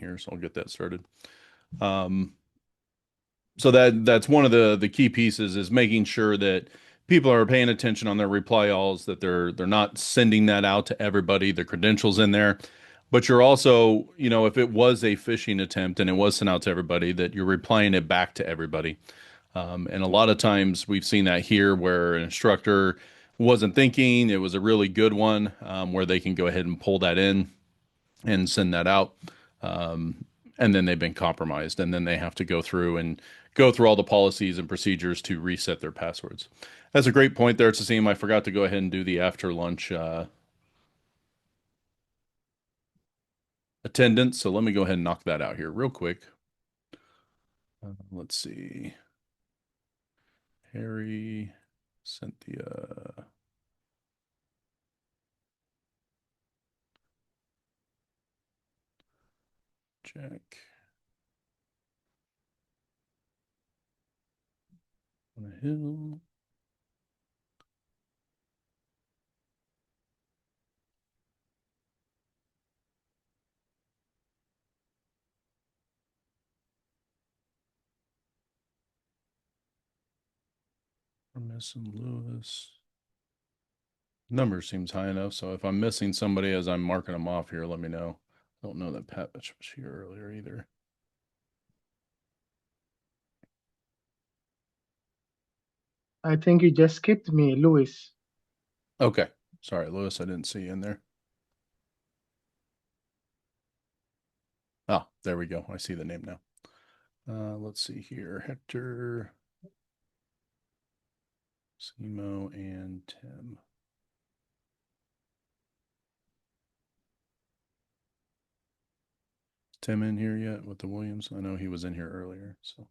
here, so I'll get that started. Um, so that's one of the key pieces is making sure that people are paying attention on their reply alls, that they're not sending that out to everybody, the credentials in there. But you're also, if it was a phishing attempt and it was sent out to everybody, that you're replying it back to everybody. And a lot of times we've seen that here where an instructor wasn't thinking, it was a really good one, where they can go ahead and pull that in and send that out. Um, and then they've been compromised, and then they have to go through all the policies and procedures to reset their passwords. That's a great point there, Sasim. I forgot to go ahead and do the after lunch attendance. So let me go ahead and knock that out here real quick. Let's see. Harry, Cynthia. Jack. On a hill. We're missing Lewis. Number seems high enough, so if I'm missing somebody as I'm marking them off here, let me know. I don't know that Pat was here earlier either. I think you just skipped me, Louis. Okay. Sorry, Lewis, I didn't see you in there. Oh, there we go. I see the name now. Let's see here. Hector, Simo, and Tim. Is Tim in here yet with the Williams? I know he was in here earlier. So,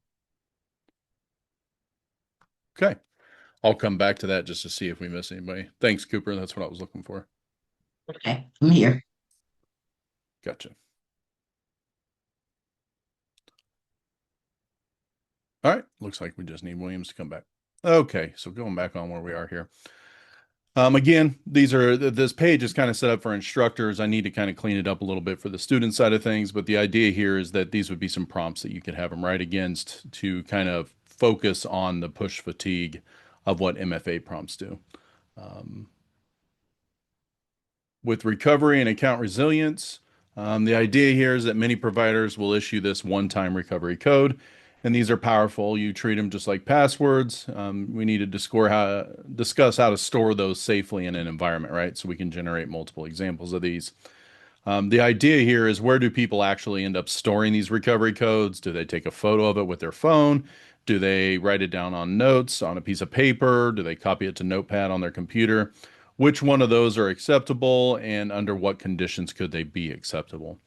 okay. I'll come back to that just to see if we miss anybody. Thanks, Cooper. That's what I was looking for. Okay, I'm here. Gotcha. All right. Looks like we just need Williams to come back. Okay. So going back on where we are here. Again, this page is kind of set up for instructors. I need to kind of clean it up a little bit for the student side of things, but the idea here is that these would be some prompts that you could have them write against to kind of focus on the push fatigue of what MFA prompts do. Um, with recovery and account resilience, the idea here is that many providers will issue this one-time recovery code, and these are powerful. You treat them just like passwords. We need to discuss how to store those safely in an environment, right? So we can generate multiple examples of these. The idea here is, where do people actually end up storing these recovery codes? Do they take a photo of it with their phone? Do they write it down on notes on a piece of paper? Do they copy it to Notepad on their computer? Which one of those are acceptable, and under what conditions could they be acceptable?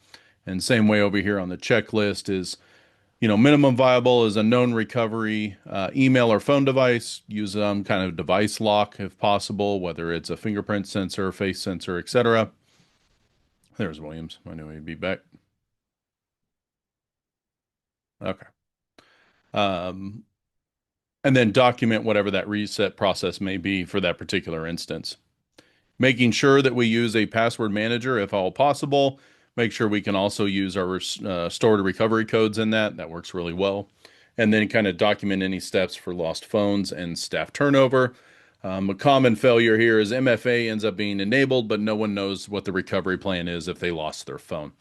And same way over here on the checklist is, minimum viable is a known recovery email or phone device. Use kind of device lock if possible, whether it's a fingerprint sensor, face sensor, etc. There's Williams. I knew he'd be back. Okay. Um, and then document whatever that reset process may be for that particular instance. Making sure that we use a password manager if all possible. Make sure we can also use our stored recovery codes in that. That works really well. And then kind of document any steps for lost phones and staff turnover. A common failure here is MFA ends up being enabled, but no one knows what the recovery plan is if they lost their phone.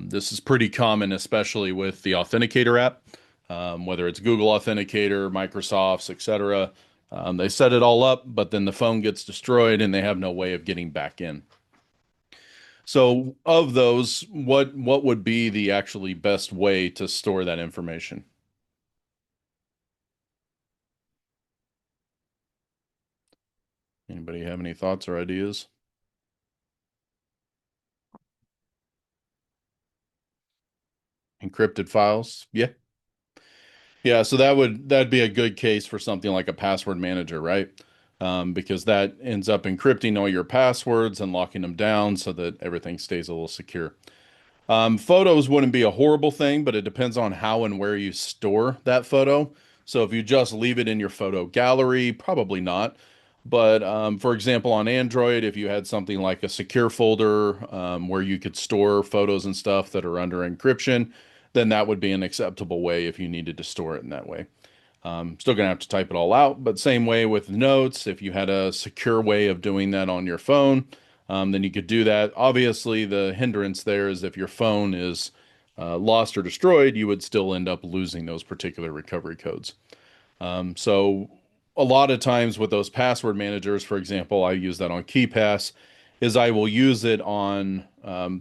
This is pretty common, especially with the Authenticator app, whether it's Google Authenticator, Microsoft's, etc. They set it all up, but then the phone gets destroyed and they have no way of getting back in. So, of those, what would be the actually best way to store that information? Anybody have any thoughts or ideas? Encrypted files? Yeah. Yeah, so that'd be a good case for something like a password manager, right? Because that ends up encrypting all your passwords and locking them down so that everything stays a little secure. Photos wouldn't be a horrible thing, but it depends on how and where you store that photo. So if you just leave it in your photo gallery, probably not. But for example, on Android, if you had something like a secure folder where you could store photos and stuff that are under encryption, then that would be an acceptable way if you needed to store it in that way. Still gonna have to type it all out, but same way with notes. If you had a secure way of doing that on your phone, then you could do that. Obviously, the hindrance there is if your phone is lost or destroyed, you would still end up losing those particular recovery codes. So a lot of times with those password managers, for example, I use that on KeyPass, is I will use it on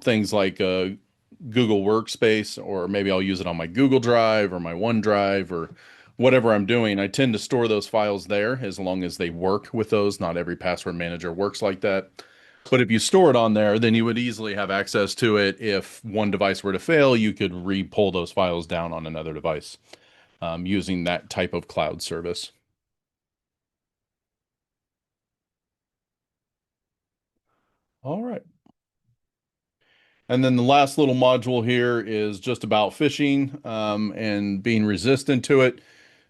things like Google Workspace, or maybe I'll use it on my Google Drive or my OneDrive or whatever I'm doing. I tend to store those files there as long as they work with those. Not every password manager works like that. But if you store it on there, then you would easily have access to it. If one device were to fail, you could re-pull those files down on another device using that type of cloud service. All right. And then the last little module here is just about phishing and being resistant to it.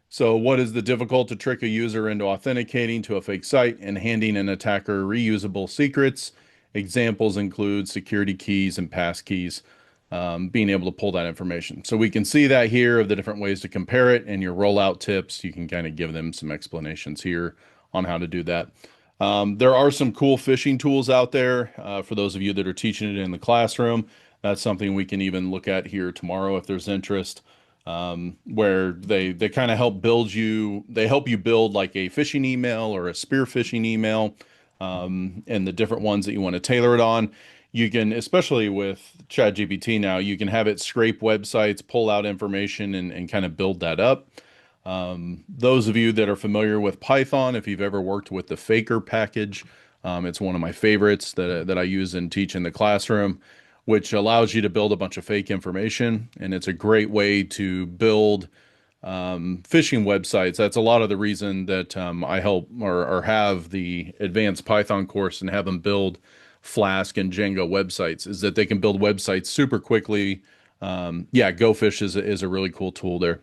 So, what is the difficult to trick a user into authenticating to a fake site and handing an attacker reusable secrets? Examples include security keys and pass keys, being able to pull that information. So, we can see that here of the different ways to compare it, and your rollout tips. You can kind of give them some explanations here on how to do that. There are some cool phishing tools out there for those of you that are teaching it in the classroom. That's something we can even look at here tomorrow if there's interest, where they kind of help build you. They help you build like a phishing email or a spear phishing email, and the different ones that you want to tailor it on. You can, especially with ChatGPT now, you can have it scrape websites, pull out information, and kind of build that up. Those of you that are familiar with Python, if you've ever worked with the Faker package, it's one of my favorites that I use and teach in the classroom, which allows you to build a bunch of fake information, and it's a great way to build phishing websites. That's a lot of the reason that I help or have the advanced Python course and have them build Flask and Django websites, is that they can build websites super quickly. Yeah, GoFish is a really cool tool there.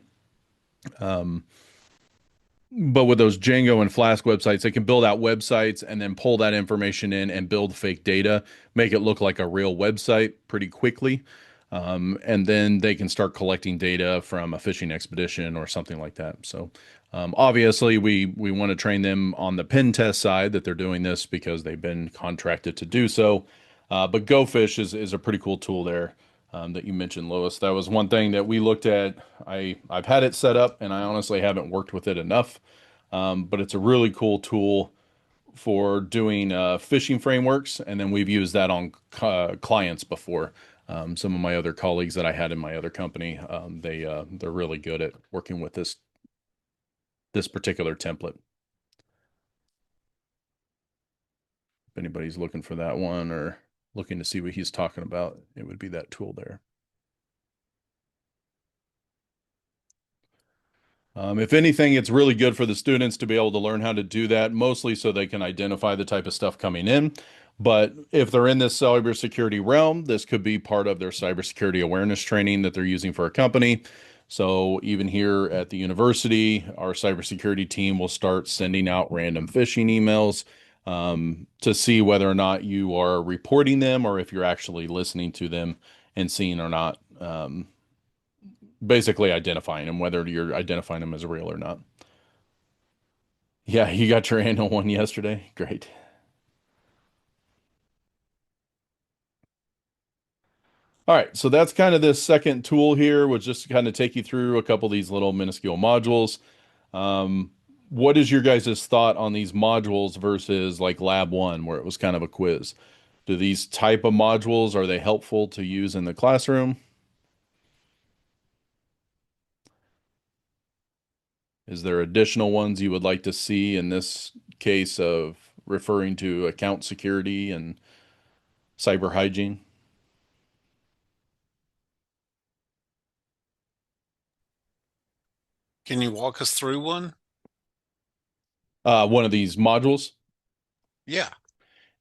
But with those Django and Flask websites, they can build out websites and then pull that information in and build fake data, make it look like a real website pretty quickly. And then they can start collecting data from a fishing expedition or something like that. So, obviously, we want to train them on the pen test side that they're doing this because they've been contracted to do so. But GoFish is a pretty cool tool there that you mentioned, Lois. That was one thing that we looked at. I've had it set up, and I honestly haven't worked with it enough. But it's a really cool tool for doing phishing frameworks, and then we've used that on clients before. Some of my other colleagues that I had in my other company, they're really good at working with this particular template. If anybody's looking for that one or looking to see what he's talking about, it would be that tool there. If anything, it's really good for the students to be able to learn how to do that, mostly so they can identify the type of stuff coming in. But if they're in this cybersecurity realm, this could be part of their cybersecurity awareness training that they're using for a company. So even here at the university, our cybersecurity team will start sending out random phishing emails to see whether or not you are reporting them or if you're actually listening to them and seeing or not. Basically identifying them, whether you're identifying them as real or not. Yeah, you got your annual one yesterday. Great. All right, so that's kind of this second tool here, was just to kind of take you through a couple of these little minuscule modules. Um, what is your guys' thought on these modules versus like Lab 1, where it was kind of a quiz? Do these type of modules, are they helpful to use in the classroom? Is there additional ones you would like to see in this case of referring to account security and cyber hygiene? Can you walk us through one? One of these modules. Yeah.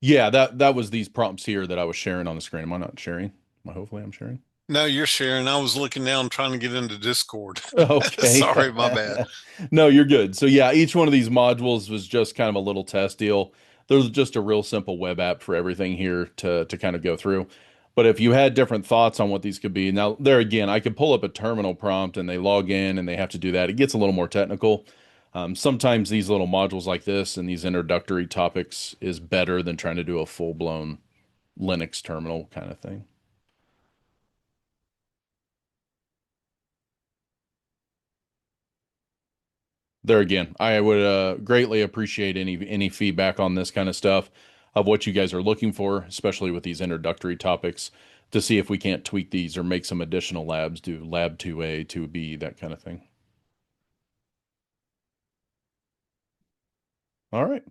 Yeah, that was these prompts here that I was sharing on the screen. Am I not sharing? Hopefully I'm sharing. No, you're sharing. I was looking down trying to get into Discord. Okay. Sorry, my bad. No, you're good. So yeah, each one of these modules was just kind of a little test deal. There's just a real simple web app for everything here to kind of go through. But if you had different thoughts on what these could be, now there again, I could pull up a terminal prompt and they log in and they have to do that. It gets a little more technical. Sometimes these little modules like this and these introductory topics is better than trying to do a full-blown Linux terminal kind of thing. There again, I would greatly appreciate any feedback on this kind of stuff of what you guys are looking for, especially with these introductory topics, to see if we can't tweak these or make some additional labs, do lab 2A, 2B, that kind of thing. All right.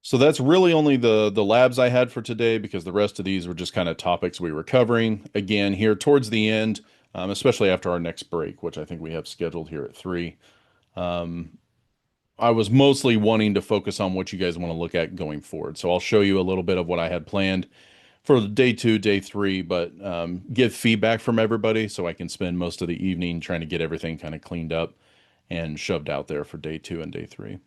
So that's really only the labs I had for today because the rest of these were just kind of topics we were covering. Again, here towards the end, especially after our next break, which I think we have scheduled here at 3. Um, I was mostly wanting to focus on what you guys want to look at going forward. So I'll show you a little bit of what I had planned for day 2, day 3, but get feedback from everybody so I can spend most of the evening trying to get everything kind of cleaned up and shoved out there for day 2 and day 3.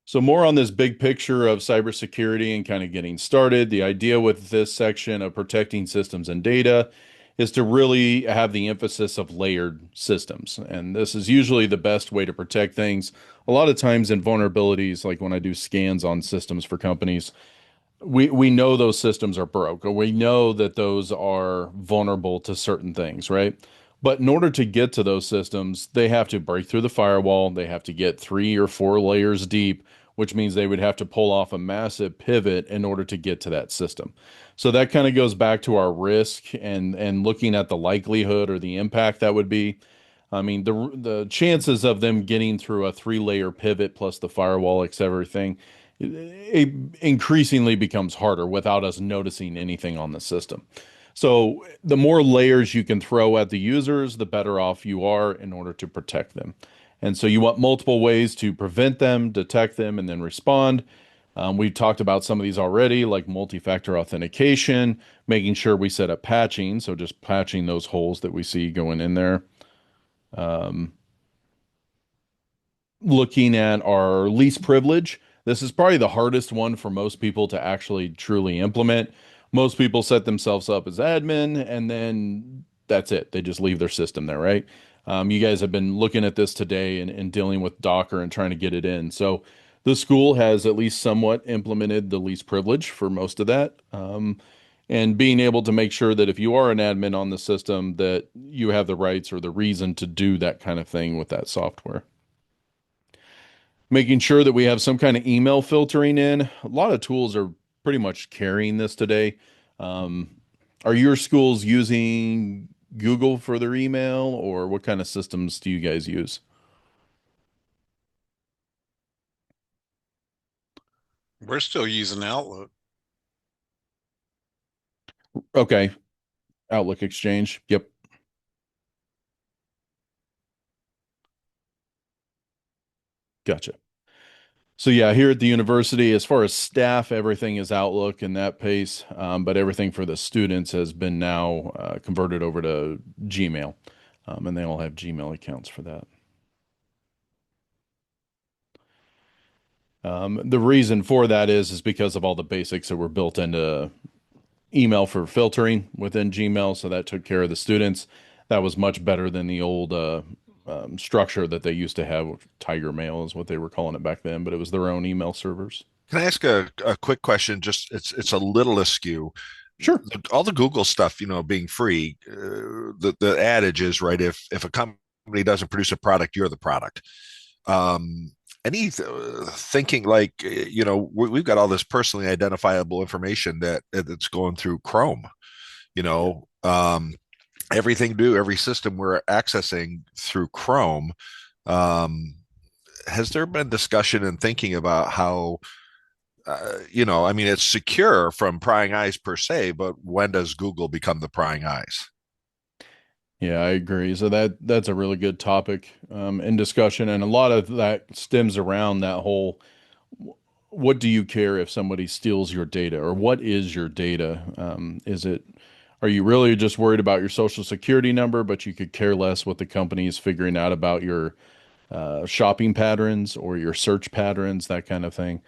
So more on this big picture of cybersecurity and kind of getting started. The idea with this section of protecting systems and data is to really have the emphasis of layered systems. And this is usually the best way to protect things. A lot of times in vulnerabilities, like when I do scans on systems for companies, we know those systems are broke, or we know that those are vulnerable to certain things, right? But in order to get to those systems, they have to break through the firewall. They have to get 3 or 4 layers deep, which means they would have to pull off a massive pivot in order to get to that system. So that kind of goes back to our risk and looking at the likelihood or the impact that would be. I mean, the chances of them getting through a 3 layer pivot plus the firewall, everything, it increasingly becomes harder without us noticing anything on the system. So the more layers you can throw at the users, the better off you are in order to protect them. And so you want multiple ways to prevent them, detect them, and then respond. We've talked about some of these already, like multi-factor authentication, making sure we set up patching, so just patching those holes that we see going in there. Um, Looking at our least privilege, this is probably the hardest one for most people to actually truly implement. Most people set themselves up as admin and then that's it. They just leave their system there, right? You guys have been looking at this today and dealing with Docker and trying to get it in. So the school has at least somewhat implemented the least privilege for most of that. And being able to make sure that if you are an admin on the system, that you have the rights or the reason to do that kind of thing with that software. Making sure that we have some kind of email filtering in. A lot of tools are pretty much carrying this today. Um, are your schools using Google for their email, or what kind of systems do you guys use? We're still using Outlook. Okay, Outlook Exchange. Yep, gotcha. So yeah, here at the university, as far as staff, everything is Outlook and that pace, but everything for the students has been now converted over to Gmail, and they all have Gmail accounts for that. The reason for that is because of all the basics that were built into email for filtering within Gmail, so that took care of the students. That was much better than the old structure that they used to have. Tiger Mail is what they were calling it back then, but it was their own email servers. Can I ask a quick question? Just it's a little askew. Sure. All the Google stuff, being free, the adage is right. If a company doesn't produce a product, you're the product. Any thinking like we've got all this personally identifiable information that's going through Chrome. You know, everything do every system we're accessing through Chrome. Has there been discussion and thinking about how I mean, it's secure from prying eyes per se, but when does Google become the prying eyes? Yeah, I agree. So that's a really good topic in discussion, and a lot of that stems around that whole what do you care if somebody steals your data, or what is your data? Are you really just worried about your social security number, but you could care less what the company is figuring out about your shopping patterns or your search patterns, that kind of thing?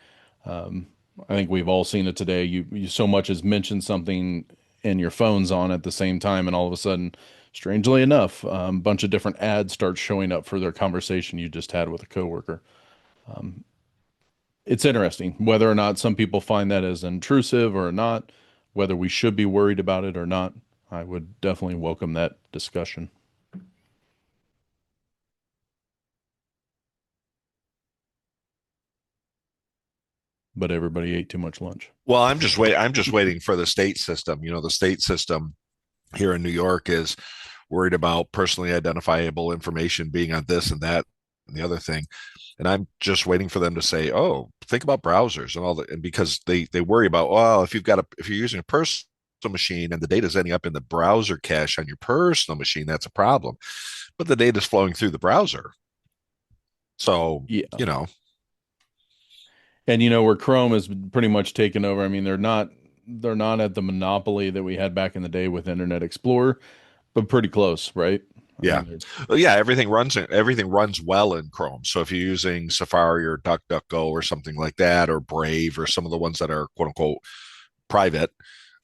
I think we've all seen it today. You so much as mention something and your phone's on at the same time, and all of a sudden, strangely enough, a bunch of different ads start showing up for their conversation you just had with a coworker. It's interesting whether or not some people find that as intrusive or not, whether we should be worried about it or not. I would definitely welcome that discussion. But everybody ate too much lunch. Well, I'm just waiting for the state system. The state system here in New York is worried about personally identifiable information being on this and that and the other thing. And I'm just waiting for them to say, "Oh, think about browsers and all that." And because they worry about, well, if you're using a personal machine and the data is ending up in the browser cache on your personal machine, that's a problem. But the data is flowing through the browser. So, Yeah. you know, And where Chrome has pretty much taken over, I mean, they're not at the monopoly that we had back in the day with Internet Explorer, but pretty close, right? I yeah. mean, Well, yeah, everything runs well in Chrome. So if you're using Safari or DuckDuckGo or something like that, or Brave or some of the ones that are quote unquote private,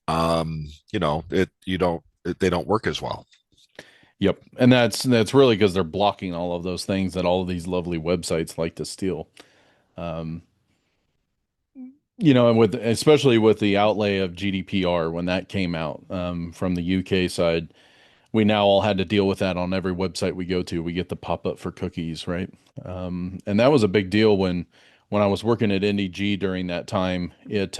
they don't work as well. yep. And that's really because they're blocking all of those things that all of these lovely websites like to steal. Um, and especially with the outlay of GDPR when that came out from the UK side, we now all had to deal with that on every website we go to. We get the pop up for cookies, right? And that was a big deal when I was working at NDG during that time. It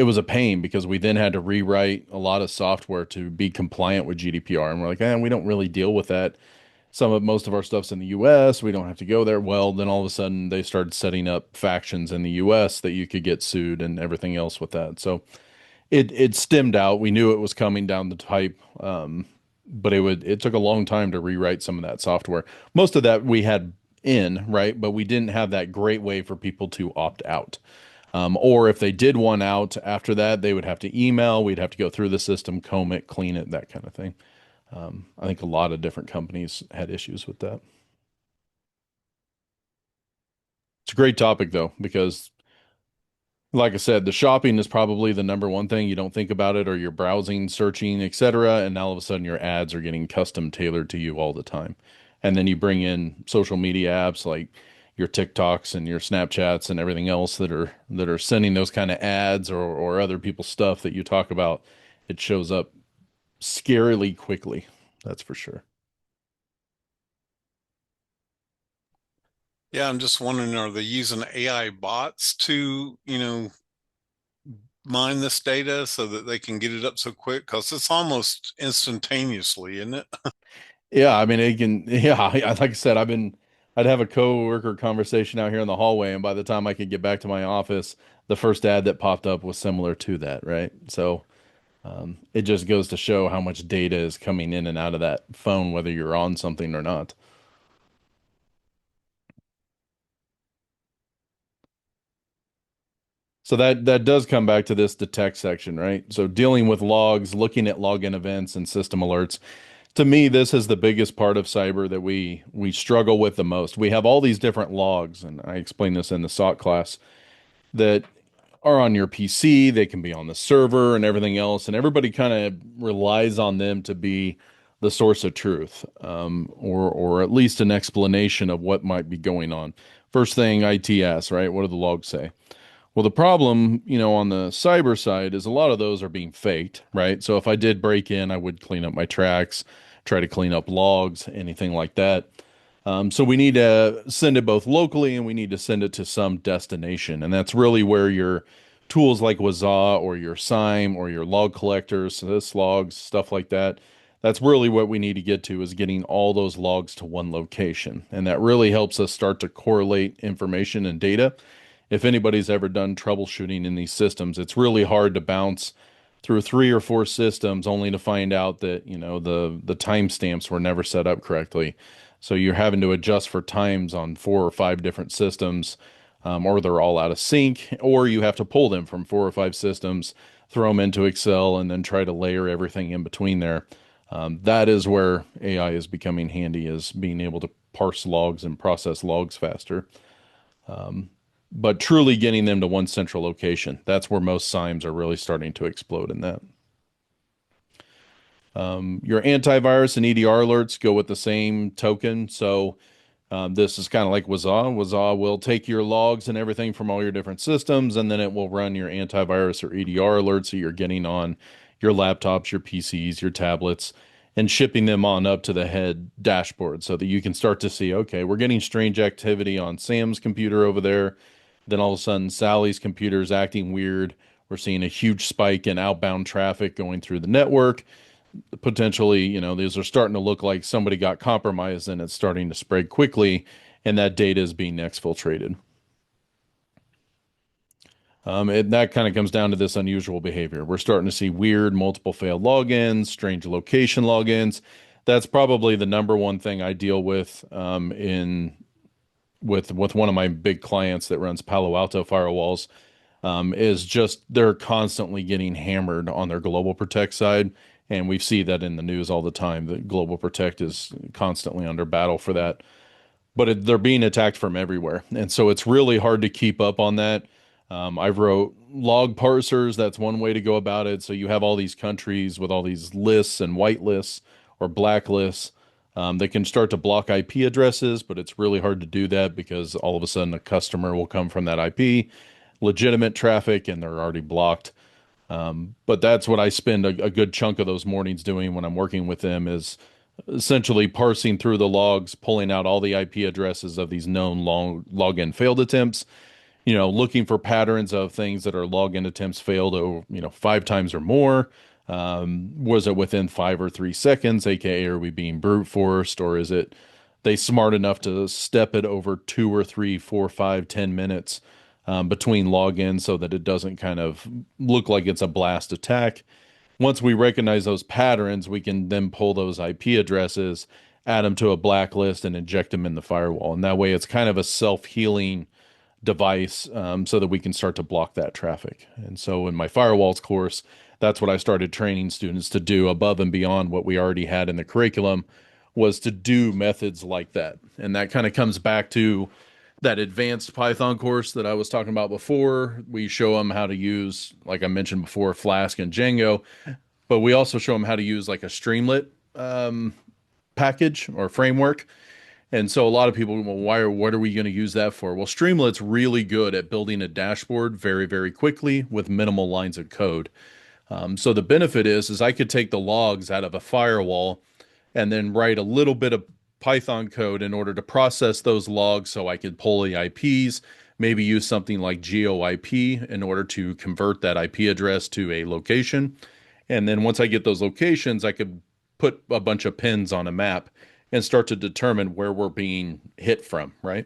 was a pain because we then had to rewrite a lot of software to be compliant with GDPR, and we're like, we don't really deal with that. Most of our stuff's in the US. We don't have to go there. Well, then all of a sudden they started setting up factions in the US that you could get sued and everything else with that. So it stemmed out. We knew it was coming down the pipe, but it took a long time to rewrite some of that software. Most of that we had in, right, but we didn't have that great way for people to opt out. Or if they did want out after that, they would have to email. We'd have to go through the system, comb it, clean it, that kind of thing. I think a lot of different companies had issues with that. It's a great topic though, because like I said, the shopping is probably the number one thing. You don't think about it, or you're browsing, searching, etc. And all of a sudden your ads are getting custom tailored to you all the time. And then you bring in social media apps like your TikToks and your Snapchats and everything else that are sending those kind of ads, or other people's stuff that you talk about. It shows up scarily quickly. That's for sure. Yeah, I'm just wondering, are they using AI bots to, mine this data so that they can get it up so quick? Because it's almost instantaneously, isn't it? Yeah, I mean, it can. Yeah, like I said, I'd have a coworker conversation out here in the hallway, and by the time I could get back to my office, the first ad that popped up was similar to that, right? So, it just goes to show how much data is coming in and out of that phone, whether you're on something or not. So that does come back to this detect section, right? So dealing with logs, looking at login events and system alerts. To me, this is the biggest part of cyber that we struggle with the most. We have all these different logs, and I explained this in the SOC class, that are on your PC, they can be on the server and everything else, and everybody kind of relies on them to be the source of truth, or at least an explanation of what might be going on. First thing IT asks, right? What do the logs say? Well, the problem, on the cyber side is a lot of those are being faked, right? So if I did break in, I would clean up my tracks, try to clean up logs, anything like that. So we need to send it both locally, and we need to send it to some destination. And that's really where your tools like Waza or your SIME or your log collectors, logs, stuff like that. That's really what we need to get to, is getting all those logs to one location. And that really helps us start to correlate information and data. If anybody's ever done troubleshooting in these systems, it's really hard to bounce through 3 or 4 systems only to find out that, the timestamps were never set up correctly. So you're having to adjust for times on 4 or 5 different systems. or they're all out of sync, or you have to pull them from 4 or 5 systems, throw them into Excel, and then try to layer everything in between there. That is where AI is becoming handy, is being able to parse logs and process logs faster. But truly getting them to one central location, that's where most SIEMs are really starting to explode in that. Your antivirus and EDR alerts go with the same token. So this is kind of like Wazaa. Wazaa will take your logs and everything from all your different systems, and then it will run your antivirus or EDR alerts that you're getting on your laptops, your PCs, your tablets, and shipping them on up to the head dashboard so that you can start to see, okay, we're getting strange activity on Sam's computer over there. Then all of a sudden, Sally's computer is acting weird. We're seeing a huge spike in outbound traffic going through the network. Potentially, these are starting to look like somebody got compromised and it's starting to spread quickly, and that data is being exfiltrated. That kind of comes down to this unusual behavior. We're starting to see weird multiple failed logins, strange location logins. That's probably the number one thing I deal with with one of my big clients that runs Palo Alto firewalls. Is just they're constantly getting hammered on their Global Protect side. And we see that in the news all the time that Global Protect is constantly under battle for that. But they're being attacked from everywhere. And so it's really hard to keep up on that. I've wrote log parsers. That's one way to go about it. So you have all these countries with all these lists and white lists or black lists. They can start to block IP addresses, but it's really hard to do that because all of a sudden a customer will come from that IP, legitimate traffic, and they're already blocked. But that's what I spend a good chunk of those mornings doing when I'm working with them, is essentially parsing through the logs, pulling out all the IP addresses of these known login failed attempts, looking for patterns of things that are login attempts failed over, 5 times or more. Was it within 5 or 3 seconds, aka are we being brute forced, or is it they smart enough to step it over 2 or 3, 4, 5, 10 minutes between logins so that it doesn't kind of look like it's a blast attack. Once we recognize those patterns, we can then pull those IP addresses, add them to a blacklist, and inject them in the firewall. And that way it's kind of a self-healing device, so that we can start to block that traffic. And so in my firewalls course, that's what I started training students to do above and beyond what we already had in the curriculum, was to do methods like that. And that kind of comes back to that advanced Python course that I was talking about before. We show them how to use, like I mentioned before, Flask and Django, but we also show them how to use like a Streamlit package or framework. And so a lot of people, well, what are we going to use that for? Well, Streamlit's really good at building a dashboard very, very quickly with minimal lines of code. So the benefit is I could take the logs out of a firewall and then write a little bit of Python code in order to process those logs so I could pull the IPs, maybe use something like GeoIP in order to convert that IP address to a location. And then once I get those locations, I could put a bunch of pins on a map and start to determine where we're being hit from, right?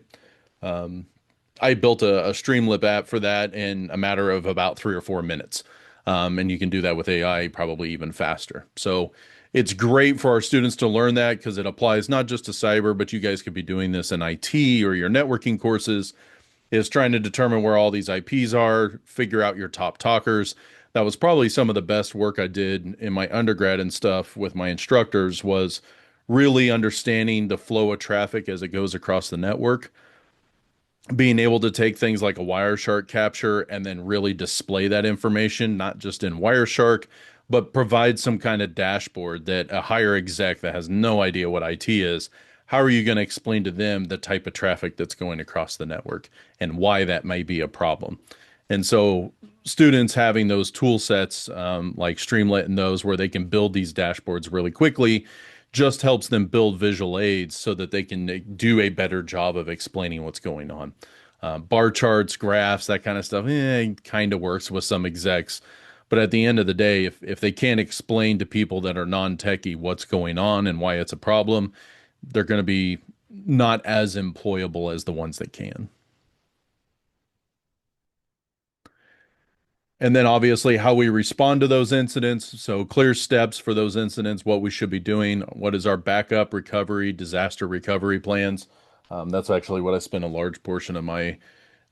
I built a Streamlib app for that in a matter of about 3 or 4 minutes. And you can do that with AI probably even faster. So it's great for our students to learn that because it applies not just to cyber, but you guys could be doing this in IT or your networking courses, is trying to determine where all these IPs are, figure out your top talkers. That was probably some of the best work I did in my undergrad and stuff with my instructors, was really understanding the flow of traffic as it goes across the network, being able to take things like a Wireshark capture and then really display that information, not just in Wireshark, but provide some kind of dashboard that a higher exec that has no idea what IT is, how are you going to explain to them the type of traffic that's going across the network and why that may be a problem? And so students having those tool sets, like Streamlit and those, where they can build these dashboards really quickly, just helps them build visual aids so that they can do a better job of explaining what's going on. Bar charts, graphs, that kind of stuff, kind of works with some execs. But at the end of the day, if they can't explain to people that are non-techie what's going on and why it's a problem, they're going to be not as employable as the ones that can. And then obviously how we respond to those incidents. So clear steps for those incidents, what we should be doing, what is our backup recovery, disaster recovery plans. That's actually what I spent a large portion of my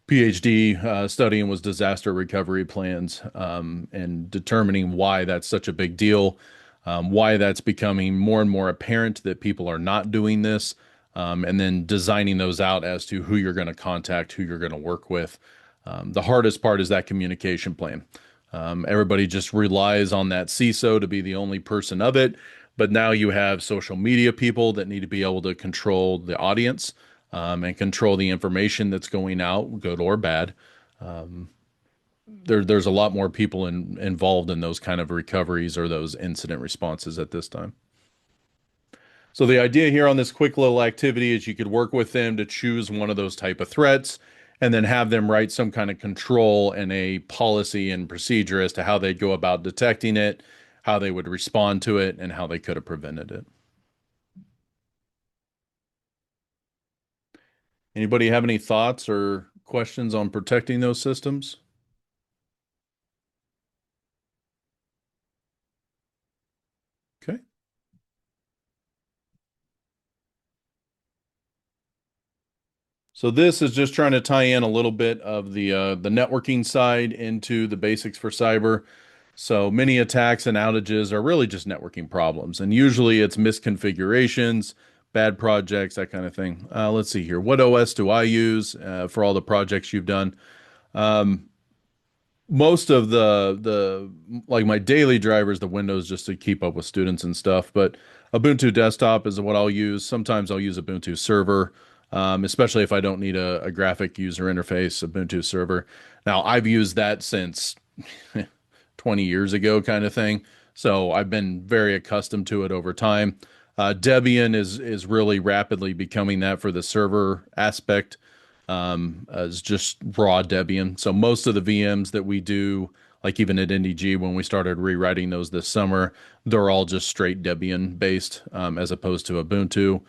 PhD studying was disaster recovery plans, and determining why that's such a big deal, why that's becoming more and more apparent that people are not doing this, and then designing those out as to who you're going to contact, who you're going to work with. The hardest part is that communication plan. Everybody just relies on that CISO to be the only person of it, but now you have social media people that need to be able to control the audience, and control the information that's going out, good or bad. There's a lot more people involved in those kind of recoveries or those incident responses at this time. So the idea here on this quick little activity is you could work with them to choose one of those type of threats and then have them write some kind of control and a policy and procedure as to how they'd go about detecting it, how they would respond to it, and how they could have prevented it. Anybody have any thoughts or questions on protecting those systems? Okay. So this is just trying to tie in a little bit of the networking side into the basics for cyber. So many attacks and outages are really just networking problems, and usually it's misconfigurations, bad projects, that kind of thing. Let's see here. What OS do I use for all the projects you've done? Um, Most of the like my daily drivers, the Windows just to keep up with students and stuff, but Ubuntu desktop is what I'll use. Sometimes I'll use Ubuntu server, especially if I don't need a graphic user interface, Ubuntu server. Now I've used that since 20 years ago kind of thing. So I've been very accustomed to it over time. Debian is really rapidly becoming that for the server aspect, as just raw Debian. So most of the VMs that we do, like even at NDG when we started rewriting those this summer, they're all just straight Debian based, as opposed to Ubuntu.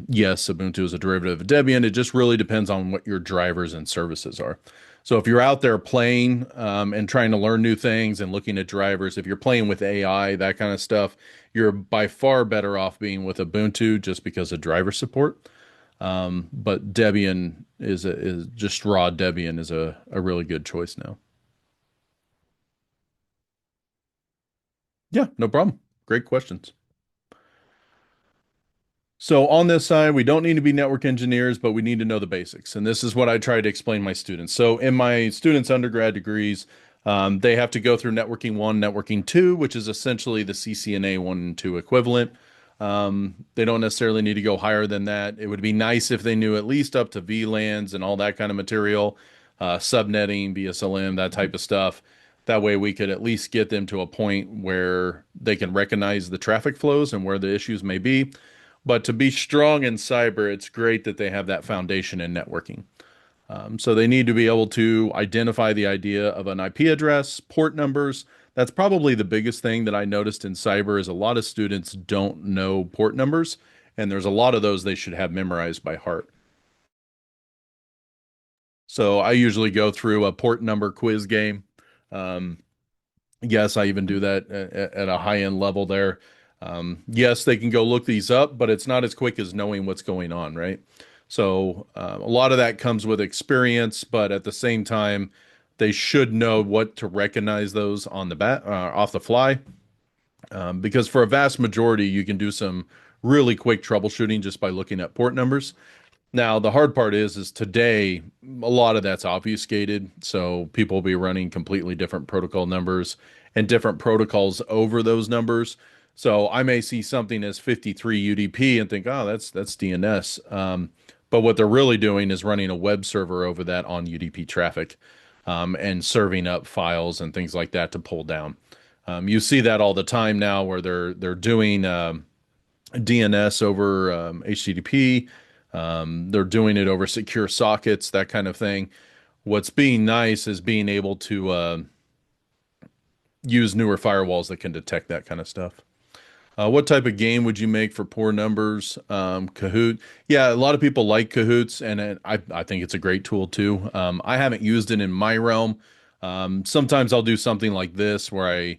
Yes, Ubuntu is a derivative of Debian. It just really depends on what your drivers and services are. So if you're out there playing, and trying to learn new things and looking at drivers, if you're playing with AI, that kind of stuff, you're by far better off being with Ubuntu just because of driver support. But Debian is just raw Debian is a really good choice now. Yeah, no problem. Great questions. So on this side, we don't need to be network engineers, but we need to know the basics. And this is what I try to explain to my students. So in my students' undergrad degrees, they have to go through networking 1, networking 2, which is essentially the CCNA 1 and 2 equivalent. They don't necessarily need to go higher than that. It would be nice if they knew at least up to VLANs and all that kind of material, subnetting, BSLM, that type of stuff. That way we could at least get them to a point where they can recognize the traffic flows and where the issues may be. But to be strong in cyber, it's great that they have that foundation in networking. So they need to be able to identify the idea of an IP address, port numbers. That's probably the biggest thing that I noticed in cyber is a lot of students don't know port numbers, and there's a lot of those they should have memorized by heart. So I usually go through a port number quiz game. Um, Yes, I even do that at a high-end level there. Yes, they can go look these up, but it's not as quick as knowing what's going on, right? So a lot of that comes with experience, but at the same time, they should know what to recognize those on the bat off the fly, because for a vast majority, you can do some really quick troubleshooting just by looking at port numbers. Now, the hard part is today a lot of that's obfuscated, so people will be running completely different protocol numbers and different protocols over those numbers. So I may see something as 53 UDP and think, oh, that's DNS. But what they're really doing is running a web server over that on UDP traffic, and serving up files and things like that to pull down. You see that all the time now where they're doing DNS over HTTP. They're doing it over secure sockets, that kind of thing. What's being nice is being able to use newer firewalls that can detect that kind of stuff. What type of game would you make for poor numbers? Kahoot. Yeah, a lot of people like Kahoots, and I think it's a great tool too. I haven't used it in my realm. Sometimes I'll do something like this where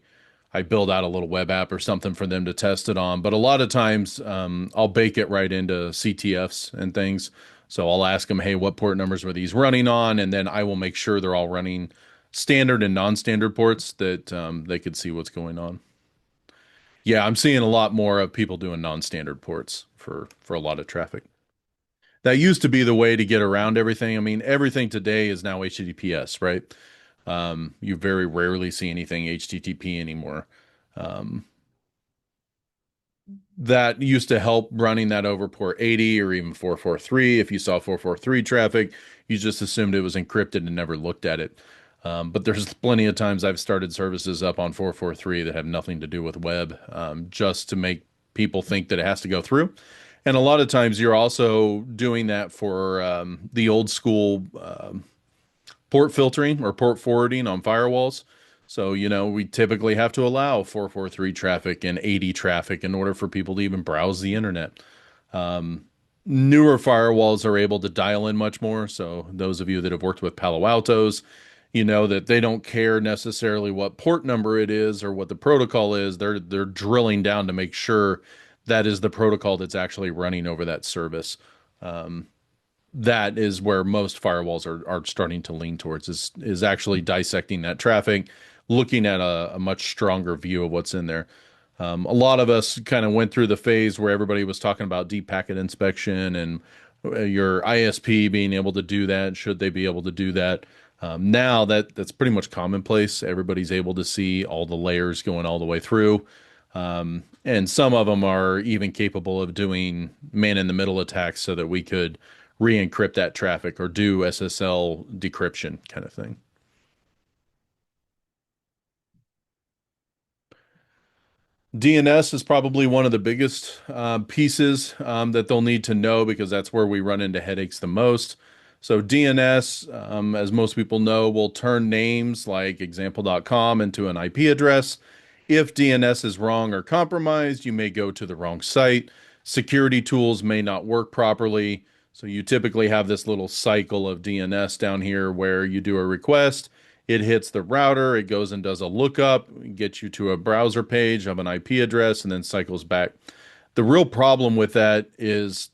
I build out a little web app or something for them to test it on. But a lot of times I'll bake it right into CTFs and things. So I'll ask them, hey, what port numbers were these running on? And then I will make sure they're all running standard and non-standard ports that they could see what's going on. Yeah, I'm seeing a lot more of people doing non-standard ports for a lot of traffic. That used to be the way to get around everything. I mean, everything today is now HTTPS, right? You very rarely see anything HTTP anymore. Um, that used to help running that over port 80 or even 443. If you saw 443 traffic, you just assumed it was encrypted and never looked at it. But there's plenty of times I've started services up on 443 that have nothing to do with web, just to make people think that it has to go through. And a lot of times you're also doing that for the old school port filtering or port forwarding on firewalls. So, we typically have to allow 443 traffic and 80 traffic in order for people to even browse the internet. Newer firewalls are able to dial in much more. So, those of you that have worked with Palo Altos, you know that they don't care necessarily what port number it is or what the protocol is. They're drilling down to make sure that is the protocol that's actually running over that service. That is where most firewalls are starting to lean towards is actually dissecting that traffic, looking at a much stronger view of what's in there. A lot of us kind of went through the phase where everybody was talking about deep packet inspection and your ISP being able to do that. Should they be able to do that? Now that's pretty much commonplace. Everybody's able to see all the layers going all the way through. And some of them are even capable of doing man-in-the-middle attacks so that we could re-encrypt that traffic or do SSL decryption kind of thing. DNS is probably one of the biggest pieces that they'll need to know because that's where we run into headaches the most. So DNS, as most people know, will turn names like example.com into an IP address. If DNS is wrong or compromised, you may go to the wrong site. Security tools may not work properly. So you typically have this little cycle of DNS down here where you do a request, it hits the router, it goes and does a lookup, gets you to a browser page of an IP address, and then cycles back. The real problem with that is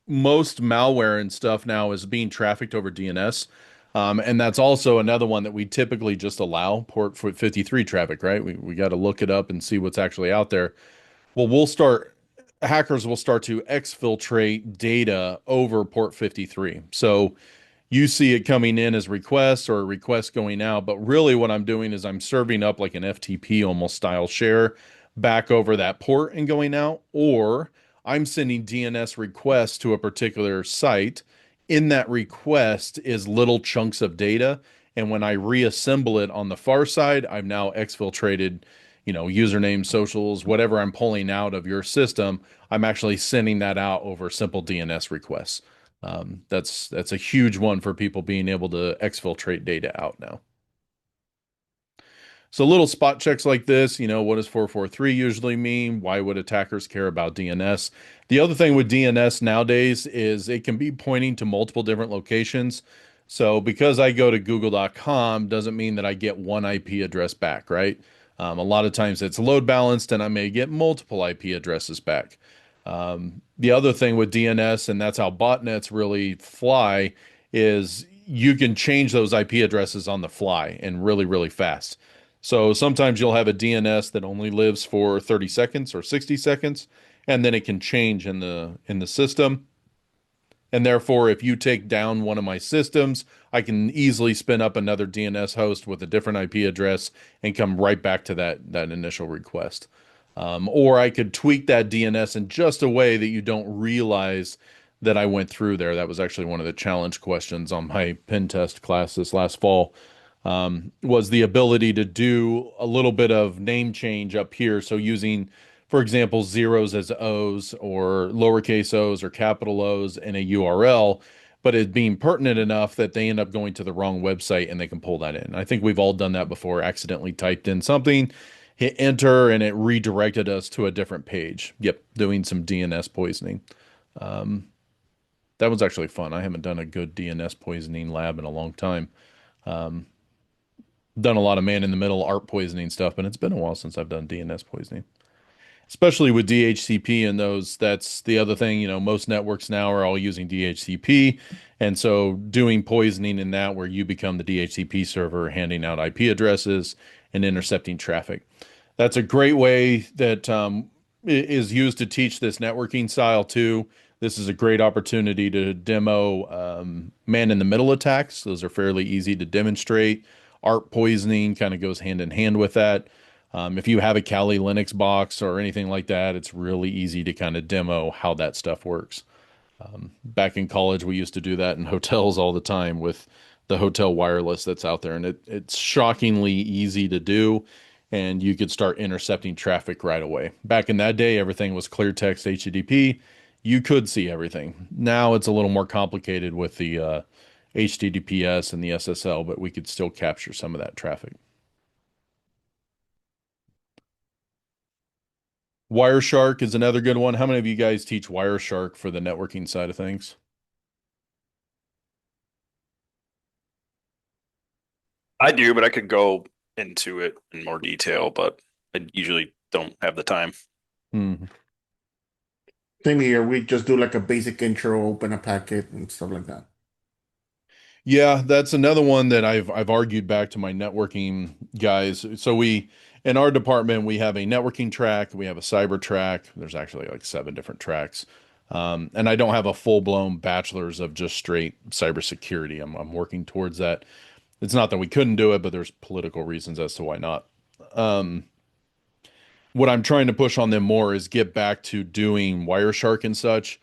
most malware and stuff now is being trafficked over DNS. And that's also another one that we typically just allow port 53 traffic, right? We got to look it up and see what's actually out there. Well, hackers will start to exfiltrate data over port 53. So you see it coming in as requests or a request going out, but really what I'm doing is I'm serving up like an FTP almost style share back over that port and going out, or I'm sending DNS requests to a particular site. In that request is little chunks of data, and when I reassemble it on the far side, I've now exfiltrated, usernames, socials, whatever I'm pulling out of your system. I'm actually sending that out over simple DNS requests. That's a huge one for people being able to exfiltrate data out now. So little spot checks like this, what does 443 usually mean? Why would attackers care about DNS? The other thing with DNS nowadays is it can be pointing to multiple different locations. So because I go to google.com doesn't mean that I get one IP address back, right? A lot of times it's load balanced and I may get multiple IP addresses back. The other thing with DNS, and that's how botnets really fly, is you can change those IP addresses on the fly and really, really fast. So sometimes you'll have a DNS that only lives for 30 seconds or 60 seconds, and then it can change in the system. And therefore, if you take down one of my systems, I can easily spin up another DNS host with a different IP address and come right back to that initial request. Or I could tweak that DNS in just a way that you don't realize that I went through there. That was actually one of the challenge questions on my pen test class this last fall, was the ability to do a little bit of name change up here. So using, for example, zeros as O's or lowercase O's or capital O's in a URL, but it being pertinent enough that they end up going to the wrong website and they can pull that in. I think we've all done that before, accidentally typed in something, hit enter, and it redirected us to a different page. Yep, doing some DNS poisoning. That was actually fun. I haven't done a good DNS poisoning lab in a long time. Done a lot of man-in-the-middle ARP poisoning stuff, but it's been a while since I've done DNS poisoning. especially with DHCP and those. That's the other thing, most networks now are all using DHCP. And so doing poisoning in that where you become the DHCP server, handing out IP addresses and intercepting traffic. That's a great way that is used to teach this networking style too. This is a great opportunity to demo man-in-the-middle attacks. Those are fairly easy to demonstrate. ARP poisoning kind of goes hand in hand with that. If you have a Kali Linux box or anything like that, it's really easy to kind of demo how that stuff works. Back in college, we used to do that in hotels all the time with the hotel wireless that's out there, and it's shockingly easy to do, and you could start intercepting traffic right away. Back in that day, everything was clear text HTTP. You could see everything. Now it's a little more complicated with the HTTPS and the SSL, but we could still capture some of that traffic. Wireshark is another good one. How many of you guys teach Wireshark for the networking side of things? I do, but I could go into it in more detail, but I usually don't have the time. Same here. We just do like a basic intro, open a packet and stuff like that. Yeah, that's another one that I've argued back to my networking guys. So we in our department we have a networking track, we have a cyber track. There's actually like 7 different tracks. And I don't have a full-blown bachelor's of just straight cybersecurity. I'm working towards that. It's not that we couldn't do it, but there's political reasons as to why not. What I'm trying to push on them more is get back to doing Wireshark and such.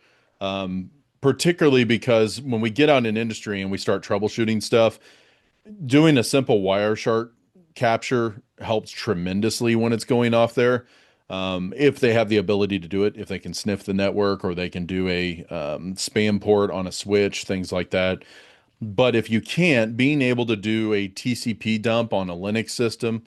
Particularly because when we get out in industry and we start troubleshooting stuff, doing a simple Wireshark capture helps tremendously when it's going off there. If they have the ability to do it, if they can sniff the network or they can do a spam port on a switch, things like that. But if you can't, being able to do a TCP dump on a Linux system,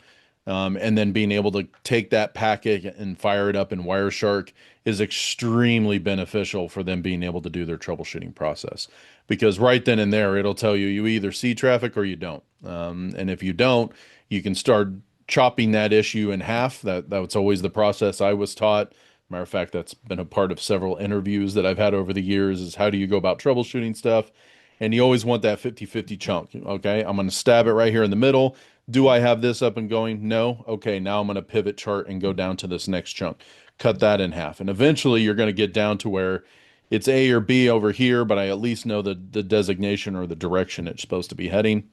and then being able to take that packet and fire it up in Wireshark is extremely beneficial for them being able to do their troubleshooting process. Because right then and there, it'll tell you either see traffic or you don't. And if you don't, you can start chopping that issue in half. That's always the process I was taught. Matter of fact, that's been a part of several interviews that I've had over the years is how do you go about troubleshooting stuff? And you always want that 50-50 chunk. Okay, I'm going to stab it right here in the middle. Do I have this up and going? No. Okay, now I'm going to pivot chart and go down to this next chunk. Cut that in half. And eventually you're going to get down to where it's A or B over here, but I at least know the designation or the direction it's supposed to be heading.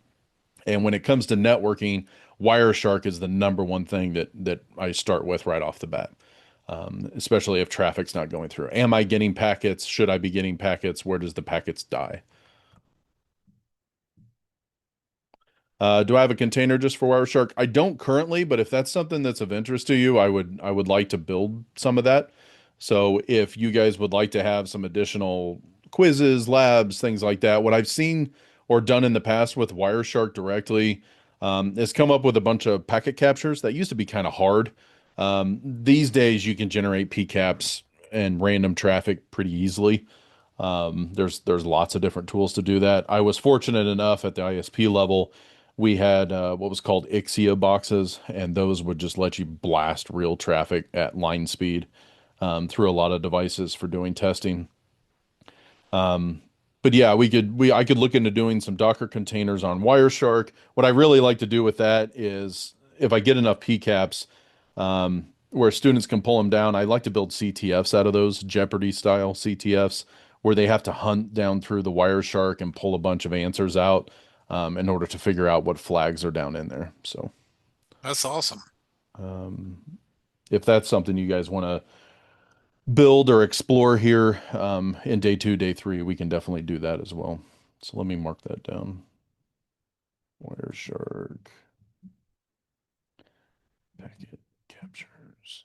And when it comes to networking, Wireshark is the number one thing that I start with right off the bat. Especially if traffic's not going through. Am I getting packets? Should I be getting packets? Where does the packets die? Do I have a container just for Wireshark? I don't currently, but if that's something that's of interest to you, I would like to build some of that. So if you guys would like to have some additional quizzes, labs, things like that, what I've seen or done in the past with Wireshark directly is come up with a bunch of packet captures that used to be kind of hard. These days you can generate PCAPs and random traffic pretty easily. There's lots of different tools to do that. I was fortunate enough at the ISP level, we had what was called Ixia boxes, and those would just let you blast real traffic at line speed through a lot of devices for doing testing. But yeah, I could look into doing some Docker containers on Wireshark. What I really like to do with that is if I get enough PCAPs where students can pull them down, I like to build CTFs out of those, Jeopardy style CTFs, where they have to hunt down through the Wireshark and pull a bunch of answers out in order to figure out what flags are down in there. So That's awesome. if that's something you guys want to build or explore here in day 2, day 3, we can definitely do that as well. So let me mark that down. Wireshark packet captures.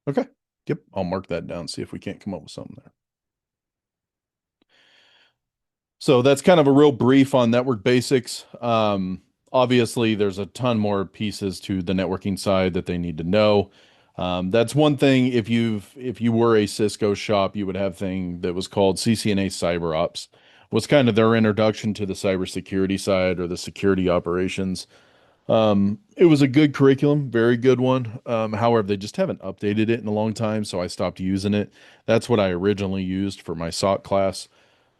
Okay. Yep. I'll mark that down, see if we can't come up with something there. So that's kind of a real brief on network basics. Obviously, there's a ton more pieces to the networking side that they need to know. That's one thing. If you were a Cisco shop, you would have thing that was called CCNA Cyber Ops, was kind of their introduction to the cybersecurity side or the security operations. It was a good curriculum, very good one. However, they just haven't updated it in a long time, so I stopped using it. That's what I originally used for my SOC class.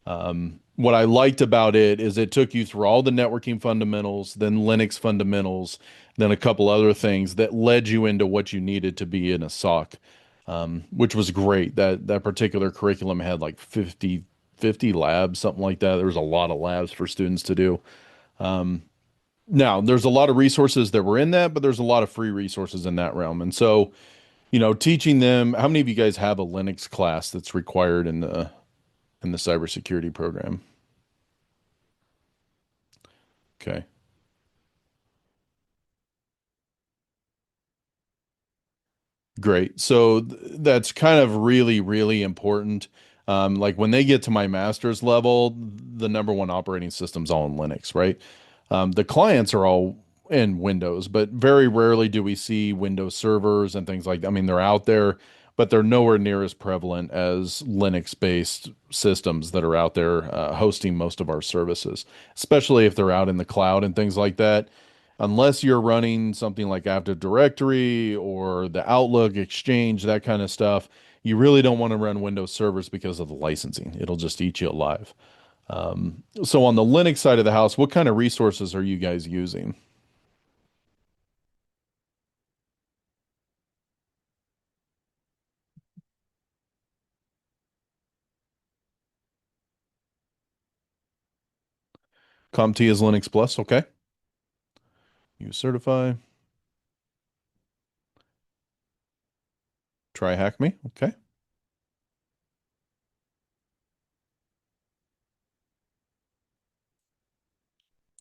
What I liked about it is it took you through all the networking fundamentals, then Linux fundamentals, then a couple other things that led you into what you needed to be in a SOC, which was great. That particular curriculum had like 50 labs, something like that. There was a lot of labs for students to do. Now, there's a lot of resources that were in that, but there's a lot of free resources in that realm. And so, teaching them, how many of you guys have a Linux class that's required in the cybersecurity program? Okay. Great. So that's kind of really, really important. Like when they get to my master's level, the number one operating system's all in Linux, right? The clients are all in Windows, but very rarely do we see Windows servers and things like that. I mean, they're out there, but they're nowhere near as prevalent as Linux-based systems that are out there hosting most of our services, especially if they're out in the cloud and things like that. Unless you're running something like Active Directory or the Outlook Exchange, that kind of stuff, you really don't want to run Windows servers because of the licensing. It'll just eat you alive. So on the Linux side of the house, what kind of resources are you guys using? CompT is Linux Plus, okay. You certify. Try hack me, okay.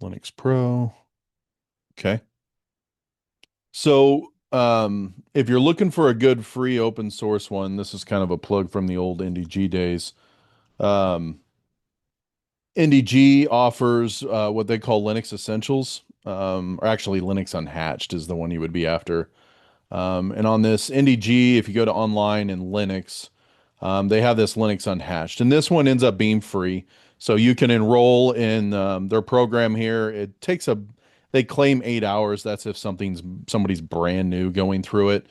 Linux Pro, okay. So if you're looking for a good free open source one, this is kind of a plug from the old NDG days. Um, NDG offers what they call Linux Essentials, or actually Linux Unhatched is the one you would be after. And on this NDG, if you go to online and Linux, they have this Linux Unhatched, and this one ends up being free. So you can enroll in their program here. It takes they claim 8 hours. That's if somebody's brand new going through it.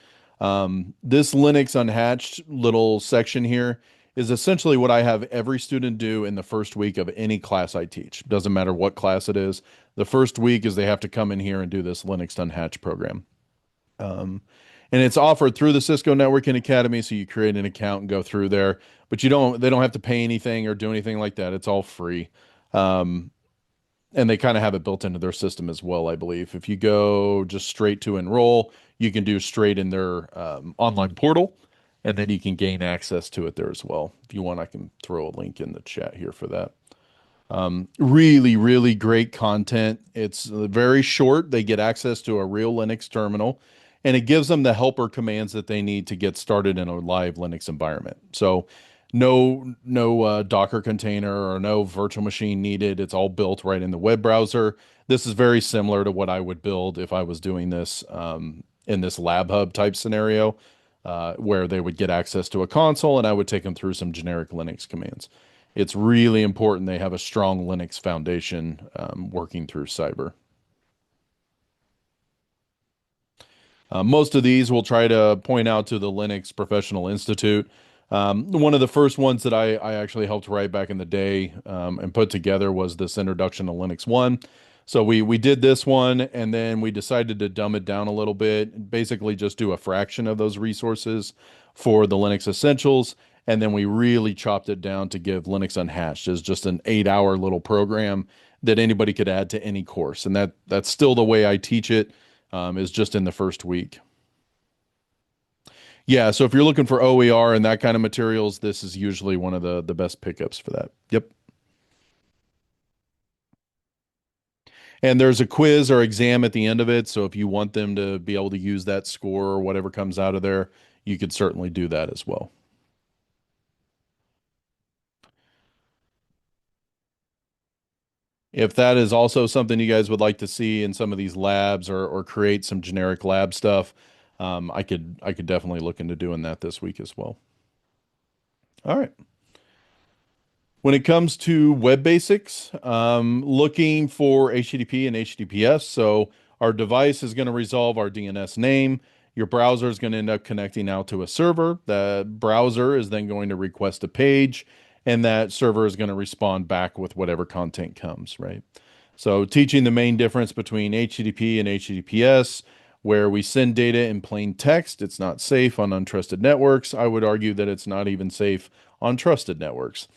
This Linux Unhatched little section here is essentially what I have every student do in the first week of any class I teach. Doesn't matter what class it is. The first week is they have to come in here and do this Linux Unhatched program. Um, and it's offered through the Cisco Networking Academy, so you create an account and go through there. But they don't have to pay anything or do anything like that. It's all free. Um, and they kind of have it built into their system as well, I believe. If you go just straight to enroll, you can do straight in their online portal, and then you can gain access to it there as well. If you want, I can throw a link in the chat here for that. Really, really great content. It's very short. They get access to a real Linux terminal, and it gives them the helper commands that they need to get started in a live Linux environment. So, no Docker container or no virtual machine needed. It's all built right in the web browser. This is very similar to what I would build if I was doing this in this lab hub type scenario, where they would get access to a console and I would take them through some generic Linux commands. It's really important they have a strong Linux foundation working through cyber. Most of these we'll try to point out to the Linux Professional Institute. One of the first ones that I actually helped write back in the day and put together was this Introduction to Linux 1. So we did this one, and then we decided to dumb it down a little bit, basically just do a fraction of those resources for the Linux Essentials, and then we really chopped it down to give Linux Unhatched as just an 8-hour little program that anybody could add to any course. And that's still the way I teach it, is just in the first week. Yeah, so if you're looking for OER and that kind of materials, this is usually one of the best pickups for that. Yep. And there's a quiz or exam at the end of it, so if you want them to be able to use that score or whatever comes out of there, you could certainly do that as well. If that is also something you guys would like to see in some of these labs or create some generic lab stuff, I could definitely look into doing that this week as well. All right. When it comes to web basics, looking for HTTP and HTTPS. So our device is going to resolve our DNS name. Your browser is going to end up connecting out to a server. The browser is then going to request a page, and that server is going to respond back with whatever content comes, right? So teaching the main difference between HTTP and HTTPS, where we send data in plain text. It's not safe on untrusted networks. I would argue that it's not even safe on trusted networks.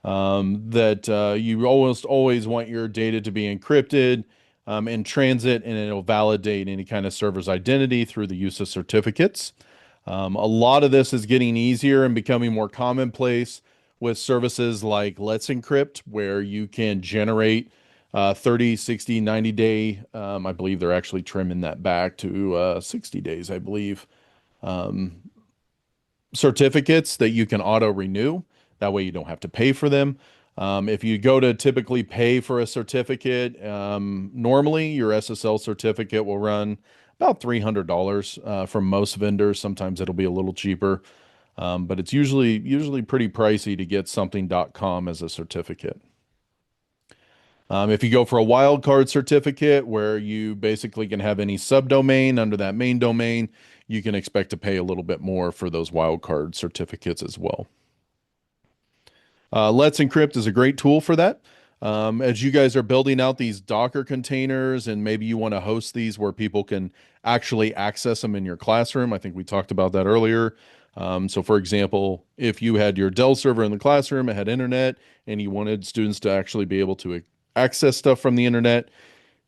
That you almost always want your data to be encrypted in transit, and it'll validate any kind of server's identity through the use of certificates. A lot of this is getting easier and becoming more commonplace with services like Let's Encrypt, where you can generate 30, 60, 90 day. I believe they're actually trimming that back to 60 days, I believe. Um, Certificates that you can auto renew. That way you don't have to pay for them. If you go to typically pay for a certificate, normally your SSL certificate will run about $300 from most vendors. Sometimes it'll be a little cheaper, but it's usually pretty pricey to get something.com as a certificate. If you go for a wildcard certificate where you basically can have any subdomain under that main domain, you can expect to pay a little bit more for those wildcard certificates as well. Let's Encrypt is a great tool for that. As you guys are building out these Docker containers and maybe you want to host these where people can actually access them in your classroom. I think we talked about that earlier. So for example, if you had your Dell server in the classroom, it had internet, and you wanted students to actually be able to access stuff from the internet,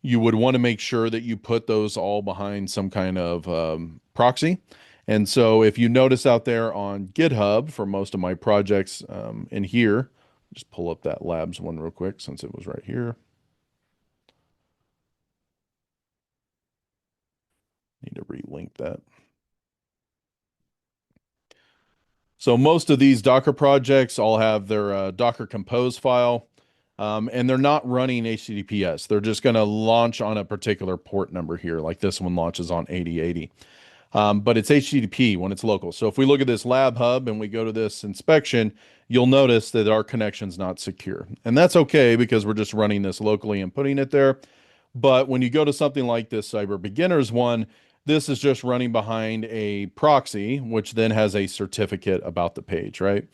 you would want to make sure that you put those all behind some kind of proxy. And so if you notice out there on GitHub for most of my projects in here, just pull up that labs one real quick since it was right here. Need to relink that. So most of these Docker projects all have their Docker Compose file, and they're not running HTTPS. They're just going to launch on a particular port number here, like this one launches on 8080. But it's HTTP when it's local. So if we look at this lab hub and we go to this inspection, you'll notice that our connection's not secure. And that's okay because we're just running this locally and putting it there. But when you go to something like this Cyber Beginners one, this is just running behind a proxy, which then has a certificate about the page, right?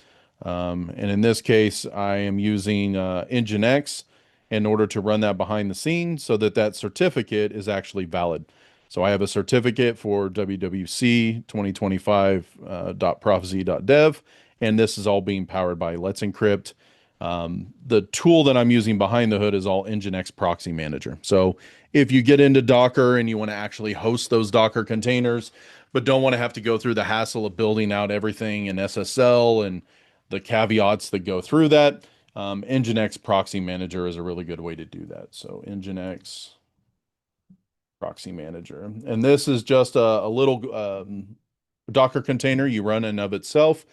And in this case, I am using Nginx in order to run that behind the scenes so that that certificate is actually valid. So I have a certificate for WWC2025 .prophecy.dev, and this is all being powered by Let's Encrypt. The tool that I'm using behind the hood is all Nginx Proxy Manager. So if you get into Docker and you want to actually host those Docker containers, but don't want to have to go through the hassle of building out everything in SSL and the caveats that go through that, Nginx Proxy Manager is a really good way to do that. So Nginx Proxy Manager. And this is just a little Docker container you run in of itself.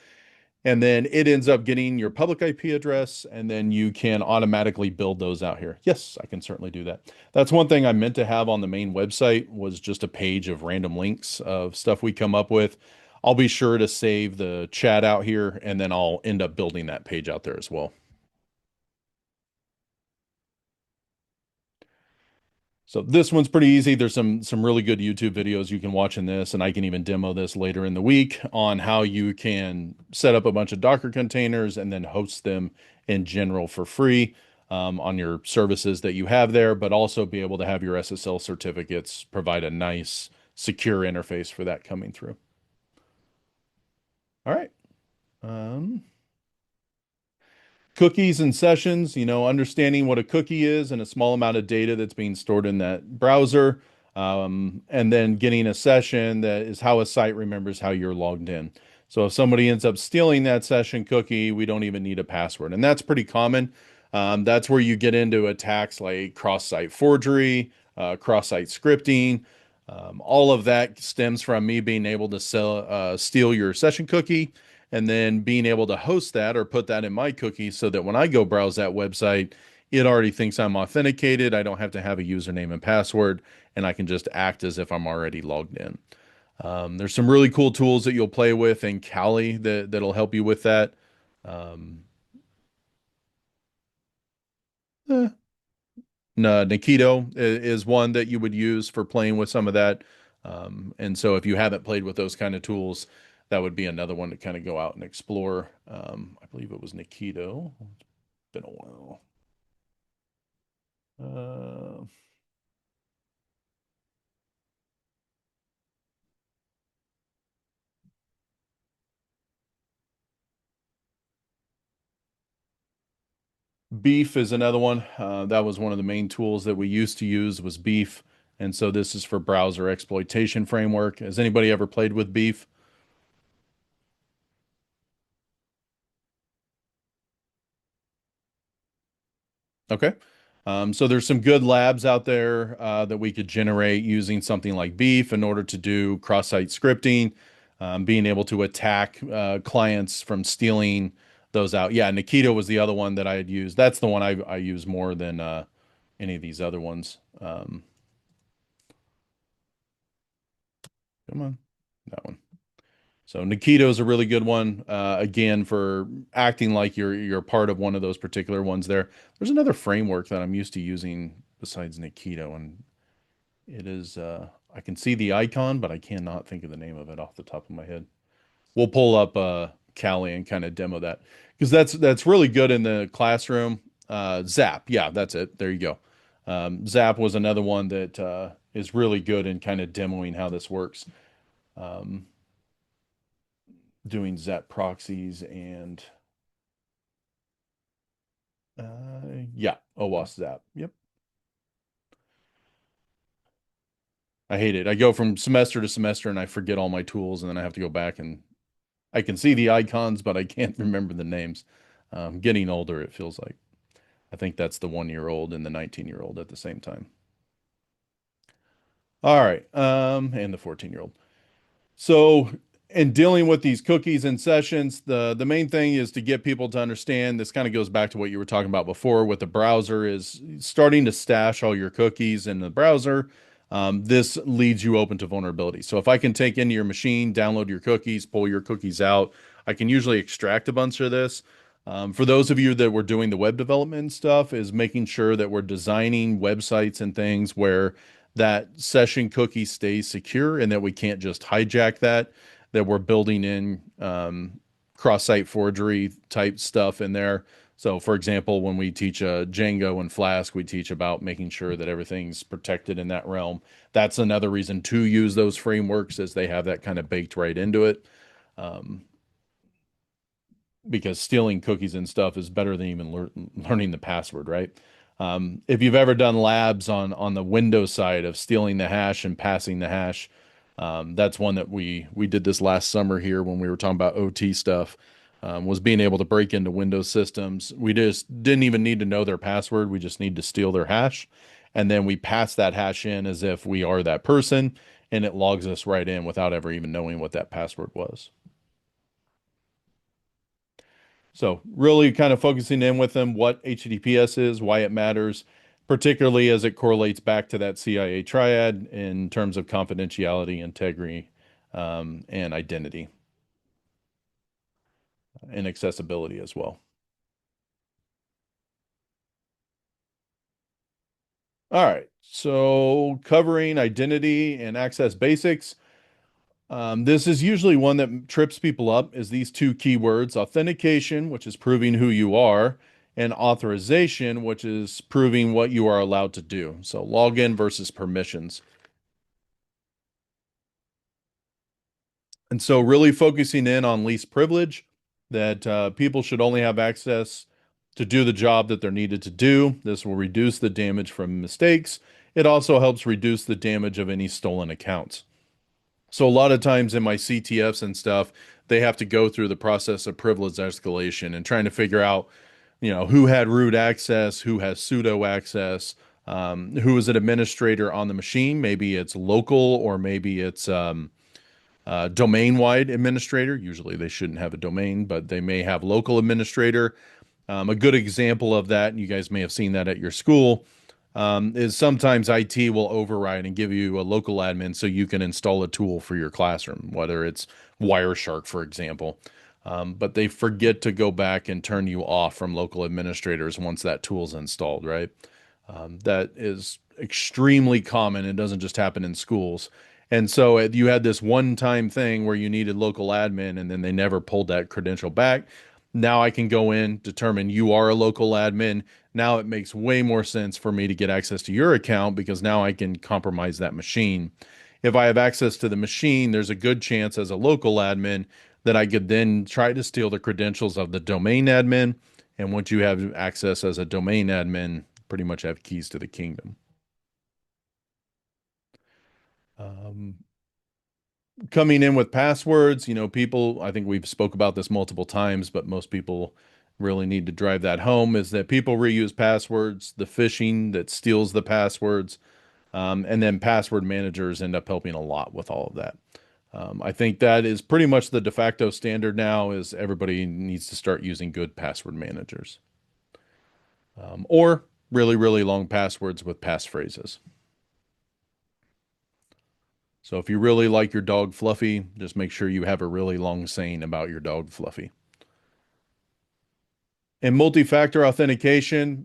And then it ends up getting your public IP address, and then you can automatically build those out here. Yes, I can certainly do that. That's one thing I meant to have on the main website was just a page of random links of stuff we come up with. I'll be sure to save the chat out here, and then I'll end up building that page out there as well. So this one's pretty easy. There's some really good YouTube videos you can watch in this, and I can even demo this later in the week on how you can set up a bunch of Docker containers and then host them in general for free on your services that you have there, but also be able to have your SSL certificates provide a nice, secure interface for that coming through. All right. Cookies and sessions, understanding what a cookie is and a small amount of data that's being stored in that browser, and then getting a session that is how a site remembers how you're logged in. So if somebody ends up stealing that session cookie, we don't even need a password. And that's pretty common. That's where you get into attacks like cross-site forgery, cross-site scripting. All of that stems from me being able to steal your session cookie and then being able to host that or put that in my cookie so that when I go browse that website, it already thinks I'm authenticated. I don't have to have a username and password, and I can just act as if I'm already logged in. There's some really cool tools that you'll play with in Kali that'll help you with that. Nikito is one that you would use for playing with some of that. And so if you haven't played with those kind of tools, that would be another one to kind of go out and explore. I believe it was Nikito. It's been a while. Beef is another one. That was one of the main tools that we used to use was Beef. And so this is for browser exploitation framework. Has anybody ever played with Beef? Okay. So there's some good labs out there that we could generate using something like Beef in order to do cross-site scripting, being able to attack clients from stealing those out. Yeah, Nikito was the other one that I had used. That's the one I use more than any of these other ones. Come on, that one. So Nikito is a really good one. Again, for acting like you're part of one of those particular ones there. There's another framework that I'm used to using besides Nikito, and it is I can see the icon, but I cannot think of the name of it off the top of my head. We'll pull up Kali and kind of demo that because that's really good in the classroom. Zap, yeah, that's it. There you go. Zap was another one that is really good in kind of demoing how this works. Doing Zap proxies and yeah, OWASP Zap. Yep. I hate it. I go from semester to semester and I forget all my tools and then I have to go back and I can see the icons, but I can't remember the names. Getting older, it feels like. I think that's the 1-year-old and the 19-year-old at the same time. All right. And the 14-year-old. So in dealing with these cookies and sessions, the main thing is to get people to understand this kind of goes back to what you were talking about before with the browser is starting to stash all your cookies in the browser. This leads you open to vulnerability. So if I can take into your machine, download your cookies, pull your cookies out, I can usually extract a bunch of this. For those of you that were doing the web development stuff, is making sure that we're designing websites and things where that session cookie stays secure and that we can't just hijack that we're building in cross-site forgery type stuff in there. So for example, when we teach Django and Flask, we teach about making sure that everything's protected in that realm. That's another reason to use those frameworks as they have that kind of baked right into it. Because stealing cookies and stuff is better than even learning the password, right? If you've ever done labs on the Windows side of stealing the hash and passing the hash, that's one that we did this last summer here when we were talking about OT stuff, was being able to break into Windows systems. We just didn't even need to know their password. We just need to steal their hash. And then we pass that hash in as if we are that person, and it logs us right in without ever even knowing what that password was. So really kind of focusing in with them what HTTPS is, why it matters, particularly as it correlates back to that CIA triad in terms of confidentiality, integrity, and identity, and accessibility as well. All right, so covering identity and access basics. This is usually one that trips people up is these two keywords, authentication, which is proving who you are, and authorization, which is proving what you are allowed to do. So login versus permissions. And so really focusing in on least privilege, that people should only have access to do the job that they're needed to do. This will reduce the damage from mistakes. It also helps reduce the damage of any stolen accounts. So a lot of times in my CTFs and stuff, they have to go through the process of privilege escalation and trying to figure out, who had root access, who has sudo access, who is an administrator on the machine. Maybe it's local or maybe it's domain-wide administrator. Usually they shouldn't have a domain, but they may have local administrator. A good example of that, and you guys may have seen that at your school, is sometimes IT will override and give you a local admin so you can install a tool for your classroom, whether it's Wireshark, for example. But they forget to go back and turn you off from local administrators once that tool's installed, right? That is extremely common. It doesn't just happen in schools. And so you had this one-time thing where you needed local admin and then they never pulled that credential back. Now I can go in, determine you are a local admin. Now it makes way more sense for me to get access to your account because now I can compromise that machine. If I have access to the machine, there's a good chance as a local admin that I could then try to steal the credentials of the domain admin. And once you have access as a domain admin, pretty much have keys to the kingdom. Coming in with passwords, people, I think we've spoke about this multiple times, but most people really need to drive that home is that people reuse passwords, the phishing that steals the passwords, and then password managers end up helping a lot with all of that. I think that is pretty much the de facto standard now is everybody needs to start using good password managers. Or really, really long passwords with passphrases. So if you really like your dog Fluffy, just make sure you have a really long saying about your dog Fluffy. In multi-factor authentication,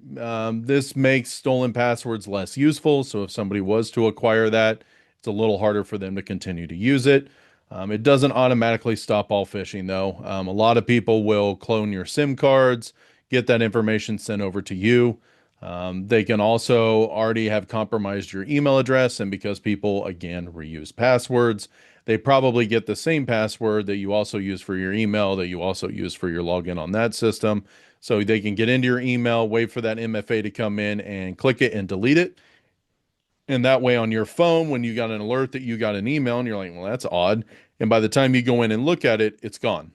this makes stolen passwords less useful. So if somebody was to acquire that, it's a little harder for them to continue to use it. It doesn't automatically stop all phishing, though. A lot of people will clone your SIM cards, get that information sent over to you. They can also already have compromised your email address, and because people, again, reuse passwords, they probably get the same password that you also use for your email, that you also use for your login on that system. So they can get into your email, wait for that MFA to come in and click it and delete it. And that way on your phone, when you got an alert that you got an email and you're like, well, that's odd. And by the time you go in and look at it, it's gone.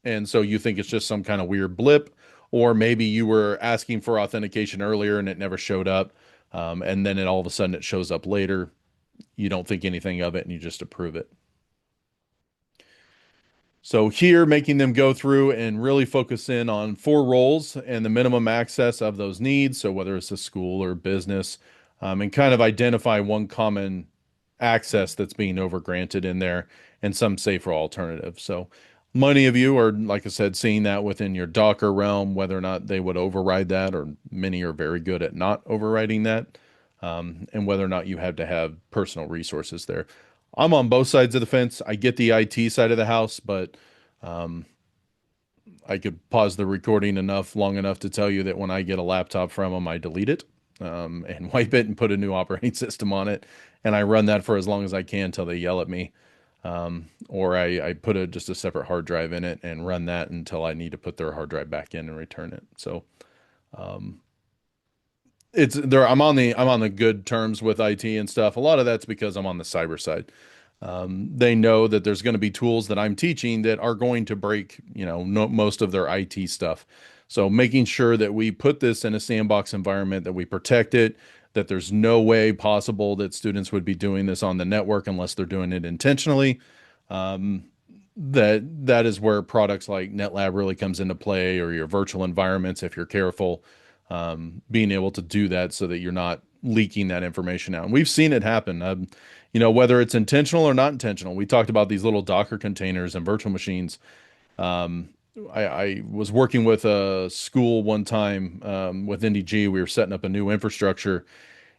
And so you think it's just some kind of weird blip, or maybe you were asking for authentication earlier and it never showed up. And then all of a sudden it shows up later. You don't think anything of it and you just approve it. So here, making them go through and really focus in on 4 roles and the minimum access of those needs. So whether it's a school or business, and kind of identify one common access that's being overgranted in there and some safer alternative. So many of you are, like I said, seeing that within your Docker realm, whether or not they would override that, or many are very good at not overriding that, and whether or not you have to have personal resources there. I'm on both sides of the fence. I get the IT side of the house, but I could pause the recording long enough to tell you that when I get a laptop from them, I delete it and wipe it and put a new operating system on it. And I run that for as long as I can until they yell at me. Or I put just a separate hard drive in it and run that until I need to put their hard drive back in and return it. So it's there. I'm on the good terms with IT and stuff. A lot of that's because I'm on the cyber side. They know that there's going to be tools that I'm teaching that are going to break, most of their IT stuff. So making sure that we put this in a sandbox environment, that we protect it, that there's no way possible that students would be doing this on the network unless they're doing it intentionally. That is where products like NetLab really comes into play, or your virtual environments, if you're careful, being able to do that so that you're not leaking that information out. And we've seen it happen, whether it's intentional or not intentional. We talked about these little Docker containers and virtual machines. I was working with a school one time with NDG. We were setting up a new infrastructure,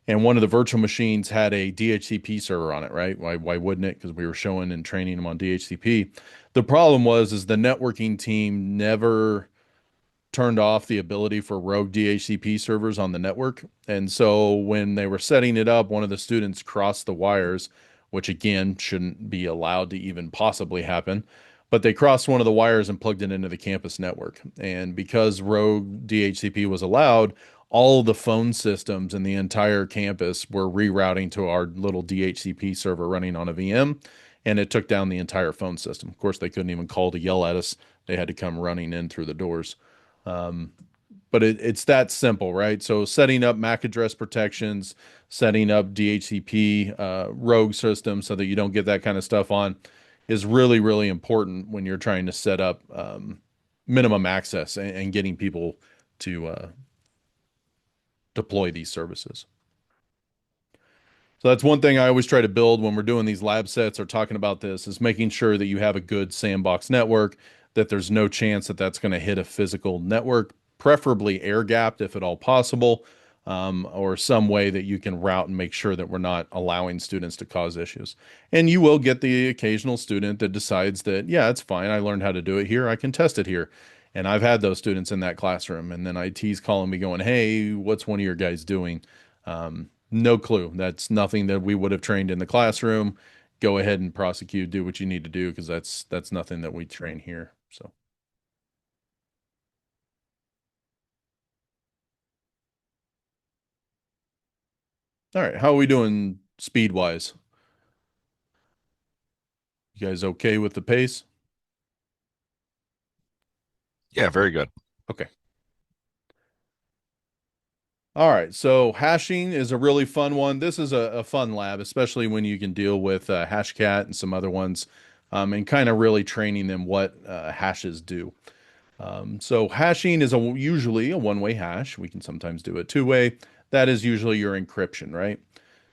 and one of the virtual machines had a DHCP server on it, right? Why wouldn't it? Because we were showing and training them on DHCP. The problem is the networking team never turned off the ability for rogue DHCP servers on the network. And so when they were setting it up, one of the students crossed the wires, which again shouldn't be allowed to even possibly happen. But they crossed one of the wires and plugged it into the campus network. And because rogue DHCP was allowed, all of the phone systems in the entire campus were rerouting to our little DHCP server running on a VM, and it took down the entire phone system. Of course, they couldn't even call to yell at us. They had to come running in through the doors. But it's that simple, right? So setting up MAC address protections, setting up DHCP rogue systems so that you don't get that kind of stuff on is really, really important when you're trying to set up minimum access and getting people to deploy these services. So that's one thing I always try to build when we're doing these lab sets or talking about this, is making sure that you have a good sandbox network, that there's no chance that that's going to hit a physical network, preferably air gapped if at all possible. or some way that you can route and make sure that we're not allowing students to cause issues. And you will get the occasional student that decides that, yeah, it's fine. I learned how to do it here. I can test it here. And I've had those students in that classroom. And then IT's calling me going, hey, what's one of your guys doing? No clue. That's nothing that we would have trained in the classroom. Go ahead and prosecute, do what you need to do, because that's nothing that we train here. So. All right, how are we doing speed wise? You guys okay with the pace? Yeah, very good. Okay. All right, so hashing is a really fun one. This is a fun lab, especially when you can deal with Hashcat and some other ones, and kind of really training them what hashes do. So hashing is usually a one-way hash. We can sometimes do a two-way. That is usually your encryption, right?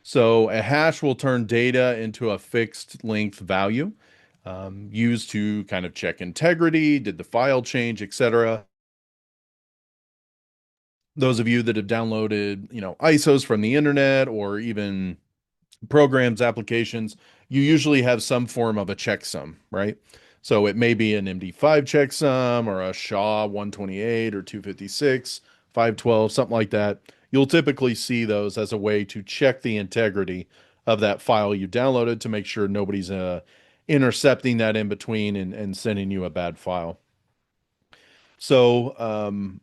So a hash will turn data into a fixed length value, used to kind of check integrity, did the file change, etc. Those of you that have downloaded, ISOs from the internet or even programs, applications, you usually have some form of a checksum, right? So it may be an MD5 checksum or a SHA-128 or 256, 512, something like that. You'll typically see those as a way to check the integrity of that file you downloaded to make sure nobody's intercepting that in between and sending you a bad file. So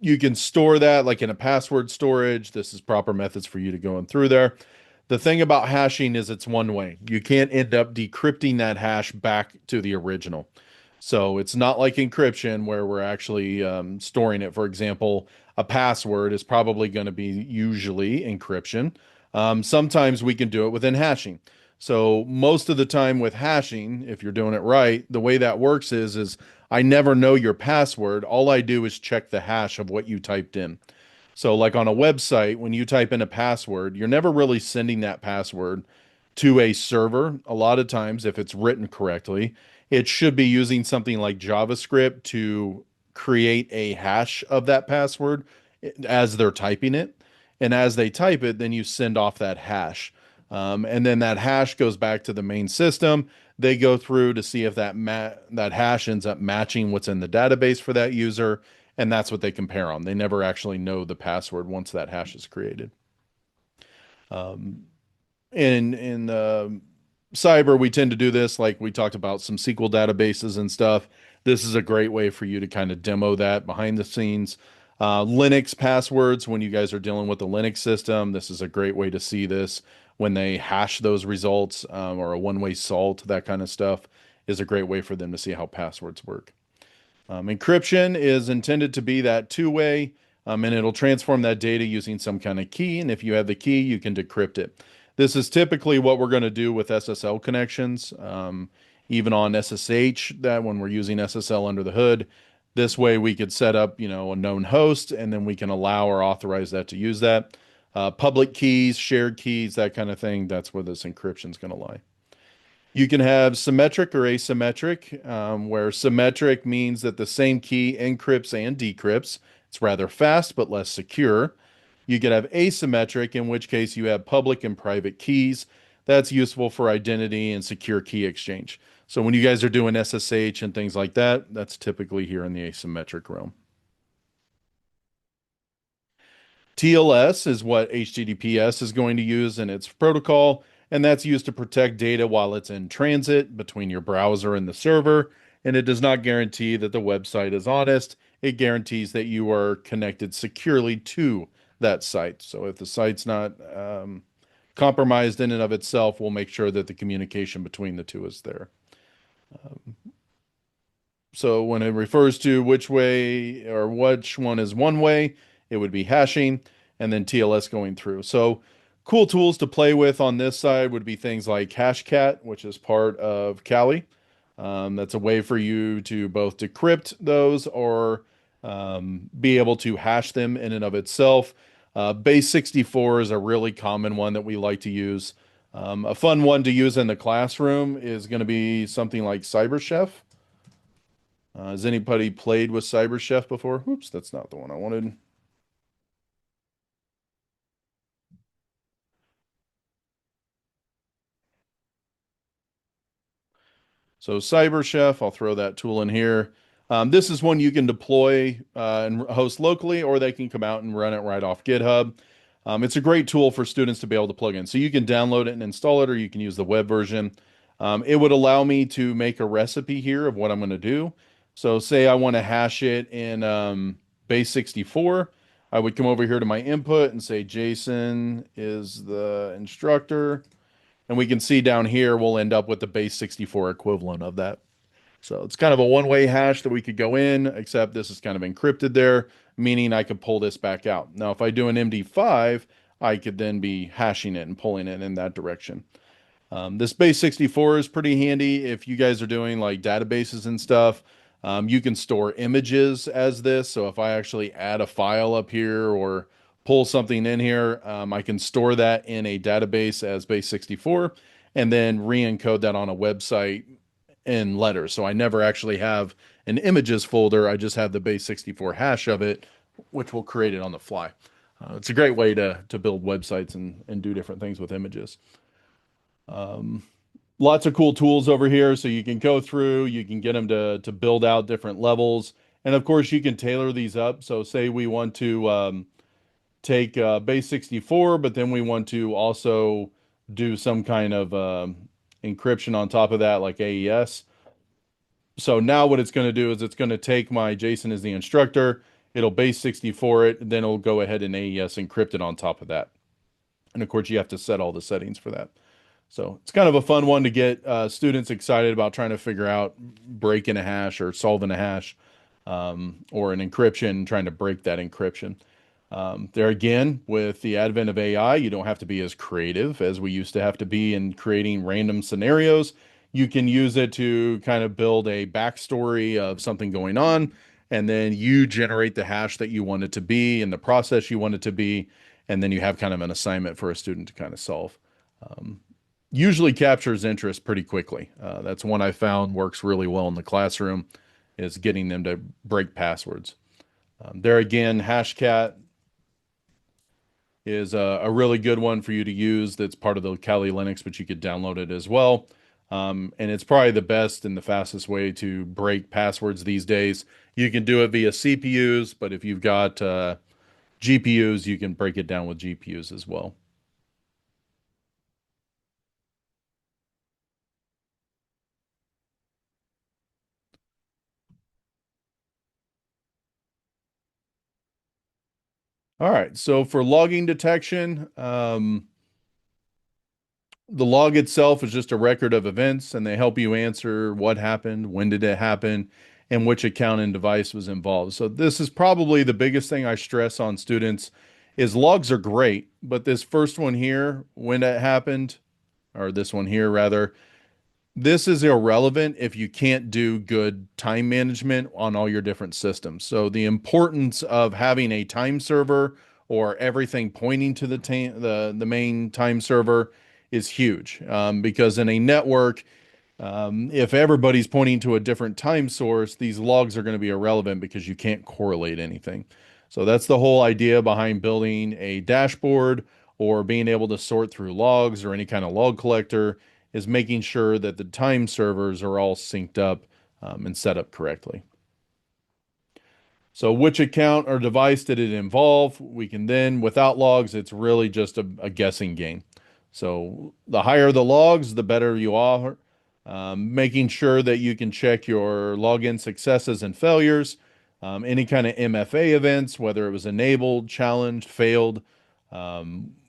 you can store that like in a password storage. This is proper methods for you to go in through there. The thing about hashing is it's one way. You can't end up decrypting that hash back to the original. So it's not like encryption where we're actually storing it. For example, a password is probably going to be usually encryption. Sometimes we can do it within hashing. So most of the time with hashing, if you're doing it right, the way that works is I never know your password. All I do is check the hash of what you typed in. So, like on a website, when you type in a password, you're never really sending that password to a server. A lot of times, if it's written correctly, it should be using something like JavaScript to create a hash of that password as they're typing it. And as they type it, then you send off that hash. And then that hash goes back to the main system. They go through to see if that hash ends up matching what's in the database for that user, and that's what they compare on. They never actually know the password once that hash is created. In cyber, we tend to do this, like we talked about some SQL databases and stuff. This is a great way for you to kind of demo that behind the scenes. Linux passwords, when you guys are dealing with the Linux system, this is a great way to see this when they hash those results, or a one-way salt, that kind of stuff is a great way for them to see how passwords work. Encryption is intended to be that two-way, and it'll transform that data using some kind of key. And if you have the key, you can decrypt it. This is typically what we're going to do with SSL connections, even on SSH, that when we're using SSL under the hood. This way we could set up, a known host, and then we can allow or authorize that to use that. Public keys, shared keys, that kind of thing, that's where this encryption is going to lie. You can have symmetric or asymmetric, where symmetric means that the same key encrypts and decrypts. It's rather fast but less secure. You can have asymmetric, in which case you have public and private keys. That's useful for identity and secure key exchange. So when you guys are doing SSH and things like that, that's typically here in the asymmetric realm. TLS is what HTTPS is going to use in its protocol, and that's used to protect data while it's in transit between your browser and the server. And it does not guarantee that the website is honest. It guarantees that you are connected securely to that site. So if the site's not compromised in and of itself, we'll make sure that the communication between the two is there. So when it refers to which way or which one is one way, it would be hashing and then TLS going through. So cool tools to play with on this side would be things like Hashcat, which is part of Kali. That's a way for you to both decrypt those or be able to hash them in and of itself. Base 64 is a really common one that we like to use. A fun one to use in the classroom is going to be something like CyberChef. Has anybody played with CyberChef before? Oops, that's not the one I wanted. So CyberChef, I'll throw that tool in here. This is one you can deploy and host locally, or they can come out and run it right off GitHub. It's a great tool for students to be able to plug in. So you can download it and install it, or you can use the web version. It would allow me to make a recipe here of what I'm going to do. So say I want to hash it in base 64. I would come over here to my input and say Jason is the instructor. And we can see down here, we'll end up with the base 64 equivalent of that. So it's kind of a one-way hash that we could go in, except this is kind of encrypted there, meaning I could pull this back out. Now, if I do an MD5, I could then be hashing it and pulling it in that direction. This base 64 is pretty handy if you guys are doing like databases and stuff. You can store images as this. So if I actually add a file up here or pull something in here, I can store that in a database as base 64 and then re-encode that on a website in letters. So I never actually have an images folder. I just have the base 64 hash of it, which will create it on the fly. It's a great way to build websites and do different things with images. Lots of cool tools over here. So you can go through, you can get them to build out different levels. And of course, you can tailor these up. So say we want to take base 64, but then we want to also do some kind of encryption on top of that, like AES. So now what it's going to do is it's going to take my Jason as the instructor, it'll base 64 it, then it'll go ahead and AES encrypt it on top of that. And of course, you have to set all the settings for that. So it's kind of a fun one to get students excited about trying to figure out breaking a hash or solving a hash or an encryption, trying to break that encryption. There again, with the advent of AI, you don't have to be as creative as we used to have to be in creating random scenarios. You can use it to kind of build a backstory of something going on, and then you generate the hash that you want it to be and the process you want it to be, and then you have kind of an assignment for a student to kind of solve. Usually captures interest pretty quickly. That's one I found works really well in the classroom, is getting them to break passwords. There again, Hashcat is a really good one for you to use. That's part of the Kali Linux, but you could download it as well. And it's probably the best and the fastest way to break passwords these days. You can do it via CPUs, but if you've got GPUs, you can break it down with GPUs as well. All right, so for logging detection, the log itself is just a record of events, and they help you answer what happened, when did it happen, and which account and device was involved. So this is probably the biggest thing I stress on students is logs are great, but this first one here, when it happened, or this one here rather, this is irrelevant if you can't do good time management on all your different systems. So the importance of having a time server or everything pointing to the main time server is huge, because in a network, if everybody's pointing to a different time source, these logs are going to be irrelevant because you can't correlate anything. So that's the whole idea behind building a dashboard or being able to sort through logs or any kind of log collector, is making sure that the time servers are all synced up and set up correctly. So which account or device did it involve? We can then, without logs, it's really just a guessing game. So the higher the logs, the better you are. Making sure that you can check your login successes and failures, any kind of MFA events, whether it was enabled, challenged, failed.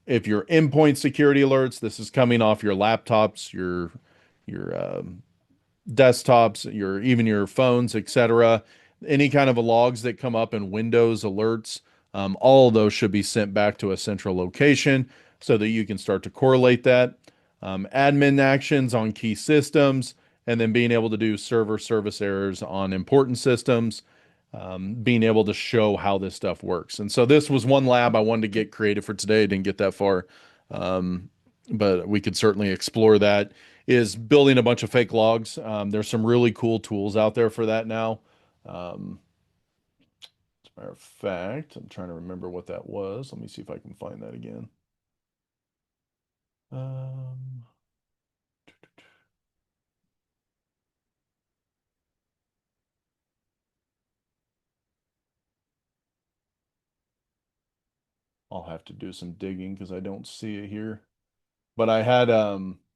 If your endpoint security alerts, this is coming off your laptops, your desktops, even your phones, etc. Any kind of logs that come up in Windows alerts, all of those should be sent back to a central location so that you can start to correlate that. Admin actions on key systems, and then being able to do server service errors on important systems, being able to show how this stuff works. And so this was one lab I wanted to get creative for today. I didn't get that far, but we could certainly explore that, is building a bunch of fake logs. There's some really cool tools out there for that now. As a matter of fact, I'm trying to remember what that was. Let me see if I can find that again. I'll have to do some digging because I don't see it here. But I had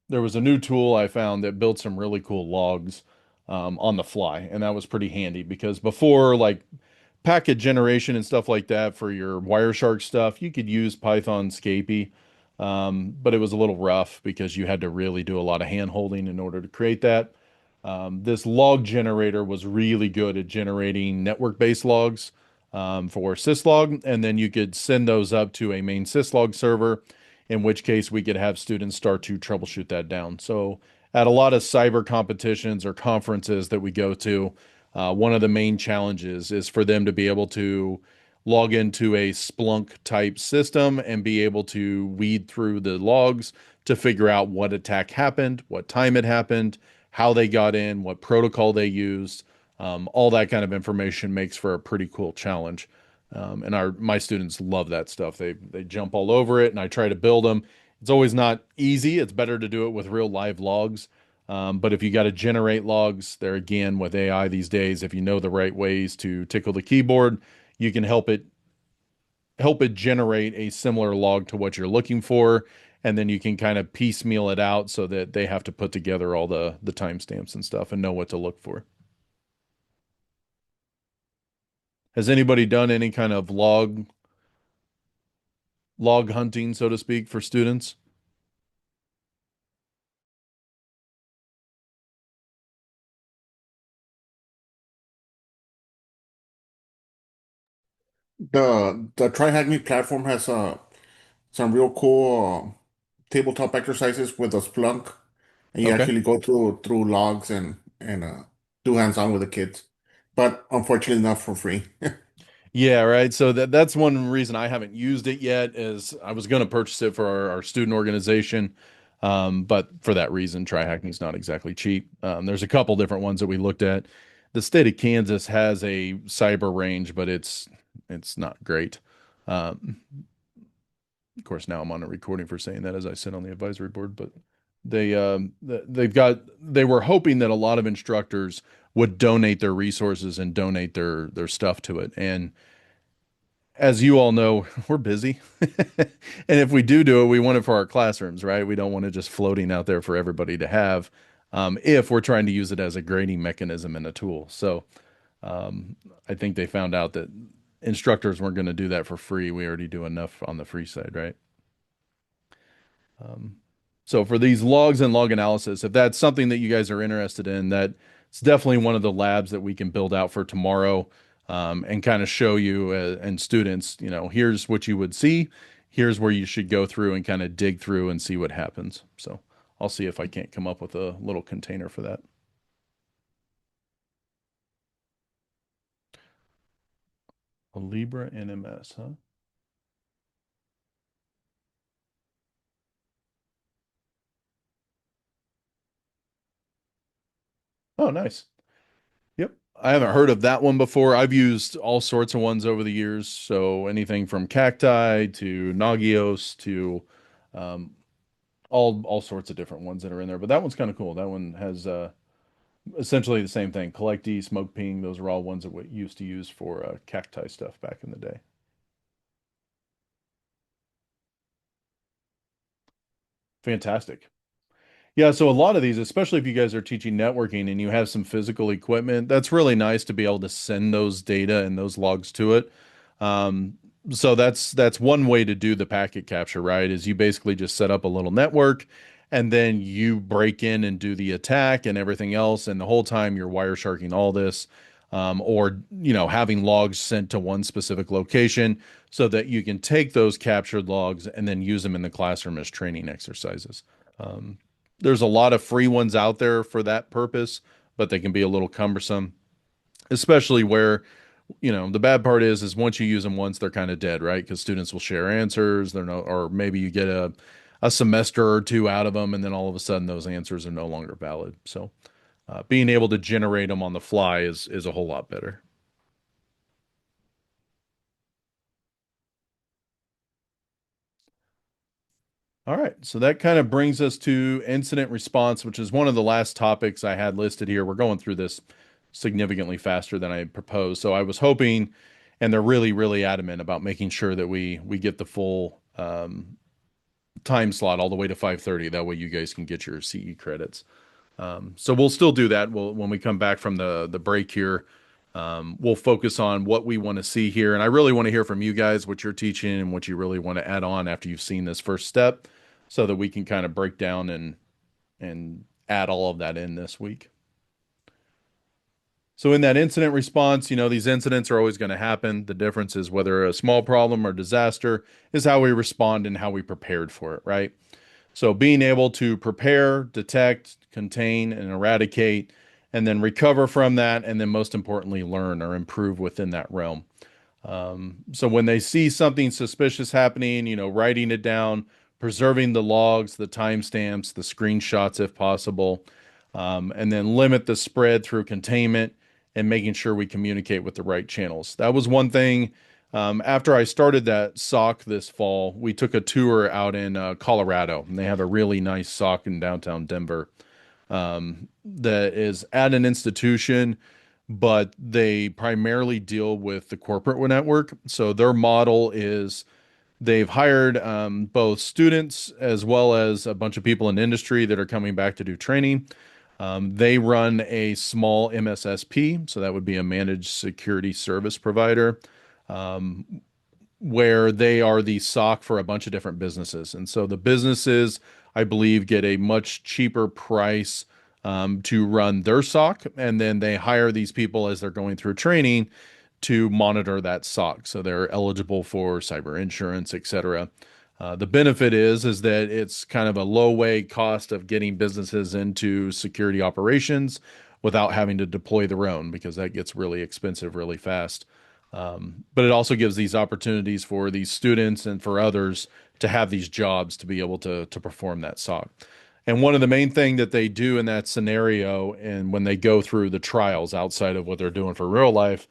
there was a new tool I found that built some really cool logs on the fly, and that was pretty handy because before, like, packet generation and stuff like that for your Wireshark stuff, you could use Python Scapy, but it was a little rough because you had to really do a lot of hand holding in order to create that. This log generator was really good at generating network-based logs for syslog, and then you could send those up to a main syslog server, in which case we could have students start to troubleshoot that down. So at a lot of cyber competitions or conferences that we go to, one of the main challenges is for them to be able to log into a Splunk type system and be able to weed through the logs to figure out what attack happened, what time it happened, how they got in, what protocol they used. All that kind of information makes for a pretty cool challenge. And my students love that stuff. They jump all over it, and I try to build them. It's always not easy. It's better to do it with real live logs. But if you got to generate logs, there again with AI these days, if you know the right ways to tickle the keyboard, you can help it generate a similar log to what you're looking for, and then you can kind of piecemeal it out so that they have to put together all the timestamps and stuff and know what to look for. Has anybody done any kind of log hunting, so to speak, for students? The Try Hack Me platform has some real cool tabletop exercises with a Splunk, and you Okay. actually go through logs and do hands-on with the kids. But unfortunately, not for free. Yeah, right. So that's one reason I haven't used it yet is I was going to purchase it for our student organization. But for that reason, TryHacking's not exactly cheap. There's a couple different ones that we looked at. The state of Kansas has a cyber range, but it's not great. Um, of course, now I'm on a recording for saying that as I sit on the advisory board, but they were hoping that a lot of instructors would donate their resources and donate their stuff to it. And as you all know, we're busy. And if we do it, we want it for our classrooms, right? We don't want it just floating out there for everybody to have, if we're trying to use it as a grading mechanism and a tool. So I think they found out that instructors weren't going to do that for free. We already do enough on the free side, right? Um, so for these logs and log analysis, if that's something that you guys are interested in, that it's definitely one of the labs that we can build out for tomorrow, and kind of show you and students, here's what you would see, here's where you should go through and kind of dig through and see what happens. So I'll see if I can't come up with a little container for that. A Libra NMS, huh? Oh, nice. Yep. I haven't heard of that one before. I've used all sorts of ones over the years. So anything from Cacti to Nagios to um, all sorts of different ones that are in there. But that one's kind of cool. That one has essentially the same thing. Collecti, Smoke Ping, those are all ones that we used to use for Cacti stuff back in the day. Fantastic. Yeah, so a lot of these, especially if you guys are teaching networking and you have some physical equipment, that's really nice to be able to send those data and those logs to it. Um, so that's one way to do the packet capture, right? Is you basically just set up a little network and then you break in and do the attack and everything else, and the whole time you're Wiresharking all this, or having logs sent to one specific location so that you can take those captured logs and then use them in the classroom as training exercises. Um, there's a lot of free ones out there for that purpose, but they can be a little cumbersome, especially where, the bad part is once you use them once, they're kind of dead, right? Because students will share answers. They're no, or maybe you get a semester or two out of them, and then all of a sudden those answers are no longer valid. So being able to generate them on the fly is a whole lot better. All right, so that kind of brings us to incident response, which is one of the last topics I had listed here. We're going through this significantly faster than I had proposed. So I was hoping and they're really, really adamant about making sure that we get the full time slot all the way to 5:30. That way you guys can get your CE credits. So we'll still do that. When we come back from the break here, we'll focus on what we want to see here. And I really want to hear from you guys what you're teaching and what you really want to add on after you've seen this first step, so that we can kind of break down and add all of that in this week. So in that incident response, these incidents are always going to happen. The difference is whether a small problem or disaster is how we respond and how we prepared for it, right? So being able to prepare, detect, contain, and eradicate, and then recover from that, and then most importantly, learn or improve within that realm. So when they see something suspicious happening, writing it down, preserving the logs, the timestamps, the screenshots if possible, and then limit the spread through containment and making sure we communicate with the right channels. That was one thing. After I started that SOC this fall, we took a tour out in Colorado, and they have a really nice SOC in downtown Denver that is at an institution, but they primarily deal with the corporate network. So their model is they've hired both students as well as a bunch of people in industry that are coming back to do training. They run a small MSSP, so that would be a managed security service provider, where they are the SOC for a bunch of different businesses. And so the businesses, I believe, get a much cheaper price to run their SOC, and then they hire these people as they're going through training to monitor that SOC. So they're eligible for cyber insurance, etc. The benefit is that it's kind of a low way cost of getting businesses into security operations without having to deploy their own, because that gets really expensive really fast. But it also gives these opportunities for these students and for others to have these jobs to be able to perform that SOC. And one of the main thing that they do in that scenario, and when they go through the trials outside of what they're doing for real life,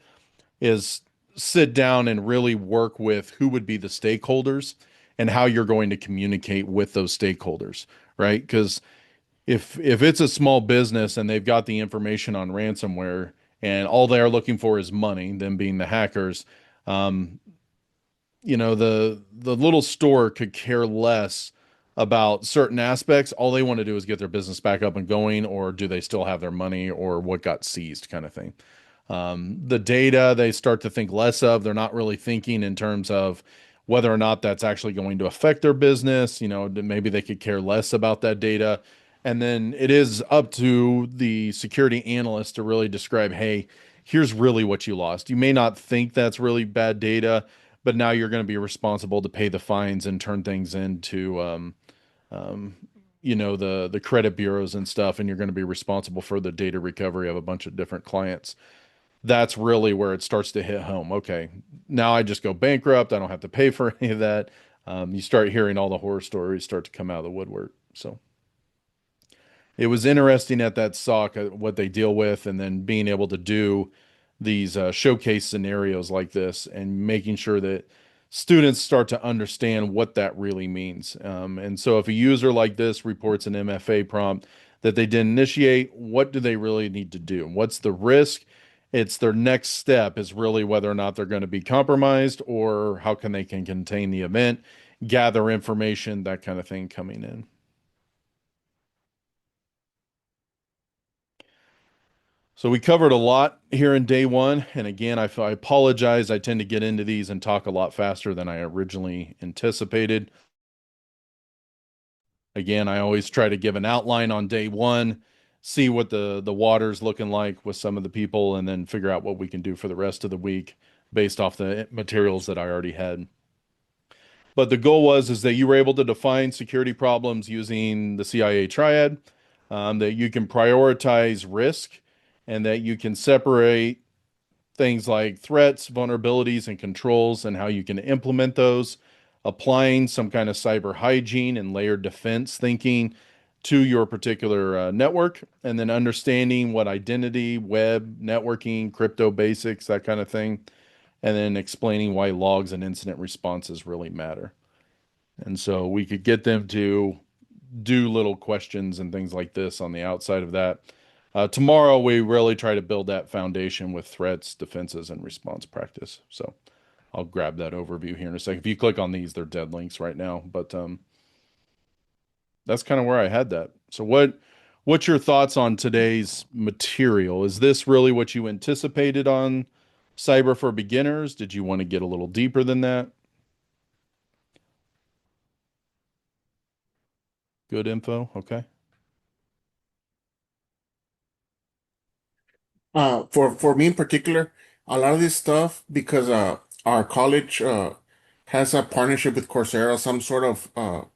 is sit down and really work with who would be the stakeholders and how you're going to communicate with those stakeholders, right? Because if it's a small business and they've got the information on ransomware and all they're looking for is money, them being the hackers, the little store could care less about certain aspects. All they want to do is get their business back up and going, or do they still have their money, or what got seized, kind of thing. The data they start to think less of. They're not really thinking in terms of whether or not that's actually going to affect their business. Maybe they could care less about that data. And then it is up to the security analyst to really describe, hey, here's really what you lost. You may not think that's really bad data, but now you're going to be responsible to pay the fines and turn things into, the credit bureaus and stuff, and you're going to be responsible for the data recovery of a bunch of different clients. That's really where it starts to hit home. Okay, now I just go bankrupt. I don't have to pay for any of that. You start hearing all the horror stories start to come out of the woodwork. So it was interesting at that SOC what they deal with, and then being able to do these showcase scenarios like this and making sure that students start to understand what that really means. And so if a user like this reports an MFA prompt that they didn't initiate, what do they really need to do? What's the risk? It's their next step is really whether or not they're going to be compromised, or how can they contain the event, gather information, that kind of thing coming in. So we covered a lot here in day one. And again, I apologize. I tend to get into these and talk a lot faster than I originally anticipated. Again, I always try to give an outline on day one, see what the water's looking like with some of the people, and then figure out what we can do for the rest of the week based off the materials that I already had. But the goal is that you were able to define security problems using the CIA triad, that you can prioritize risk, and that you can separate things like threats, vulnerabilities, and controls, and how you can implement those, applying some kind of cyber hygiene and layered defense thinking to your particular network, and then understanding what identity, web, networking, crypto basics, that kind of thing, and then explaining why logs and incident responses really matter. And so we could get them to do little questions and things like this on the outside of that. Tomorrow, we really try to build that foundation with threats, defenses, and response practice. So I'll grab that overview here in a second. If you click on these, they're dead links right now, but that's kind of where I had that. So what's your thoughts on today's material? Is this really what you anticipated on Cyber for Beginners? Did you want to get a little deeper than that? Good info. Okay. For me in particular, a lot of this stuff because our college has a partnership with Coursera, some sort of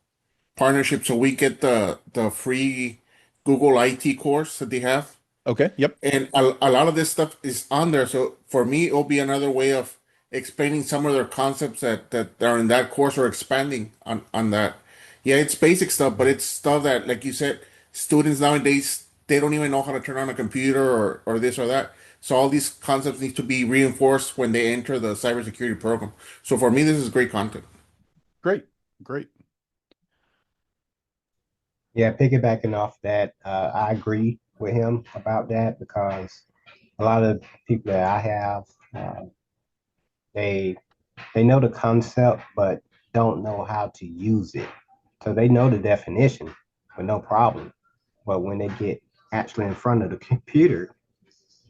partnership, so we get the free Google IT course that they have. Okay. Yep. And a lot of this stuff is on there. So for me, it'll be another way of explaining some of their concepts that are in that course or expanding on that. Yeah, it's basic stuff, but it's stuff that, like you said, students nowadays, they don't even know how to turn on a computer or this or that. So all these concepts need to be reinforced when they enter the cybersecurity program. So for me, this is great content. Great. Great. Yeah, piggybacking off that, I agree with him about that because a lot of people that I have, they they know the concept but don't know how to use it. So they know the definition, but no problem. But when they get actually in front of the computer,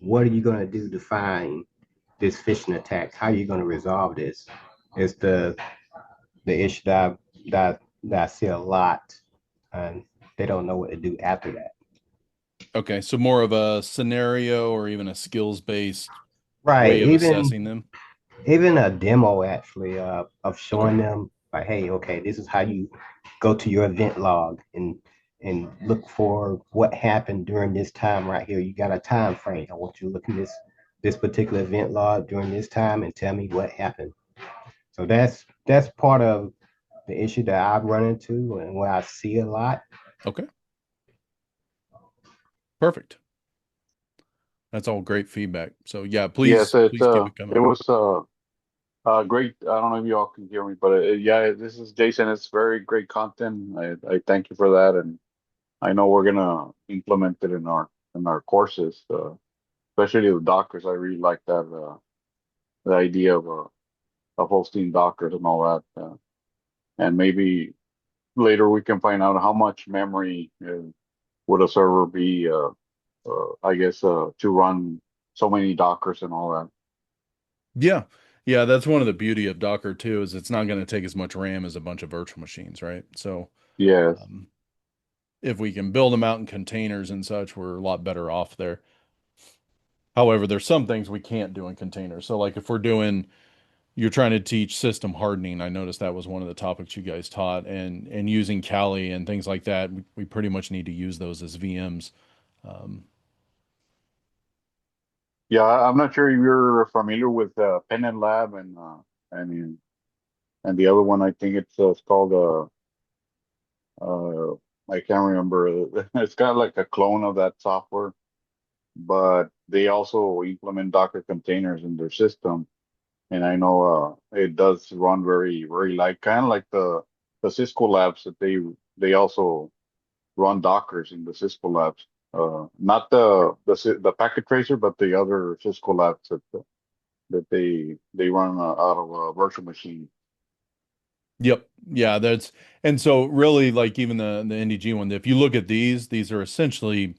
what are you going to do to find this phishing attack? How are you going to resolve this? It's the issue that I see a lot, and they don't know what to do after that. Okay. So more of a scenario or even a skills-based Right. way of assessing them. Even a demo actually of showing Okay. them like, hey, okay, this is how you go to your event log and look for what happened during this time right here. You got a time frame. I want you to look at this particular event log during this time and tell me what happened. So that's part of the issue that I've run into and where I see a lot. Okay. Perfect. That's all great feedback. So yeah, Yes, please keep it it coming. was great. I don't know if you all can hear me, but yeah, this is Jason. It's very great content. I thank you for that, and I know we're gonna implement it in our courses, especially with Dockers. I really like that the idea of hosting Dockers and all that, and maybe later we can find out how much memory would a server be. I guess to run so many Dockers and all that. Yeah. Yeah, that's one of the beauty of Docker too, is it's not going to take as much RAM as a bunch of virtual machines, right? So Yes. um, if we can build them out in containers and such, we're a lot better off there. However, there's some things we can't do in containers. So like if you're trying to teach system hardening, I noticed that was one of the topics you guys taught, and using Kali and things like that, we pretty much need to use those as VMs. Um, Yeah, I'm not sure if you're familiar with Pen and Lab and and the other one. I think it's called I can't remember. It's got like a clone of that software, but they also implement Docker containers in their system. And I know it does run very light, kind of like the Cisco labs that they also run Dockers in the Cisco labs. Not the packet tracer, but the other Cisco labs that they run out of a virtual machine. Yep. Yeah, that's and so really like even the NDG one, if you look at these are essentially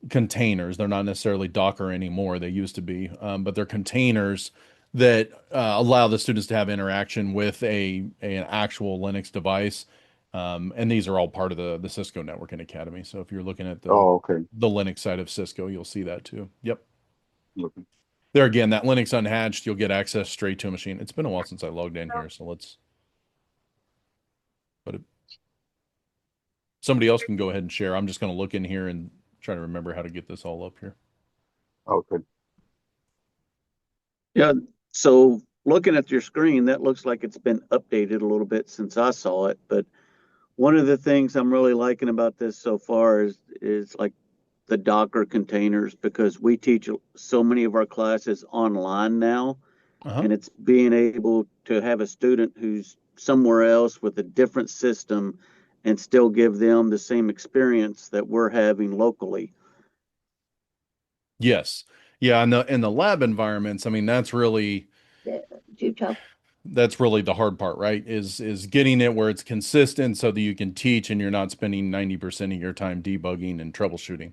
containers. They're not necessarily Docker anymore. They used to be, but they're containers that allow the students to have interaction with an actual Linux device. And these are all part of the Cisco Networking Academy. So if you're looking at Oh, okay. the Linux side of Cisco, you'll see that too. Yep. Okay. There again, that Linux unhatched, you'll get access straight to a machine. It's been a while since I logged in here, so let's but somebody else can go ahead and share. I'm just going to look in here and try to remember how to get this all up here. Okay. Yeah, so looking at your screen, that looks like it's been updated a little bit since I saw it. But one of the things I'm really liking about this so far is like the Docker containers, because we teach so many of our classes online now, and it's being able to have a student who's somewhere else with a different system and still give them the same experience that we're having locally. Yes. Yeah, in the lab environments, I mean, that's really the hard part, right? Is getting it where it's consistent so that you can teach and you're not spending 90% of your time debugging and troubleshooting.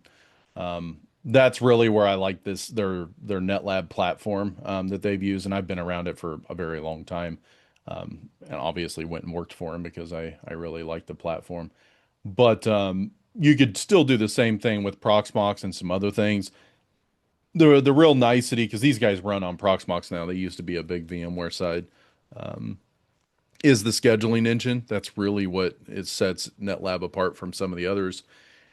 That's really where I like their NetLab platform that they've used, and I've been around it for a very long time. And obviously went and worked for them because I really like the platform. But you could still do the same thing with Proxmox and some other things. The real nicety, because these guys run on Proxmox now, they used to be a big VMware side, um, is the scheduling engine. That's really what it sets NetLab apart from some of the others,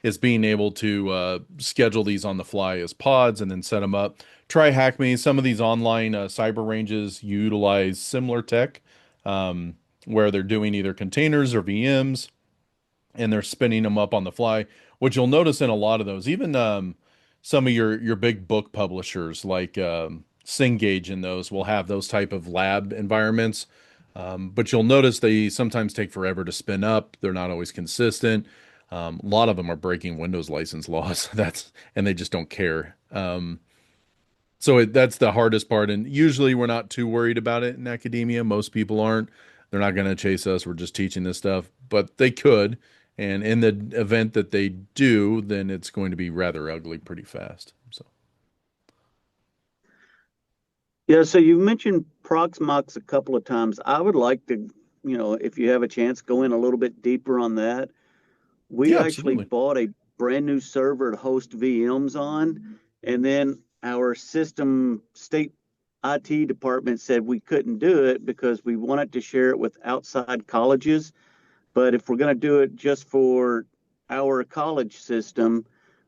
is being able to schedule these on the fly as pods and then set them up. Try HackMe. Some of these online cyber ranges utilize similar tech, where they're doing either containers or VMs and they're spinning them up on the fly, which you'll notice in a lot of those. Even some of your big book publishers like Cengage and those will have those type of lab environments. But you'll notice they sometimes take forever to spin up. They're not always consistent. A lot of them are breaking Windows license laws. And they just don't care. That's the hardest part. And usually we're not too worried about it in academia. Most people aren't. They're not going to chase us. We're just teaching this stuff, but they could. And in the event that they do, then it's going to be rather ugly pretty fast. So, Yeah, so you mentioned Proxmox a couple of times. I would like to, if you have a chance, go in a little bit deeper on that. We yeah, actually absolutely. bought a brand new server to host VMs on, and then our system state IT department said we couldn't do it because we wanted to share it with outside colleges. But if we're going to do it just for our college system,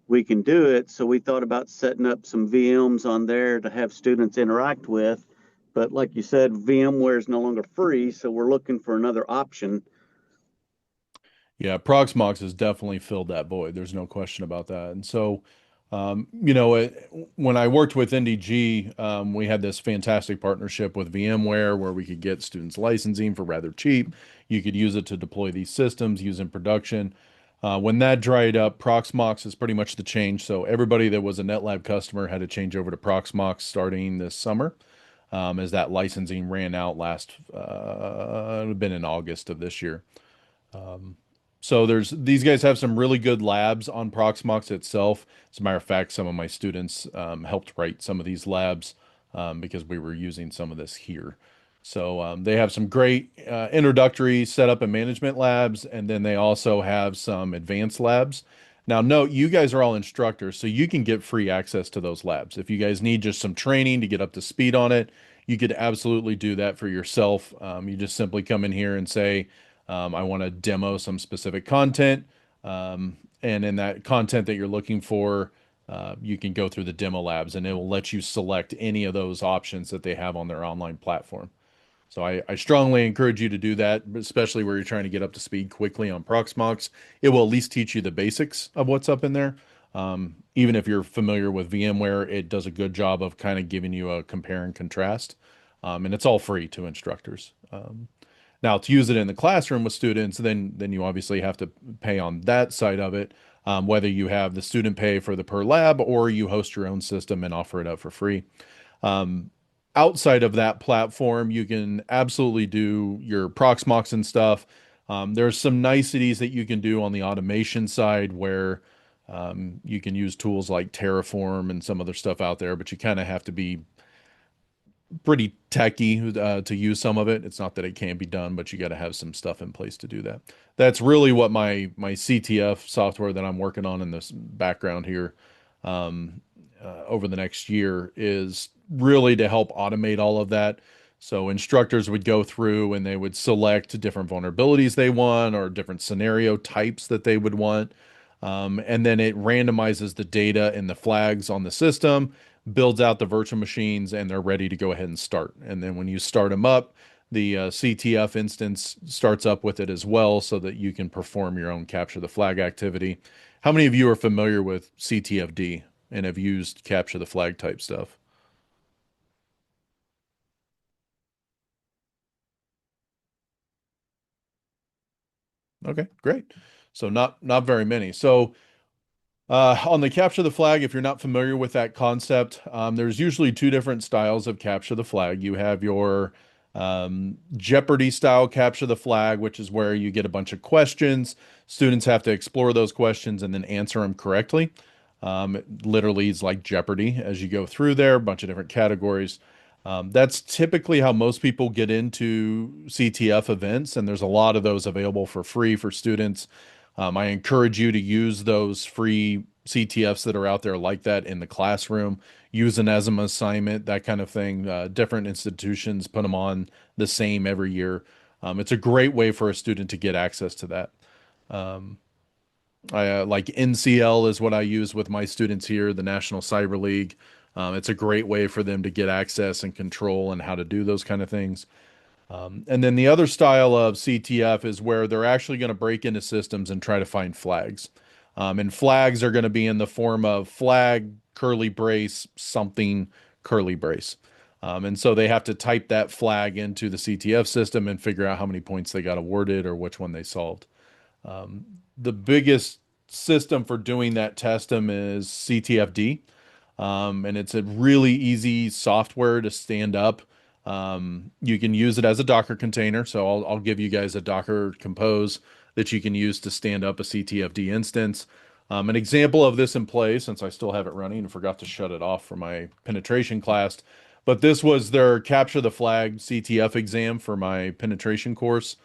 we can do it. So we thought about setting up some VMs on there to have students interact with. But like you said, VMware is no longer free, so we're looking for another option. Yeah, Proxmox has definitely filled that void. There's no question about that. And so, when I worked with NDG, we had this fantastic partnership with VMware where we could get students licensing for rather cheap. You could use it to deploy these systems, use in production. When that dried up, Proxmox is pretty much the change. So everybody that was a NetLab customer had to change over to Proxmox starting this summer, as that licensing ran out it had been in August of this year. So these guys have some really good labs on Proxmox itself. As a matter of fact, some of my students helped write some of these labs because we were using some of this here. So they have some great introductory setup and management labs, and then they also have some advanced labs. Now, note, you guys are all instructors, so you can get free access to those labs. If you guys need just some training to get up to speed on it, you could absolutely do that for yourself. You just simply come in here and say, I want to demo some specific content. And in that content that you're looking for, you can go through the demo labs and it will let you select any of those options that they have on their online platform. So I strongly encourage you to do that, especially where you're trying to get up to speed quickly on Proxmox. It will at least teach you the basics of what's up in there. Even if you're familiar with VMware, it does a good job of kind of giving you a compare and contrast. And it's all free to instructors. Now, to use it in the classroom with students, then you obviously have to pay on that side of it, whether you have the student pay for the per lab or you host your own system and offer it up for free. Um, Outside of that platform, you can absolutely do your Proxmox and stuff. There's some niceties that you can do on the automation side where you can use tools like Terraform and some other stuff out there, but you kind of have to be pretty techy to use some of it. It's not that it can't be done, but you got to have some stuff in place to do that. That's really what my CTF software that I'm working on in this background here over the next year is really to help automate all of that. So instructors would go through and they would select different vulnerabilities they want or different scenario types that they would want. And then it randomizes the data and the flags on the system, builds out the virtual machines, and they're ready to go ahead and start. And then when you start them up, the CTF instance starts up with it as well so that you can perform your own capture the flag activity. How many of you are familiar with CTFD and have used capture the flag type stuff? Okay, great. So not very many. So On the capture the flag, if you're not familiar with that concept, there's usually two different styles of capture the flag. You have your Jeopardy style capture the flag, which is where you get a bunch of questions. Students have to explore those questions and then answer them correctly. It literally is like Jeopardy as you go through there, a bunch of different categories. That's typically how most people get into CTF events, and there's a lot of those available for free for students. I encourage you to use those free CTFs that are out there like that in the classroom, use an as an assignment, that kind of thing. Different institutions put them on the same every year. It's a great way for a student to get access to that. Um, I like NCL is what I use with my students here, the National Cyber League. It's a great way for them to get access and control and how to do those kind of things. And then the other style of CTF is where they're actually going to break into systems and try to find flags. And flags are going to be in the form of flag, curly brace, something, curly brace. And so they have to type that flag into the CTF system and figure out how many points they got awarded or which one they solved. The biggest system for doing that testum is CTFD. And it's a really easy software to stand up. You can use it as a Docker container. So I'll give you guys a Docker Compose that you can use to stand up a CTFD instance. An example of this in play, since I still have it running and forgot to shut it off for my penetration class, but this was their capture the flag CTF exam for my penetration course,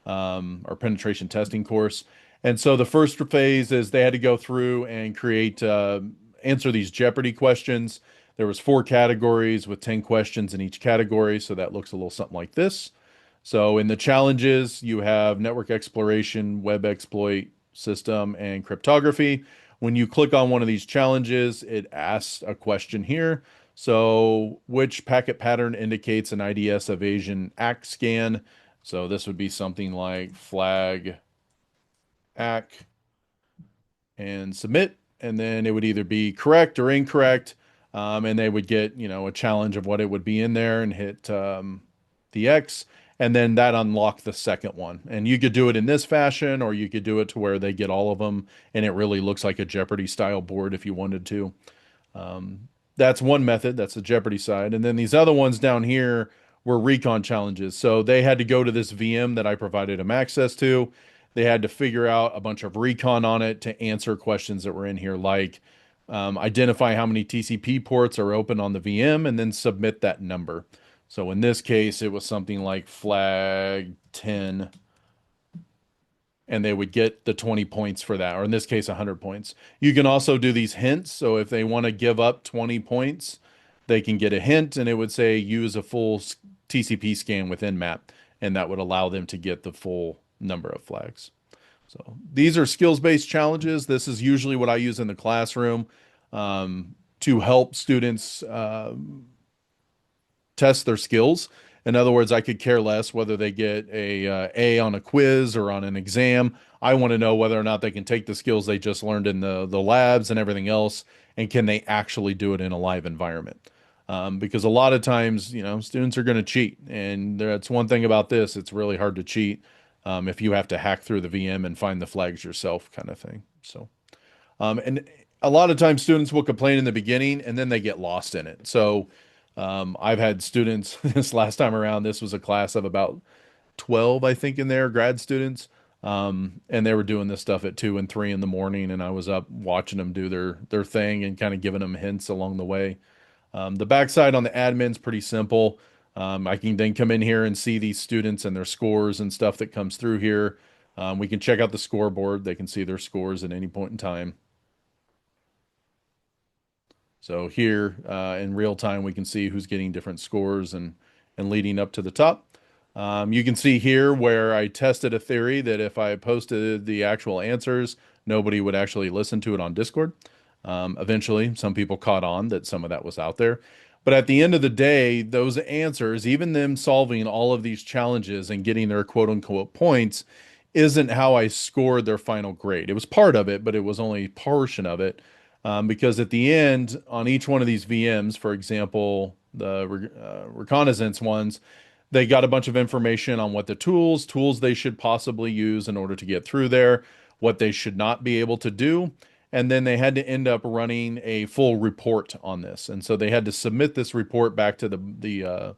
or penetration testing course. And so the first phase is they had to go through and answer these Jeopardy questions. There was 4 categories with 10 questions in each category, so that looks a little something like this. So in the challenges, you have network exploration, web exploit, system, and cryptography. When you click on one of these challenges, it asks a question here. So which packet pattern indicates an IDS evasion ACK scan? So this would be something like flag ACK and submit, and then it would either be correct or incorrect, and they would get, a challenge of what it would be in there and hit the X, and then that unlocked the second one. And you could do it in this fashion, or you could do it to where they get all of them, and it really looks like a Jeopardy style board if you wanted to. That's one method. That's the Jeopardy side. And then these other ones down here were recon challenges. So they had to go to this VM that I provided them access to. They had to figure out a bunch of recon on it to answer questions that were in here, like identify how many TCP ports are open on the VM and then submit that number. So in this case, it was something like flag 10, and they would get the 20 points for that, or in this case, 100 points. You can also do these hints. So if they want to give up 20 points, they can get a hint, and it would say use a full TCP scan within map, and that would allow them to get the full number of flags. So these are skills-based challenges. This is usually what I use in the classroom to help students test their skills. In other words, I could care less whether they get a on a quiz or on an exam. I want to know whether or not they can take the skills they just learned in the labs and everything else, and can they actually do it in a live environment? Because a lot of times, students are going to cheat, and that's one thing about this. It's really hard to cheat if you have to hack through the VM and find the flags yourself, kind of thing. So, and a lot of times students will complain in the beginning, and then they get lost in it. So I've had students this last time around, this was a class of about 12, I think, in there, grad students. And they were doing this stuff at 2 and 3 in the morning, and I was up watching them do their thing and kind of giving them hints along the way. The backside on the admin's pretty simple. I can then come in here and see these students and their scores and stuff that comes through here. We can check out the scoreboard. They can see their scores at any point in time. So here in real time, we can see who's getting different scores and leading up to the top. You can see here where I tested a theory that if I posted the actual answers, nobody would actually listen to it on Discord. Eventually, some people caught on that some of that was out there. But at the end of the day, those answers, even them solving all of these challenges and getting their quote unquote points, isn't how I scored their final grade. It was part of it, but it was only a portion of it. Because at the end, on each one of these VMs, for example, the reconnaissance ones, they got a bunch of information on what the tools they should possibly use in order to get through there, what they should not be able to do. And then they had to end up running a full report on this. And so they had to submit this report back to the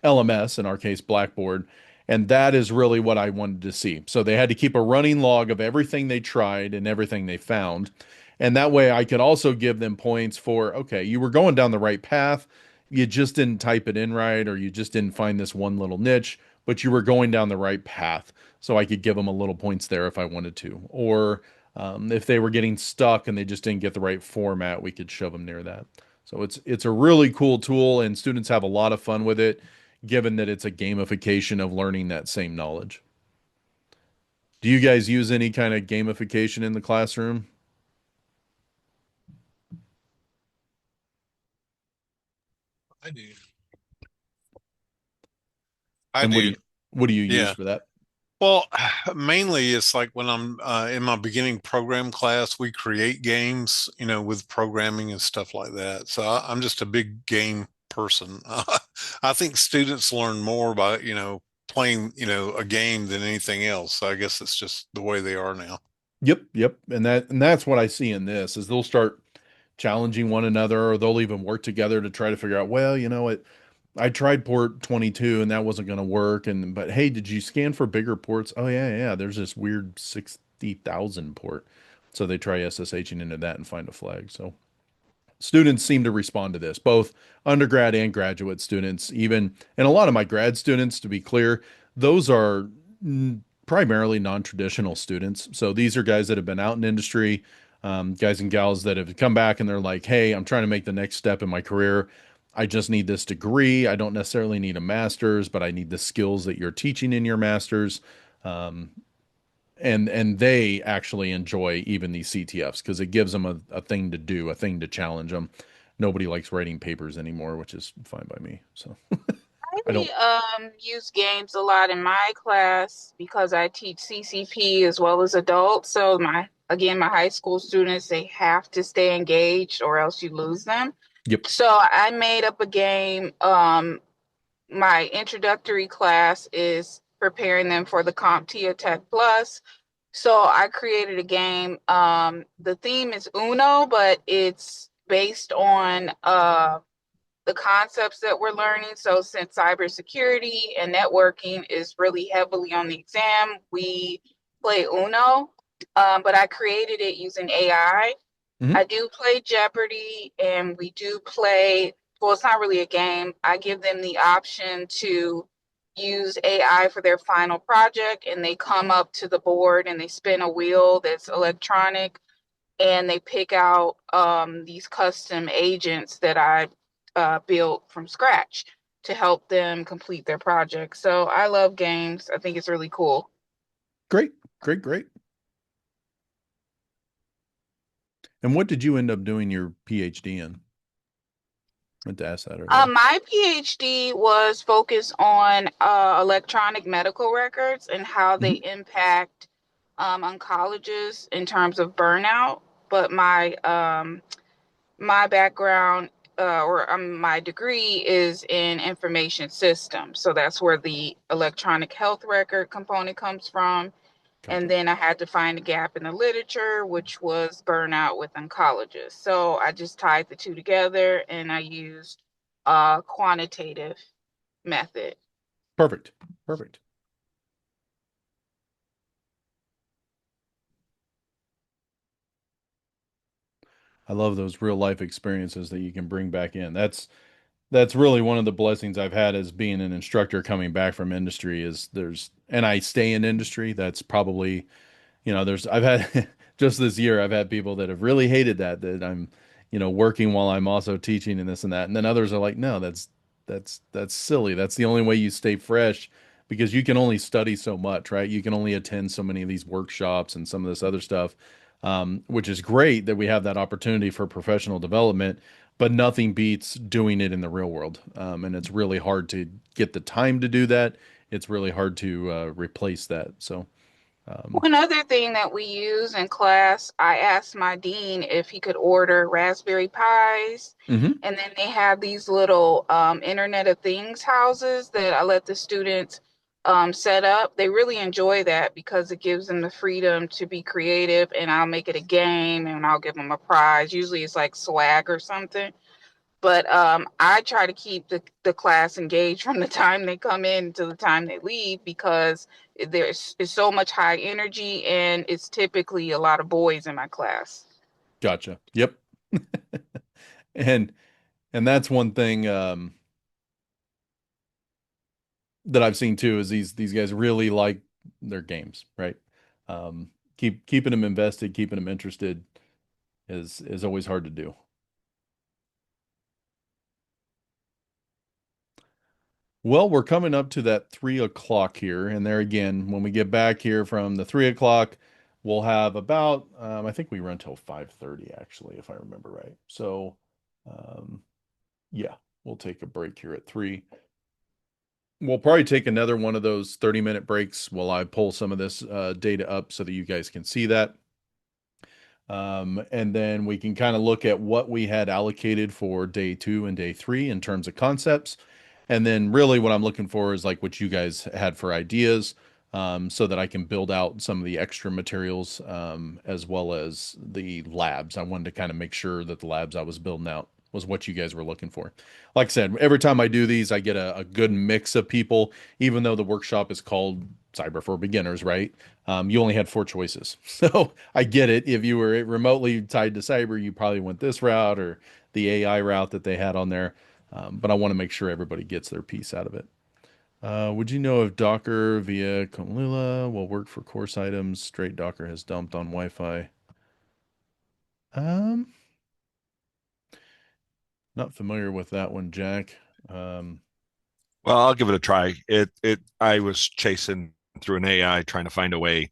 LMS, in our case, Blackboard. And that is really what I wanted to see. So they had to keep a running log of everything they tried and everything they found. And that way I could also give them points for, okay, you were going down the right path. You just didn't type it in right, or you just didn't find this one little niche, but you were going down the right path. So I could give them a little points there if I wanted to. Or if they were getting stuck and they just didn't get the right format, we could shove them near that. So it's a really cool tool, and students have a lot of fun with it, given that it's a gamification of learning that same knowledge. Do you guys use any kind of gamification in the classroom? I do. I And do. what do you use Yeah. for that? Well, mainly it's like when I'm in my beginning program class, we create games, with programming and stuff like that. So I'm just a big game person. I think students learn more by, playing, a game than anything else. So I guess it's just the way they are now. Yep. And that's what I see in this is they'll start challenging one another, or they'll even work together to try to figure out, well, you know what, I tried port 22 and that wasn't going to work. But hey, did you scan for bigger ports? Oh yeah. There's this weird 60,000 port. So they try SSHing into that and find a flag. So students seem to respond to this, both undergrad and graduate students, even, and a lot of my grad students, to be clear, those are primarily non-traditional students. So these are guys that have been out in industry, guys and gals that have come back and they're like, hey, I'm trying to make the next step in my career. I just need this degree. I don't necessarily need a master's, but I need the skills that you're teaching in your master's. Um, and they actually enjoy even these CTFs because it gives them a thing to do, a thing to challenge them. Nobody likes writing papers anymore, which is fine by me. So I don't. Use games a lot in my class because I teach CCP as well as adults. So my high school students, they have to stay engaged or else you lose them. Yep. So I made up a game. My introductory class is preparing them for the CompTIA Tech Plus. So I created a game. The theme is Uno, but it's based on the concepts that we're learning. So since cybersecurity and networking is really heavily on the exam, we play Uno, but I created it using AI. I do play Jeopardy, and we do play, well, it's not really a game. I give them the option to use AI for their final project, and they come up to the board and they spin a wheel that's electronic, and they pick out these custom agents that I built from scratch to help them complete their project. So I love games. I think it's really cool. Great. And what did you end up doing your PhD in? I meant to ask that earlier. My PhD was focused on electronic medical records and how they impact oncologists in terms of burnout. But my background my degree is in information systems. So that's where the electronic health record component comes from. Gotcha. And then I had to find a gap in the literature, which was burnout with oncologists. So I just tied the two together and I used a quantitative method. Perfect. I love those real life experiences that you can bring back in. That's really one of the blessings I've had as being an instructor coming back from industry and I stay in industry. That's probably, I've had just this year, I've had people that have really hated that I'm, working while I'm also teaching and this and that. And then others are like, no, that's silly. That's the only way you stay fresh because you can only study so much, right? You can only attend so many of these workshops and some of this other stuff, which is great that we have that opportunity for professional development, but nothing beats doing it in the real world. And it's really hard to get the time to do that. It's really hard to replace that. So, one other thing that we use in class, I asked my dean if he could order Raspberry Pis. And then they have these little Internet of Things houses that I let the students set up, they really enjoy that because it gives them the freedom to be creative, and I'll make it a game and I'll give them a prize. Usually it's like swag or something. But I try to keep the class engaged from the time they come in to the time they leave, because there's so much high energy, and it's typically a lot of boys in my class. Gotcha. Yep. And that's one thing that I've seen too is these guys really like their games, right? Keeping them invested, keeping them interested is always hard to do. Well, we're coming up to that 3 o'clock here, and there again, when we get back here from the 3 o'clock, we'll have about I think we run till 5:30 actually, if I remember right. So yeah, we'll take a break here at 3. We'll probably take another one of those 30-minute breaks while I pull some of this data up so that you guys can see that. And then we can kind of look at what we had allocated for day 2 and day 3 in terms of concepts. And then really what I'm looking for is like what you guys had for ideas, so that I can build out some of the extra materials, as well as the labs. I wanted to kind of make sure that the labs I was building out was what you guys were looking for. Like I said, every time I do these, I get a good mix of people, even though the workshop is called Cyber for Beginners, right? You only had 4 choices. So I get it. If you were remotely tied to cyber, you probably went this route or the AI route that they had on there. But I want to make sure everybody gets their piece out of it. Would you know if Docker via Conlula will work for course items straight Docker has dumped on Wi-Fi? Um, Not familiar with that one, Jack. Well, I'll give it a try. I was chasing through an AI trying to find a way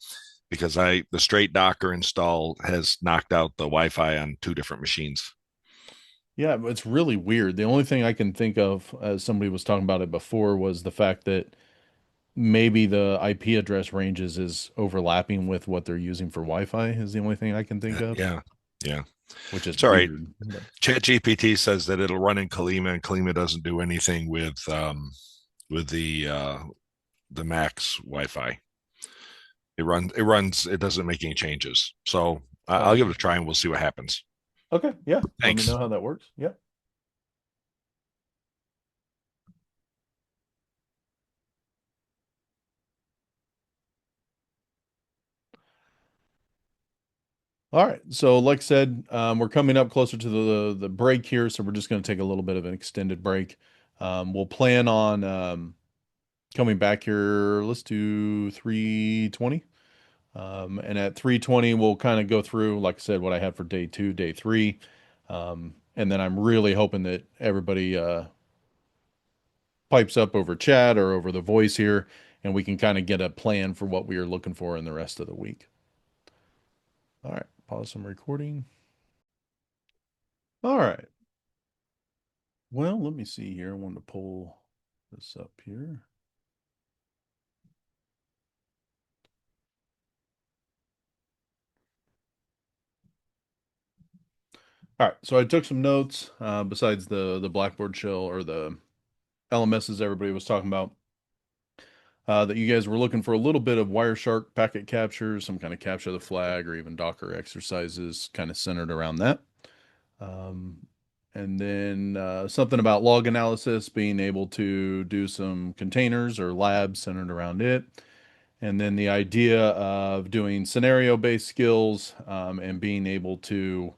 because the straight Docker install has knocked out the Wi-Fi on 2 different machines. Yeah, it's really weird. The only thing I can think of, as somebody was talking about it before, was the fact that maybe the IP address ranges is overlapping with what they're using for Wi-Fi is the only thing I can think of, Yeah, yeah. which is It's all right. weird. But ChatGPT says that it'll run in Kalima, and Kalima doesn't do anything with the Mac's Wi-Fi. It doesn't make any changes. So I'll give it a try and we'll see what happens. Okay, yeah. Let me Thanks. know how that works. Yeah. All right. So, like I said, we're coming up closer to the break here, so we're just going to take a little bit of an extended break. We'll plan on coming back here. Let's do 3:20. And at 3:20, we'll kind of go through, like I said, what I had for day 2, day 3. And then I'm really hoping that everybody pipes up over chat or over the voice here, and we can kind of get a plan for what we are looking for in the rest of the week. All right, pause some recording. All right. Well, let me see here. I want to pull this up here. All right, so I took some notes besides the Blackboard shell or the LMSs everybody was talking about. That you guys were looking for a little bit of Wireshark packet capture, some kind of capture the flag, or even Docker exercises kind of centered around that. And then something about log analysis, being able to do some containers or labs centered around it. And then the idea of doing scenario-based skills, and being able to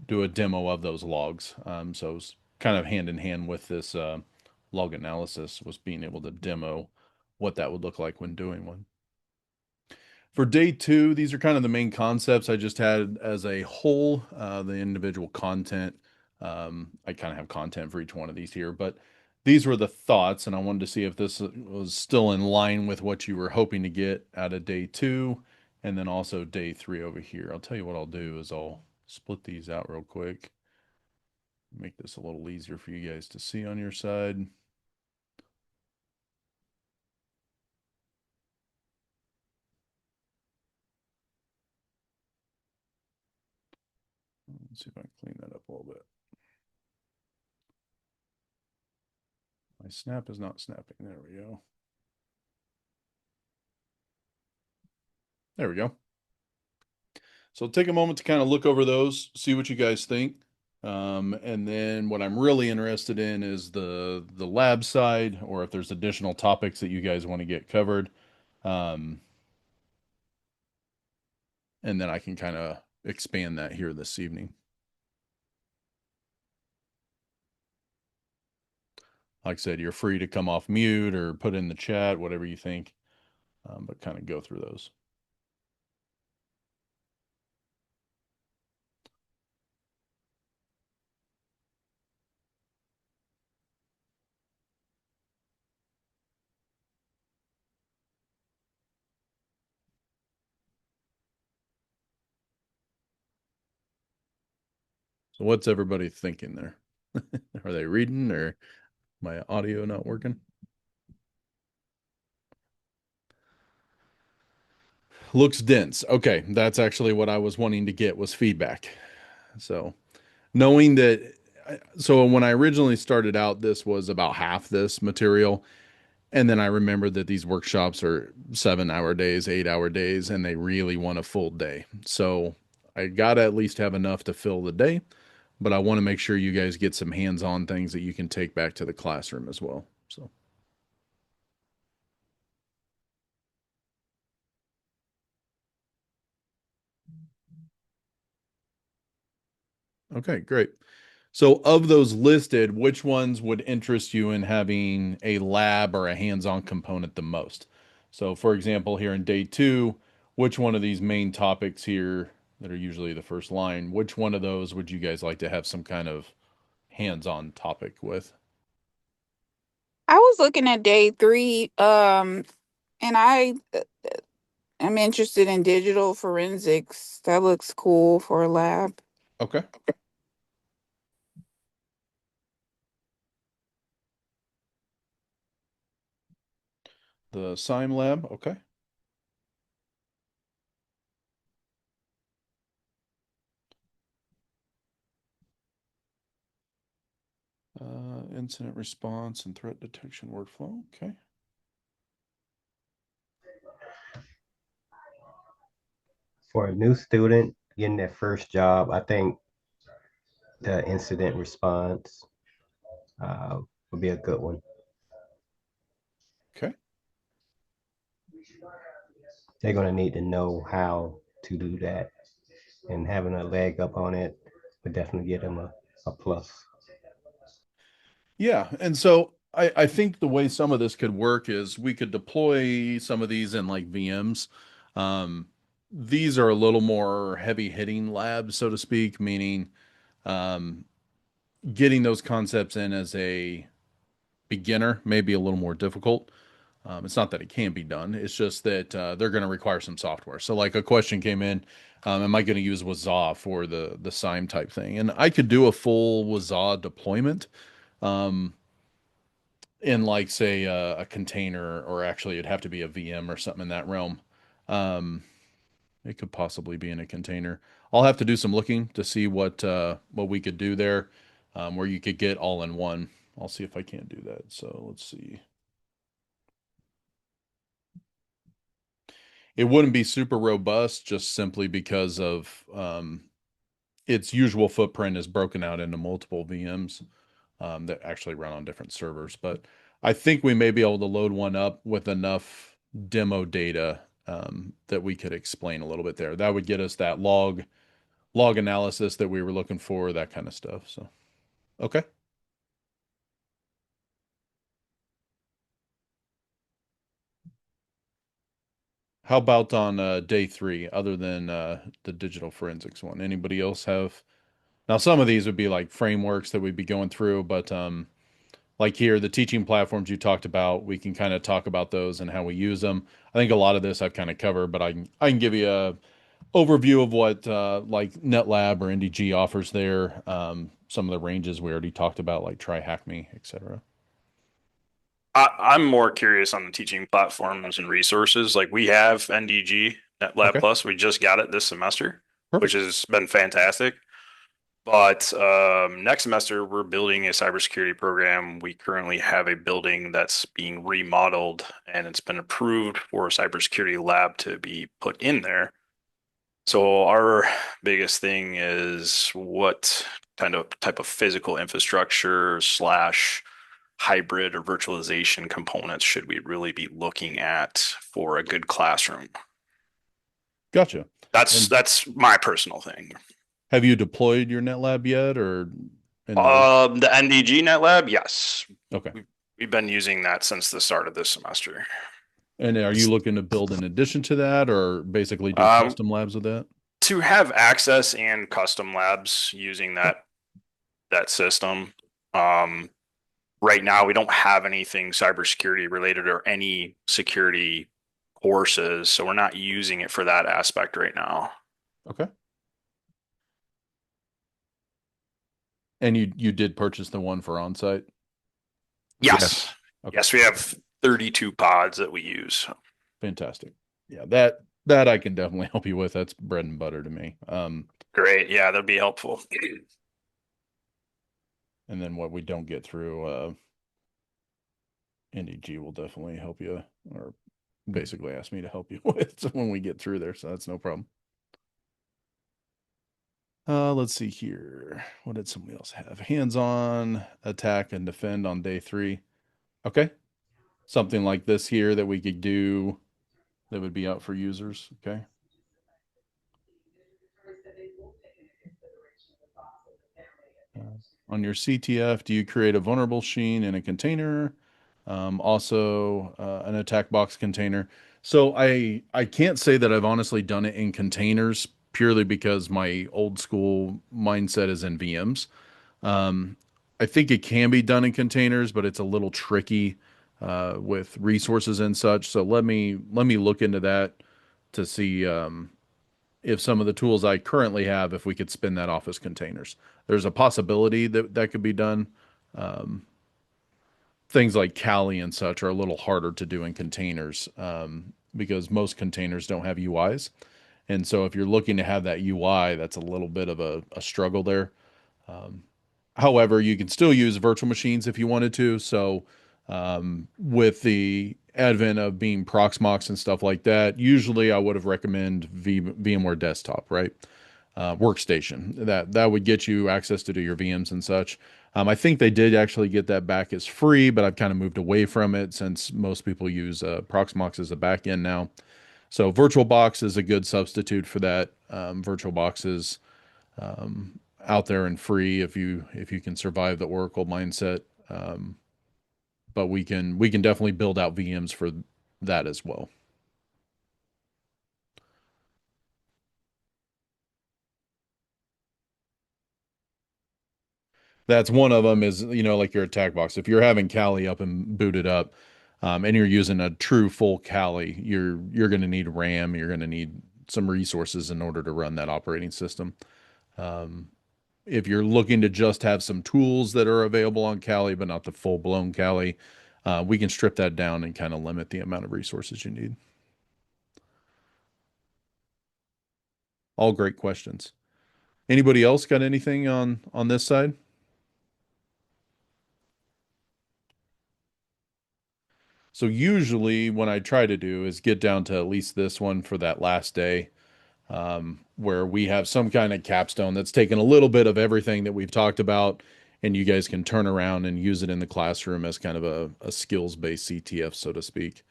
do a demo of those logs. So it's kind of hand in hand with this log analysis, was being able to demo what that would look like when doing one. For day 2, these are kind of the main concepts I just had as a whole. The individual content, I kind of have content for each one of these here, but these were the thoughts, and I wanted to see if this was still in line with what you were hoping to get out of day 2, and then also day 3 over here. I'll tell you what I'll do is I'll split these out real quick. Make this a little easier for you guys to see on your side. Let's see if I can clean that up a little bit. My snap is not snapping. There we go. There we go. So take a moment to kind of look over those, see what you guys think. And then what I'm really interested in is the lab side, or if there's additional topics that you guys want to get covered. Um, and then I can kind of expand that here this evening. Like I said, you're free to come off mute or put in the chat, whatever you think, but kind of go through those. So what's everybody thinking there? Are they reading, or my audio not working? Looks dense. Okay, that's actually what I was wanting to get, was feedback. So knowing that, so when I originally started out, this was about half this material. And then I remembered that these workshops are 7-hour days, 8-hour days, and they really want a full day. So I got to at least have enough to fill the day, but I want to make sure you guys get some hands-on things that you can take back to the classroom as well. So. Okay, great. So of those listed, which ones would interest you in having a lab or a hands-on component the most? So for example, here in day 2, which one of these main topics here that are usually the first line, which one of those would you guys like to have some kind of hands-on topic with? I was looking at day 3, and I am interested in digital forensics. That looks cool for a lab. Okay. The SIME lab, okay. Incident response and threat detection workflow, okay. For a new student getting their first job, I think the incident response would be a good one. Okay. They're going to need to know how to do that, and having a leg up on it would definitely get them a plus. Yeah, and so I think the way some of this could work is we could deploy some of these in like VMs. Um, these are a little more heavy hitting labs, so to speak, meaning um, getting those concepts in as a beginner may be a little more difficult. It's not that it can't be done. It's just that they're going to require some software. So, like a question came in, am I going to use Waza for the SIME type thing? And I could do a full Waza deployment. Um, in like say a container, or actually it'd have to be a VM or something in that realm. Um, it could possibly be in a container. I'll have to do some looking to see what we could do there, where you could get all in one. I'll see if I can't do that. So let's see. It wouldn't be super robust just simply because of its usual footprint is broken out into multiple VMs that actually run on different servers. But I think we may be able to load one up with enough demo data that we could explain a little bit there. That would get us that log analysis that we were looking for, that kind of stuff. So, okay. How about on day 3, other than the digital forensics one? Anybody else have? Now, some of these would be like frameworks that we'd be going through, but like here, the teaching platforms you talked about, we can kind of talk about those and how we use them. I think a lot of this I've kind of covered, but I can give you a overview of what like NetLab or NDG offers there. Some of the ranges we already talked about, like Try Hack Me, etc. I'm more curious on the teaching platforms and resources. Like we have NDG, NetLab Okay, Plus. We just got it this semester, which perfect. has been fantastic. But next semester, we're building a cybersecurity program. We currently have a building that's being remodeled, and it's been approved for a cybersecurity lab to be put in there. So our biggest thing is what kind of type of physical infrastructure slash hybrid or virtualization components should we really be looking at for a good classroom? Gotcha. That's my personal thing. Have you deployed your NetLab yet, or in the works? The NDG NetLab, yes. Okay. We've been using that since the start of this semester. And are you looking to build in addition to that, or basically do custom labs with that? To have access and custom labs using that system. Right now, we don't have anything cybersecurity related or any security courses, so we're not using it for that aspect right now. Okay. And you did purchase the one for on-site? Yes. Okay. Yes, we have 32 pods that we use. Fantastic. Yeah, that I can definitely help you with. That's bread and butter to me. Great. Yeah, that'd be helpful. And then what we don't get through NDG will definitely help you, or basically ask me to help you with when we get through there. So that's no problem. Let's see here. What did somebody else have? Hands-on, attack, and defend on day 3. Okay. Something like this here that we could do that would be out for users. Okay. On your CTF, do you create a vulnerable sheen in a container? Also, an attack box container. So I can't say that I've honestly done it in containers purely because my old school mindset is in VMs. I think it can be done in containers, but it's a little tricky with resources and such. So let me look into that to see if some of the tools I currently have, if we could spin that off as containers. There's a possibility that could be done. Things like Kali and such are a little harder to do in containers because most containers don't have UIs. And so if you're looking to have that UI, that's a little bit of a struggle there. However, you can still use virtual machines if you wanted to. So with the advent of being Proxmox and stuff like that, usually I would have recommend VMware Desktop, right? Workstation. That would get you access to do your VMs and such. I think they did actually get that back as free, but I've kind of moved away from it since most people use Proxmox as a backend now. So VirtualBox is a good substitute for that. VirtualBox is out there and free if you can survive the Oracle mindset. But we can definitely build out VMs for that as well. That's one of them is, like your attack box. If you're having Kali up and booted up, and you're using a true full Kali, you're going to need RAM. You're going to need some resources in order to run that operating system. If you're looking to just have some tools that are available on Kali, but not the full-blown Kali, we can strip that down and kind of limit the amount of resources you need. All great questions. Anybody else got anything on this side? So usually what I try to do is get down to at least this one for that last day, where we have some kind of capstone that's taken a little bit of everything that we've talked about, and you guys can turn around and use it in the classroom as kind of a skills-based CTF, so to speak,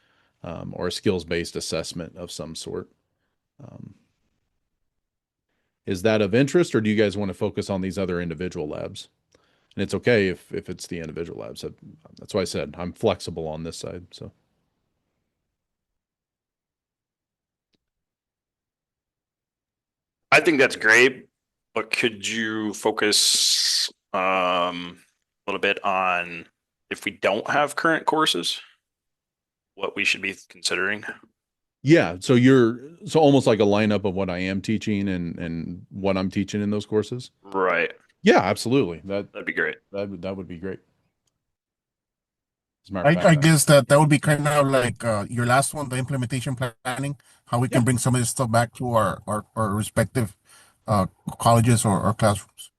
or a skills-based assessment of some sort. Is that of interest, or do you guys want to focus on these other individual labs? And it's okay if it's the individual labs. That's why I said I'm flexible on this side. So I think that's great, but could you focus a little bit on if we don't have current courses, what we should be considering? yeah, so almost like a lineup of what I am teaching and what I'm teaching in those courses. Right. Yeah, absolutely. That'd be great. That would be great. As a matter I, of fact, I guess that would be kind of like your last one, the implementation planning, how we can bring some of this stuff back to our respective colleges or classrooms.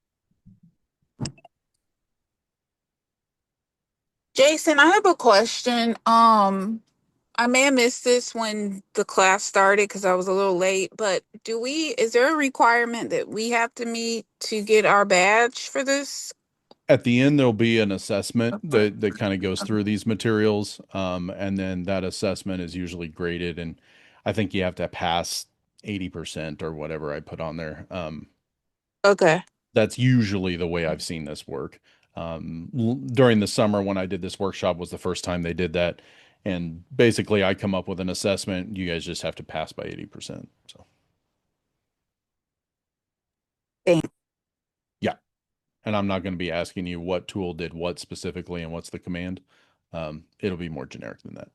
Jason, I have a question. I may have missed this when the class started because I was a little late, but is there a requirement that we have to meet to get our badge for this? At the end, there'll be an assessment that kind of goes through these materials. And then that assessment is usually graded. And I think you have to pass 80% or whatever I put on there. Okay. That's usually the way I've seen this work. During the summer when I did this workshop was the first time they did that. And basically I come up with an assessment. You guys just have to pass by 80%. So Thanks. yeah. And I'm not going to be asking you what tool did what specifically and what's the command. It'll be more generic than that.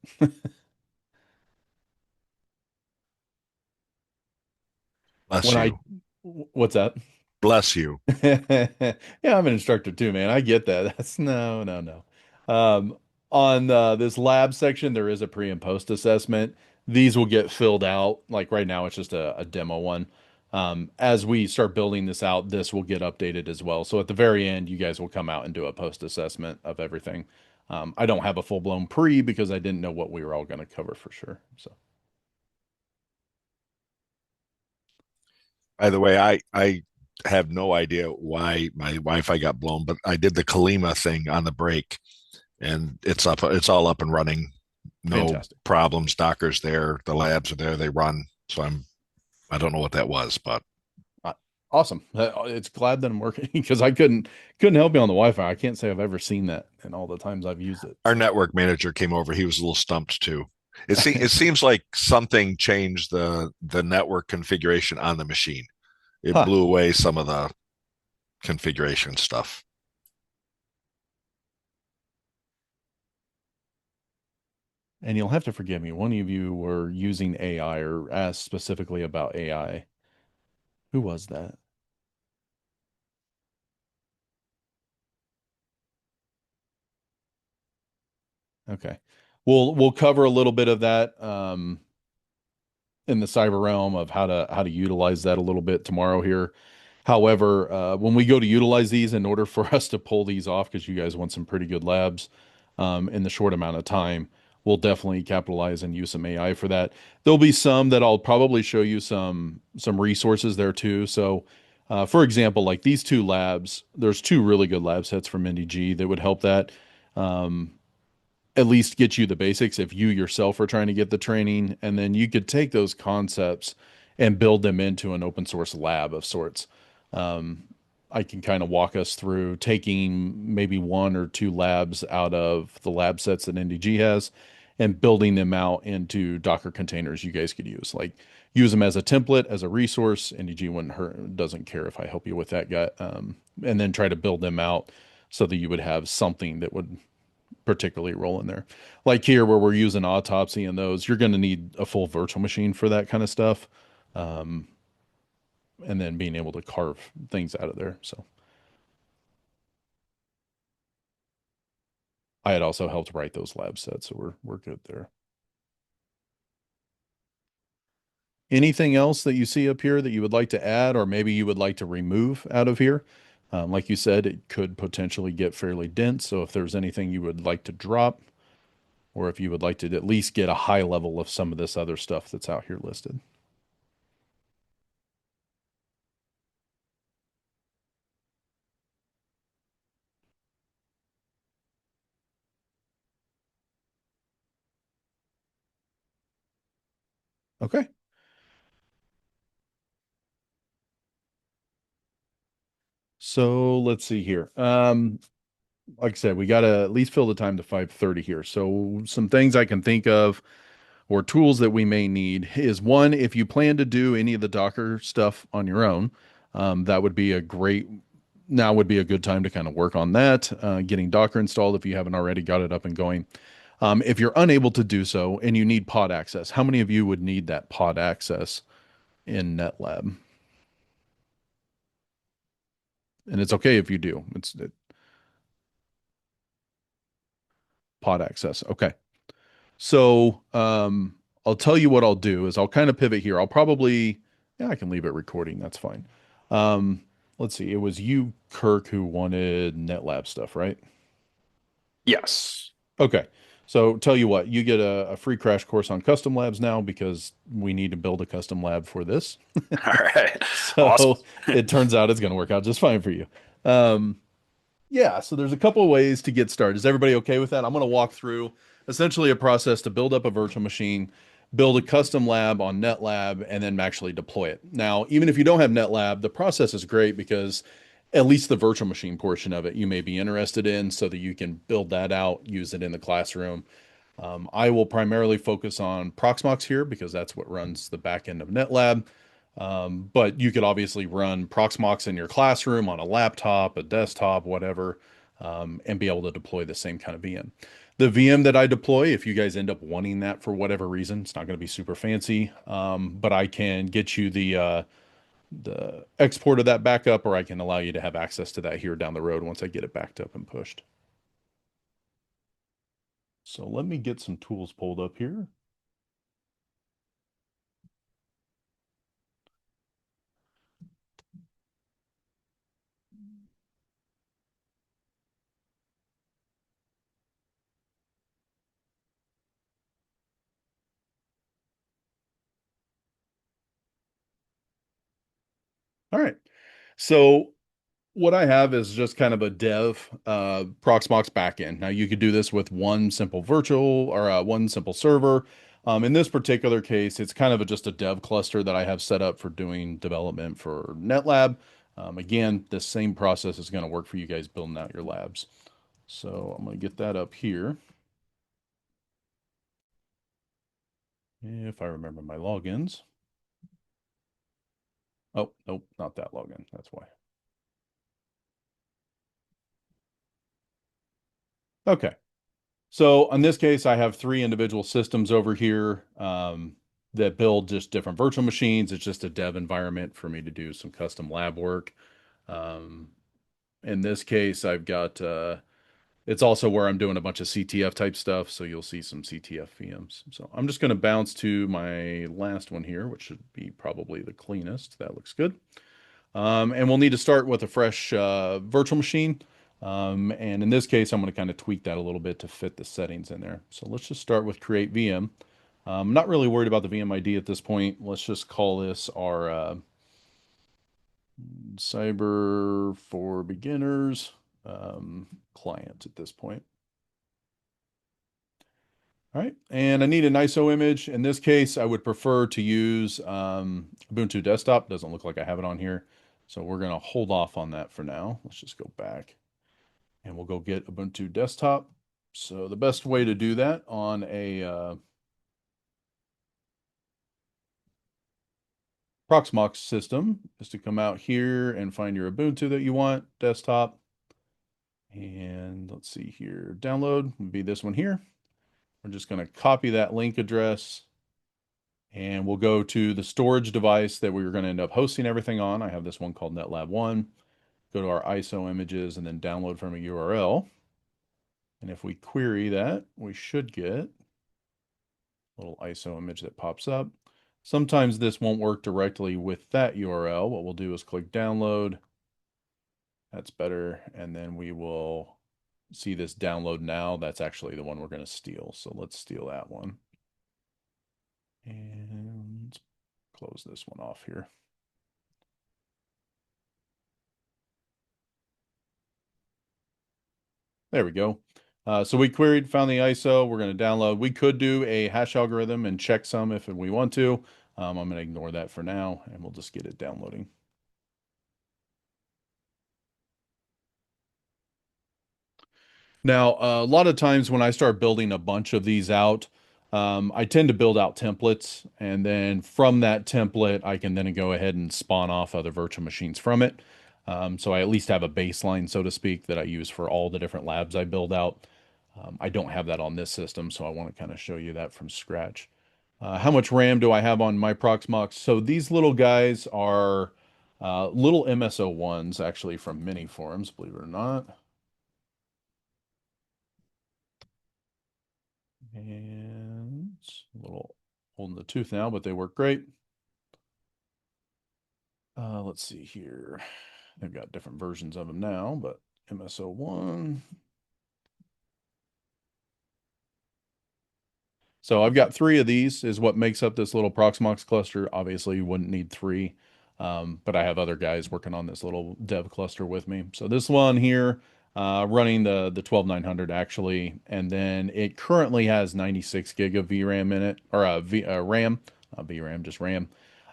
Bless When I, you. what's that? Bless you. Yeah, I'm an instructor too, man. I get that. That's no, no, no. On this lab section, there is a pre and post assessment. These will get filled out. Like right now, it's just a demo one. As we start building this out, this will get updated as well. So at the very end, you guys will come out and do a post assessment of everything. I don't have a full blown pre because I didn't know what we were all going to cover for sure. So By the way, I have no idea why my Wi-Fi got blown, but I did the Kalima thing on the break, and it's all up and running. No fantastic. problems. Docker's there, the labs are there, they run. So I don't know what that was, but Awesome. It's glad that I'm working because I couldn't help you on the Wi-Fi. I can't say I've ever seen that in all the times I've used it. our network manager came over. He was a little stumped too. It seems like something changed the network configuration on the machine. It Huh. blew away some of the configuration stuff. And you'll have to forgive me. One of you were using AI or asked specifically about AI. Who was that? Okay. We'll cover a little bit of that in the cyber realm of how to utilize that a little bit tomorrow here. However, when we go to utilize these, in order for us to pull these off, because you guys want some pretty good labs in the short amount of time, we'll definitely capitalize and use some AI for that. There'll be some that I'll probably show you some resources there too. So, for example, like these two labs, there's two really good lab sets from NDG that would help that. Um, at least get you the basics if you yourself are trying to get the training, and then you could take those concepts and build them into an open source lab of sorts. um, I can kind of walk us through taking maybe one or two labs out of the lab sets that NDG has and building them out into Docker containers you guys could use. Like use them as a template, as a resource. NDG doesn't care if I help you with that guy. And then try to build them out so that you would have something that would particularly roll in there. Like here, where we're using autopsy and those, you're going to need a full virtual machine for that kind of stuff. Um, and then being able to carve things out of there. So I had also helped write those lab sets, so we're good there. Anything else that you see up here that you would like to add, or maybe you would like to remove out of here? Like you said, it could potentially get fairly dense. So if there's anything you would like to drop, or if you would like to at least get a high level of some of this other stuff that's out here listed. Okay. So let's see here. Like I said, we got to at least fill the time to 5:30 here. So some things I can think of or tools that we may need is one, if you plan to do any of the Docker stuff on your own, that would be now would be a good time to kind of work on that, getting Docker installed if you haven't already got it up and going. If you're unable to do so and you need pod access, how many of you would need that pod access in NetLab? And it's okay if you do. Pod access. Okay. So I'll tell you what I'll do is I'll kind of pivot here. I can leave it recording. That's fine. Let's see. It was you, Kirk, who wanted NetLab stuff, right? Yes. Okay. So tell you what, you get a free crash course on custom labs now because we need to build a custom lab for this. All right. Awesome. So it turns out it's going to work out just fine for you. Um, yeah, so there's a couple of ways to get started. Is everybody okay with that? I'm going to walk through essentially a process to build up a virtual machine, build a custom lab on NetLab, and then actually deploy it. Now, even if you don't have NetLab, the process is great because at least the virtual machine portion of it you may be interested in so that you can build that out, use it in the classroom. I will primarily focus on Proxmox here because that's what runs the back end of NetLab. But you could obviously run Proxmox in your classroom on a laptop, a desktop, whatever, and be able to deploy the same kind of VM. The VM that I deploy, if you guys end up wanting that for whatever reason, it's not going to be super fancy, but I can get you the export of that backup, or I can allow you to have access to that here down the road once I get it backed up and pushed. So let me get some tools pulled up here. All right. So what I have is just kind of a dev Proxmox backend. Now you could do this with one simple virtual or one simple server. In this particular case, it's kind of just a dev cluster that I have set up for doing development for NetLab. Again, the same process is going to work for you guys building out your labs. So I'm going to get that up here. If I remember my logins. Oh, nope, not that login. That's why. Okay. So in this case, I have three individual systems over here that build just different virtual machines. It's just a dev environment for me to do some custom lab work. Um, in this case, I've got, it's also where I'm doing a bunch of CTF type stuff. So you'll see some CTF VMs. So I'm just going to bounce to my last one here, which should be probably the cleanest. That looks good. And we'll need to start with a fresh virtual machine. And in this case, I'm going to kind of tweak that a little bit to fit the settings in there. So let's just start with create VM. I'm not really worried about the VM ID at this point. Let's just call this our Cyber for Beginners client at this point. All right, and I need an ISO image. In this case, I would prefer to use Ubuntu Desktop. Doesn't look like I have it on here. So we're going to hold off on that for now. Let's just go back and we'll go get Ubuntu Desktop. So the best way to do that on a Proxmox system is to come out here and find your Ubuntu that you want, desktop. And let's see here, download would be this one here. We're just going to copy that link address and we'll go to the storage device that we were going to end up hosting everything on. I have this one called NetLab 1. Go to our ISO images and then download from a URL. And if we query that, we should get a little ISO image that pops up. Sometimes this won't work directly with that URL. What we'll do is click download. That's better. And then we will see this download now. That's actually the one we're going to steal. So let's steal that one. And let's close this one off here. There we go. So we queried, found the ISO. We're going to download. We could do a hash algorithm and check some if we want to. I'm going to ignore that for now, and we'll just get it downloading. Now, a lot of times when I start building a bunch of these out, I tend to build out templates, and then from that template, I can then go ahead and spawn off other virtual machines from it. So I at least have a baseline, so to speak, that I use for all the different labs I build out. I don't have that on this system, so I want to kind of show you that from scratch. How much RAM do I have on my Proxmox? So these little guys are little MSO1s, actually, from mini forums, believe it or not. And it's a little holding the tooth now, but they work great. Let's see here. They've got different versions of them now, but MSO1. So I've got 3 of these is what makes up this little Proxmox cluster. Obviously, you wouldn't need 3, but I have other guys working on this little dev cluster with me. So this one here, running the 12900 actually, and then it currently has 96 gig of VRAM in it, or RAM, not VRAM, just RAM.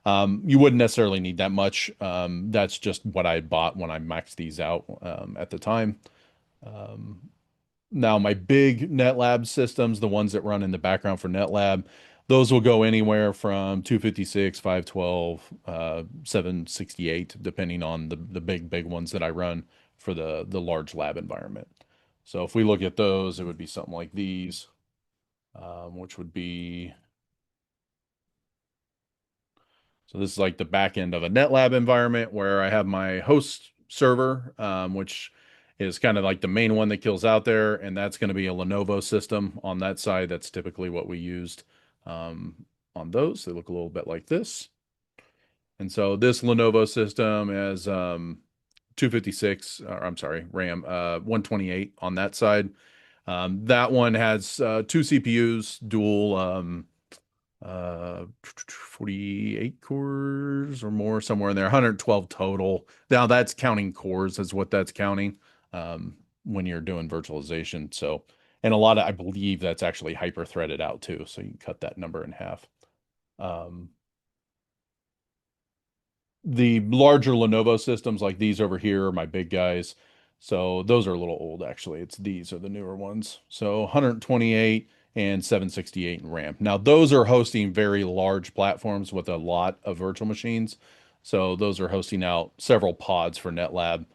You wouldn't necessarily need that much. That's just what I bought when I maxed these out at the time. Now, my big NetLab systems, the ones that run in the background for NetLab, those will go anywhere from 256, 512, 768, depending on the big ones that I run for the large lab environment. So if we look at those, it would be something like these, which would be, so this is like the back end of a NetLab environment where I have my host server, which is kind of like the main one that kills out there, and that's going to be a Lenovo system on that side. That's typically what we used on those. They look a little bit like this. And so this Lenovo system has 256, or I'm sorry, RAM 128 on that side. That one has 2 CPUs, dual 48 cores or more, somewhere in there, 112 total. Now that's counting cores is what that's counting when you're doing virtualization. So, and a lot of, I believe that's actually hyper threaded out too. So you can cut that number in half. The larger Lenovo systems like these over here are my big guys. So those are a little old actually. These are the newer ones. So 128 and 768 in RAM. Now those are hosting very large platforms with a lot of virtual machines. So those are hosting out several pods for NetLab.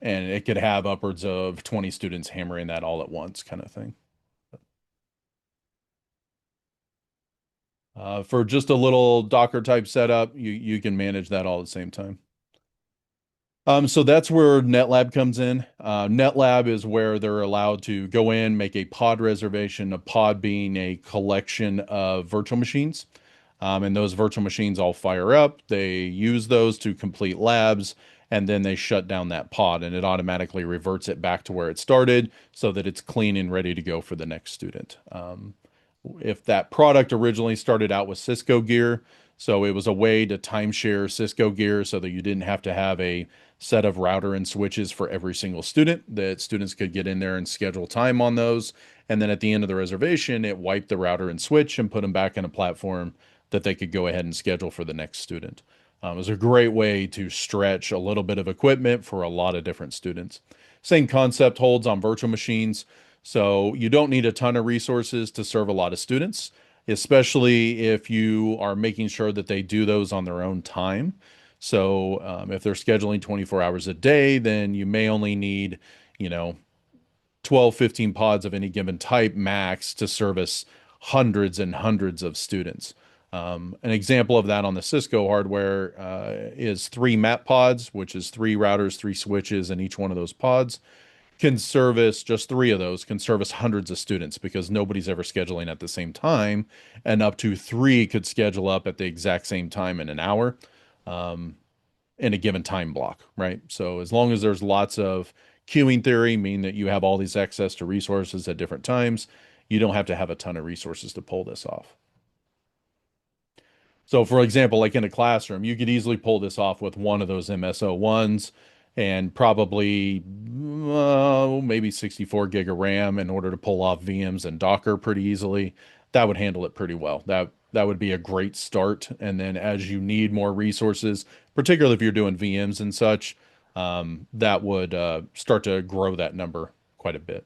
And it could have upwards of 20 students hammering that all at once kind of thing. For just a little Docker type setup, you can manage that all at the same time. So that's where NetLab comes in. NetLab is where they're allowed to go in, make a pod reservation, a pod being a collection of virtual machines. And those virtual machines all fire up. They use those to complete labs, and then they shut down that pod, and it automatically reverts it back to where it started so that it's clean and ready to go for the next student. If that product originally started out with Cisco gear, so it was a way to timeshare Cisco gear so that you didn't have to have a set of router and switches for every single student, that students could get in there and schedule time on those. And then at the end of the reservation, it wiped the router and switch and put them back in a platform that they could go ahead and schedule for the next student. It was a great way to stretch a little bit of equipment for a lot of different students. Same concept holds on virtual machines. So you don't need a ton of resources to serve a lot of students, especially if you are making sure that they do those on their own time. So if they're scheduling 24 hours a day, then you may only need, 12, 15 pods of any given type max to service hundreds and hundreds of students. An example of that on the Cisco hardware is 3 map pods, which is 3 routers, 3 switches, and each one of those pods can service, just 3 of those can service hundreds of students because nobody's ever scheduling at the same time, and up to 3 could schedule up at the exact same time in an hour in a given time block, right? So as long as there's lots of queuing theory, meaning that you have all these access to resources at different times, you don't have to have a ton of resources to pull this off. So for example, like in a classroom, you could easily pull this off with one of those MSO1s and probably maybe 64 gig of RAM in order to pull off VMs and Docker pretty easily. That would handle it pretty well. That would be a great start. And then as you need more resources, particularly if you're doing VMs and such, that would start to grow that number quite a bit.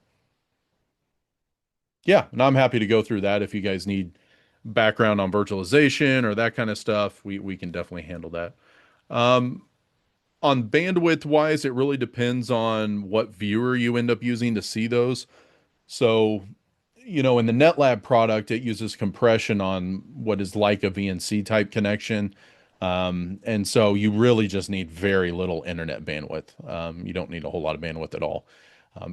Yeah, and I'm happy to go through that if you guys need background on virtualization or that kind of stuff. We can definitely handle that. On bandwidth wise, it really depends on what viewer you end up using to see those. So, in the NetLab product, it uses compression on what is like a VNC type connection. And so you really just need very little internet bandwidth. You don't need a whole lot of bandwidth at all.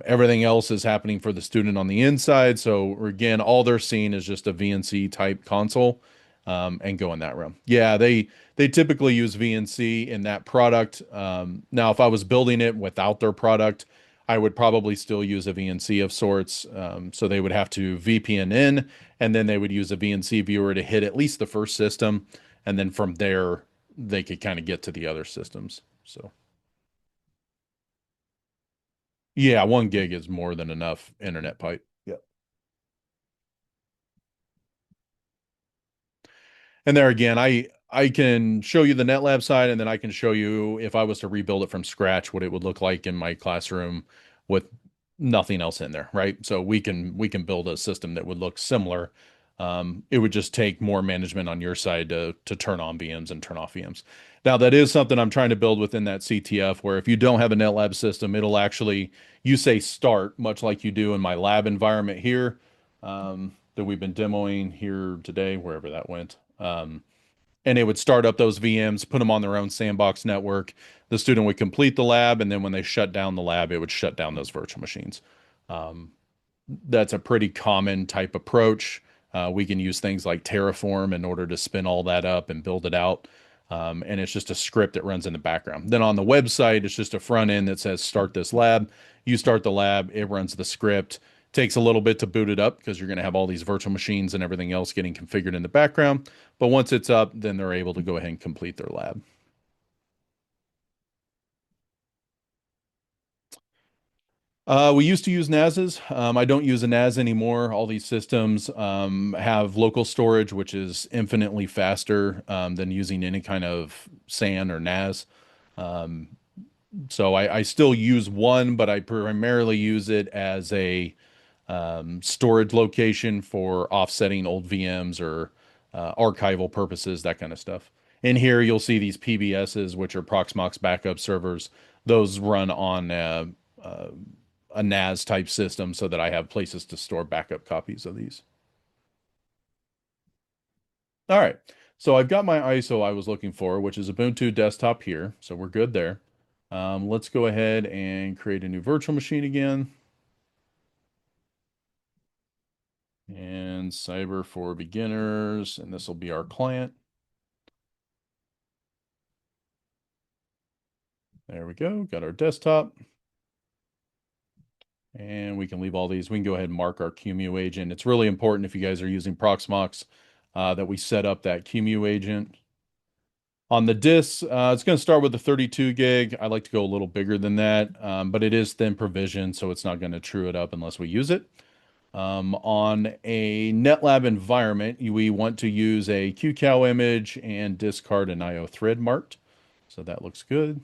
Everything else is happening for the student on the inside. So again, all they're seeing is just a VNC type console and go in that room. Yeah, they typically use VNC in that product. Now, if I was building it without their product, I would probably still use a VNC of sorts. So they would have to VPN in, and then they would use a VNC viewer to hit at least the first system, and then from there they could kind of get to the other systems. So yeah, 1 gig is more than enough internet pipe. Yep. And there again, I can show you the NetLab side, and then I can show you if I was to rebuild it from scratch, what it would look like in my classroom with nothing else in there, right? So we can build a system that would look similar. It would just take more management on your side to turn on VMs and turn off VMs. Now that is something I'm trying to build within that CTF, where if you don't have a NetLab system, it'll actually you say start, much like you do in my lab environment here, that we've been demoing here today, wherever that went. And it would start up those VMs, put them on their own sandbox network. The student would complete the lab, and then when they shut down the lab, it would shut down those virtual machines. Um, that's a pretty common type approach. We can use things like Terraform in order to spin all that up and build it out. And it's just a script that runs in the background. Then on the website, it's just a front end that says start this lab. You start the lab, it runs the script. Takes a little bit to boot it up because you're going to have all these virtual machines and everything else getting configured in the background. But once it's up, then they're able to go ahead and complete their lab. We used to use NASs. I don't use a NAS anymore. All these systems have local storage, which is infinitely faster than using any kind of SAN or NAS. Um, so I still use one, but I primarily use it as a storage location for offsetting old VMs or archival purposes, that kind of stuff. In here, you'll see these PBSs, which are Proxmox backup servers. Those run on a NAS type system so that I have places to store backup copies of these. All right. So I've got my ISO I was looking for, which is Ubuntu desktop here. So we're good there. Let's go ahead and create a new virtual machine again. And cyber for beginners, and this will be our client. There we go, got our desktop. And we can leave all these. We can go ahead and mark our QEMU agent. It's really important if you guys are using Proxmox that we set up that QEMU agent. On the disks, it's going to start with the 32 gig. I like to go a little bigger than that, but it is thin provision, so it's not going to true it up unless we use it. On a NetLab environment, we want to use a QCOW image and discard an IO thread marked. So that looks good.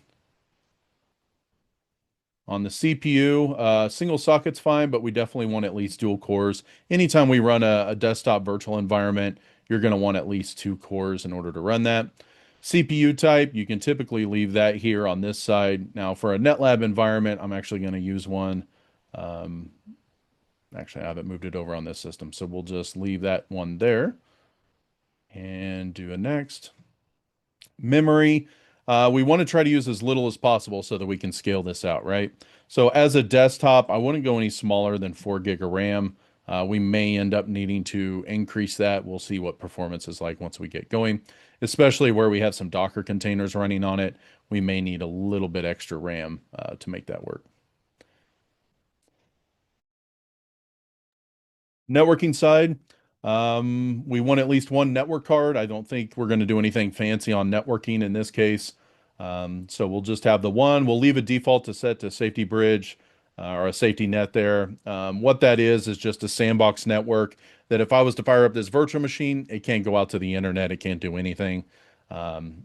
On the CPU, single socket's fine, but we definitely want at least dual cores. Anytime we run a desktop virtual environment, you're going to want at least 2 cores in order to run that. CPU type, you can typically leave that here on this side. Now, for a NetLab environment, I'm actually going to use one. Actually, I haven't moved it over on this system, so we'll just leave that one there and do a next. Memory, we want to try to use as little as possible so that we can scale this out, right? So as a desktop, I wouldn't go any smaller than 4 gig of RAM. We may end up needing to increase that. We'll see what performance is like once we get going, especially where we have some Docker containers running on it. We may need a little bit extra RAM to make that work. Networking side, we want at least one network card. I don't think we're going to do anything fancy on networking in this case. So we'll just have the one. We'll leave a default to set to safety bridge or a safety net there. What that is just a sandbox network that if I was to fire up this virtual machine, it can't go out to the internet. It can't do anything.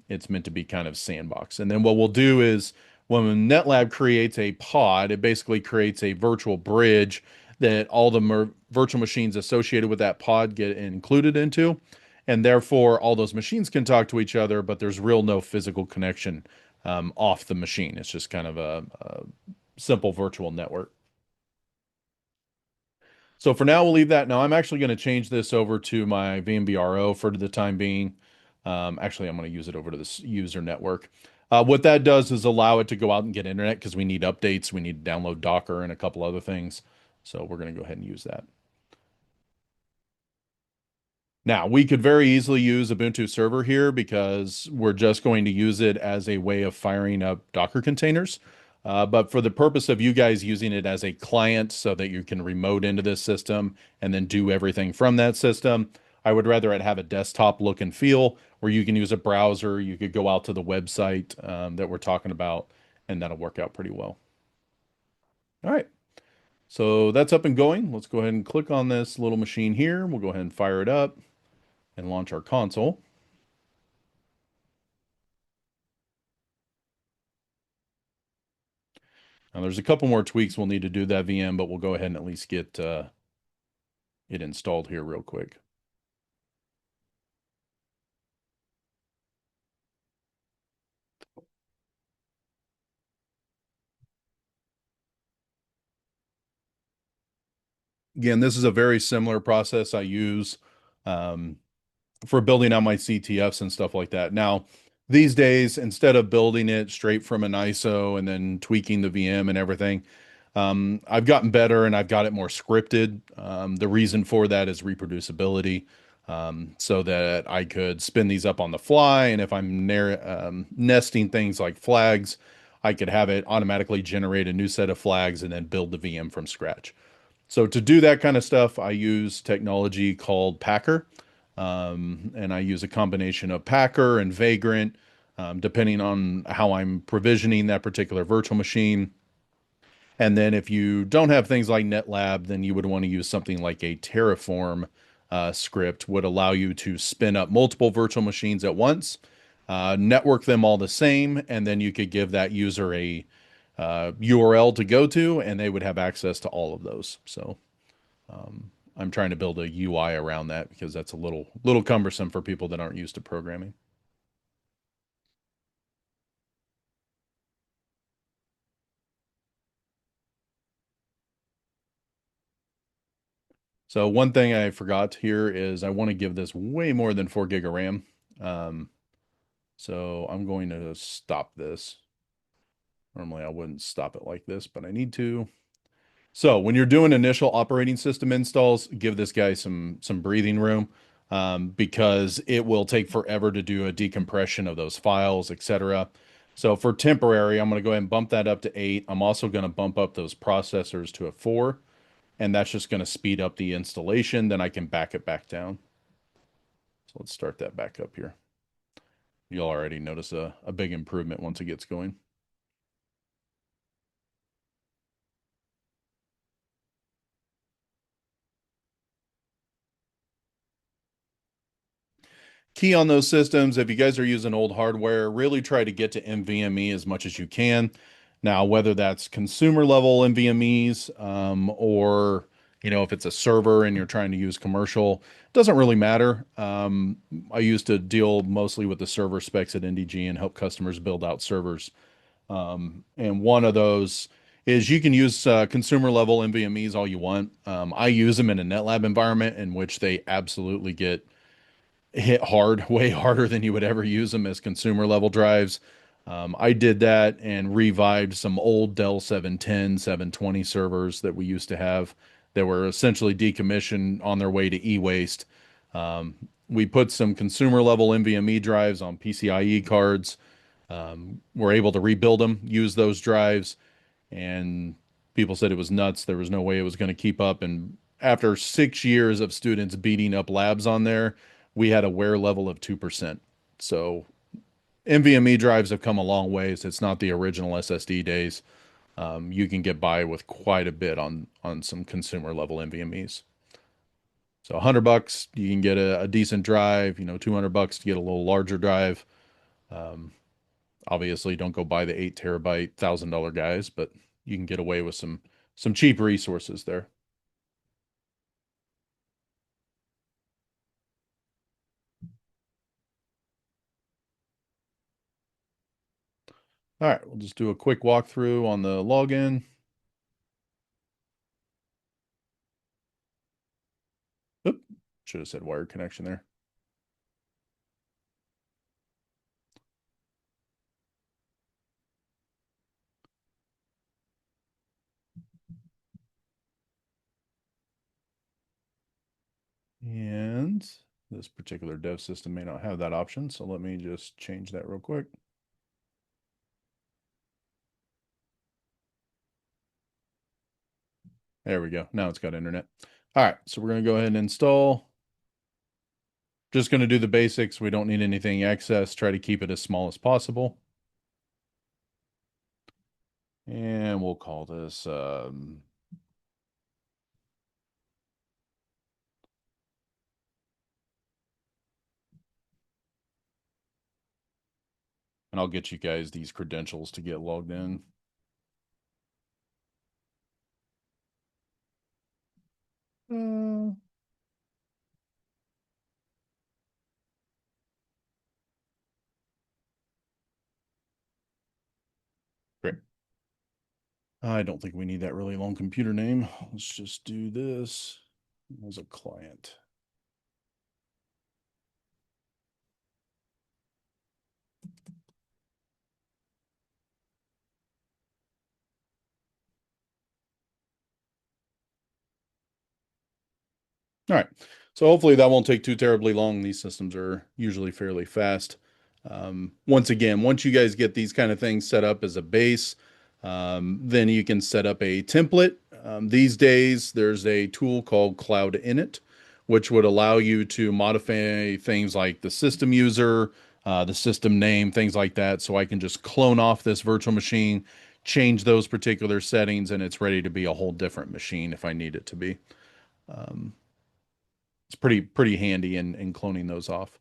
It's meant to be kind of sandbox. And then what we'll do is when NetLab creates a pod, it basically creates a virtual bridge that all the virtual machines associated with that pod get included into. And therefore, all those machines can talk to each other, but there's no physical connection off the machine. It's just kind of a simple virtual network. So for now, we'll leave that. Now, I'm actually going to change this over to my VMBRO for the time being. Actually, I'm going to use it over to this user network. What that does is allow it to go out and get internet because we need updates. We need to download Docker and a couple other things. So we're going to go ahead and use that. Now, we could very easily use Ubuntu Server here because we're just going to use it as a way of firing up Docker containers. But for the purpose of you guys using it as a client so that you can remote into this system and then do everything from that system, I would rather it have a desktop look and feel where you can use a browser. You could go out to the website that we're talking about, and that'll work out pretty well. All right. So that's up and going. Let's go ahead and click on this little machine here. We'll go ahead and fire it up and launch our console. Now there's a couple more tweaks we'll need to do that VM, but we'll go ahead and at least get it installed here real quick. Again, this is a very similar process I use for building out my CTFs and stuff like that. Now, these days, instead of building it straight from an ISO and then tweaking the VM and everything, I've gotten better and I've got it more scripted. The reason for that is reproducibility, so that I could spin these up on the fly. And if I'm nesting things like flags, I could have it automatically generate a new set of flags and then build the VM from scratch. So to do that kind of stuff, I use technology called Packer. And I use a combination of Packer and Vagrant, depending on how I'm provisioning that particular virtual machine. And then if you don't have things like NetLab, then you would want to use something like a Terraform script, would allow you to spin up multiple virtual machines at once, network them all the same, and then you could give that user a URL to go to, and they would have access to all of those. So I'm trying to build a UI around that because that's a little cumbersome for people that aren't used to programming. So one thing I forgot here is I want to give this way more than 4 gig of RAM. So I'm going to stop this. Normally I wouldn't stop it like this, but I need to. So when you're doing initial operating system installs, give this guy some breathing room, because it will take forever to do a decompression of those files, etc. So for temporary, I'm going to go ahead and bump that up to 8. I'm also going to bump up those processors to a 4, and that's just going to speed up the installation. Then I can back it back down. So let's start that back up here. You'll already notice a big improvement once it gets going. Key on those systems, if you guys are using old hardware, really try to get to NVMe as much as you can. Now, whether that's consumer level NVMEs, or if it's a server and you're trying to use commercial, doesn't really matter. I used to deal mostly with the server specs at NDG and help customers build out servers. And one of those is you can use consumer level NVMEs all you want. I use them in a NetLab environment in which they absolutely get hit hard, way harder than you would ever use them as consumer level drives. I did that and revived some old Dell 710, 720 servers that we used to have that were essentially decommissioned on their way to e-waste. We put some consumer level NVMe drives on PCIe cards. We're able to rebuild them, use those drives, and people said it was nuts. There was no way it was going to keep up. And after 6 years of students beating up labs on there, we had a wear level of 2%. So NVMe drives have come a long ways. It's not the original SSD days. You can get by with quite a bit on some consumer level NVMe's. So $100, you can get a decent drive. $200 to get a little larger drive. Obviously, don't go buy the 8 TB $1,000 guys, but you can get away with some cheap resources there. All right, we'll just do a quick walkthrough on the login. Oop, should have said wired connection there. And this particular dev system may not have that option, so let me just change that real quick. There we go. Now it's got internet. All right, so we're going to go ahead and install. Just going to do the basics. We don't need anything excess. Try to keep it as small as possible. And we'll call this and I'll get you guys these credentials to get logged in. Great. I don't think we need that really long computer name. Let's just do this as a client. All right. So hopefully that won't take too terribly long. These systems are usually fairly fast. Once again, once you guys get these kind of things set up as a base, then you can set up a template. These days, there's a tool called Cloud Init, which would allow you to modify things like the system user, the system name, things like that. So I can just clone off this virtual machine, change those particular settings, and it's ready to be a whole different machine if I need it to be. It's pretty handy in cloning those off.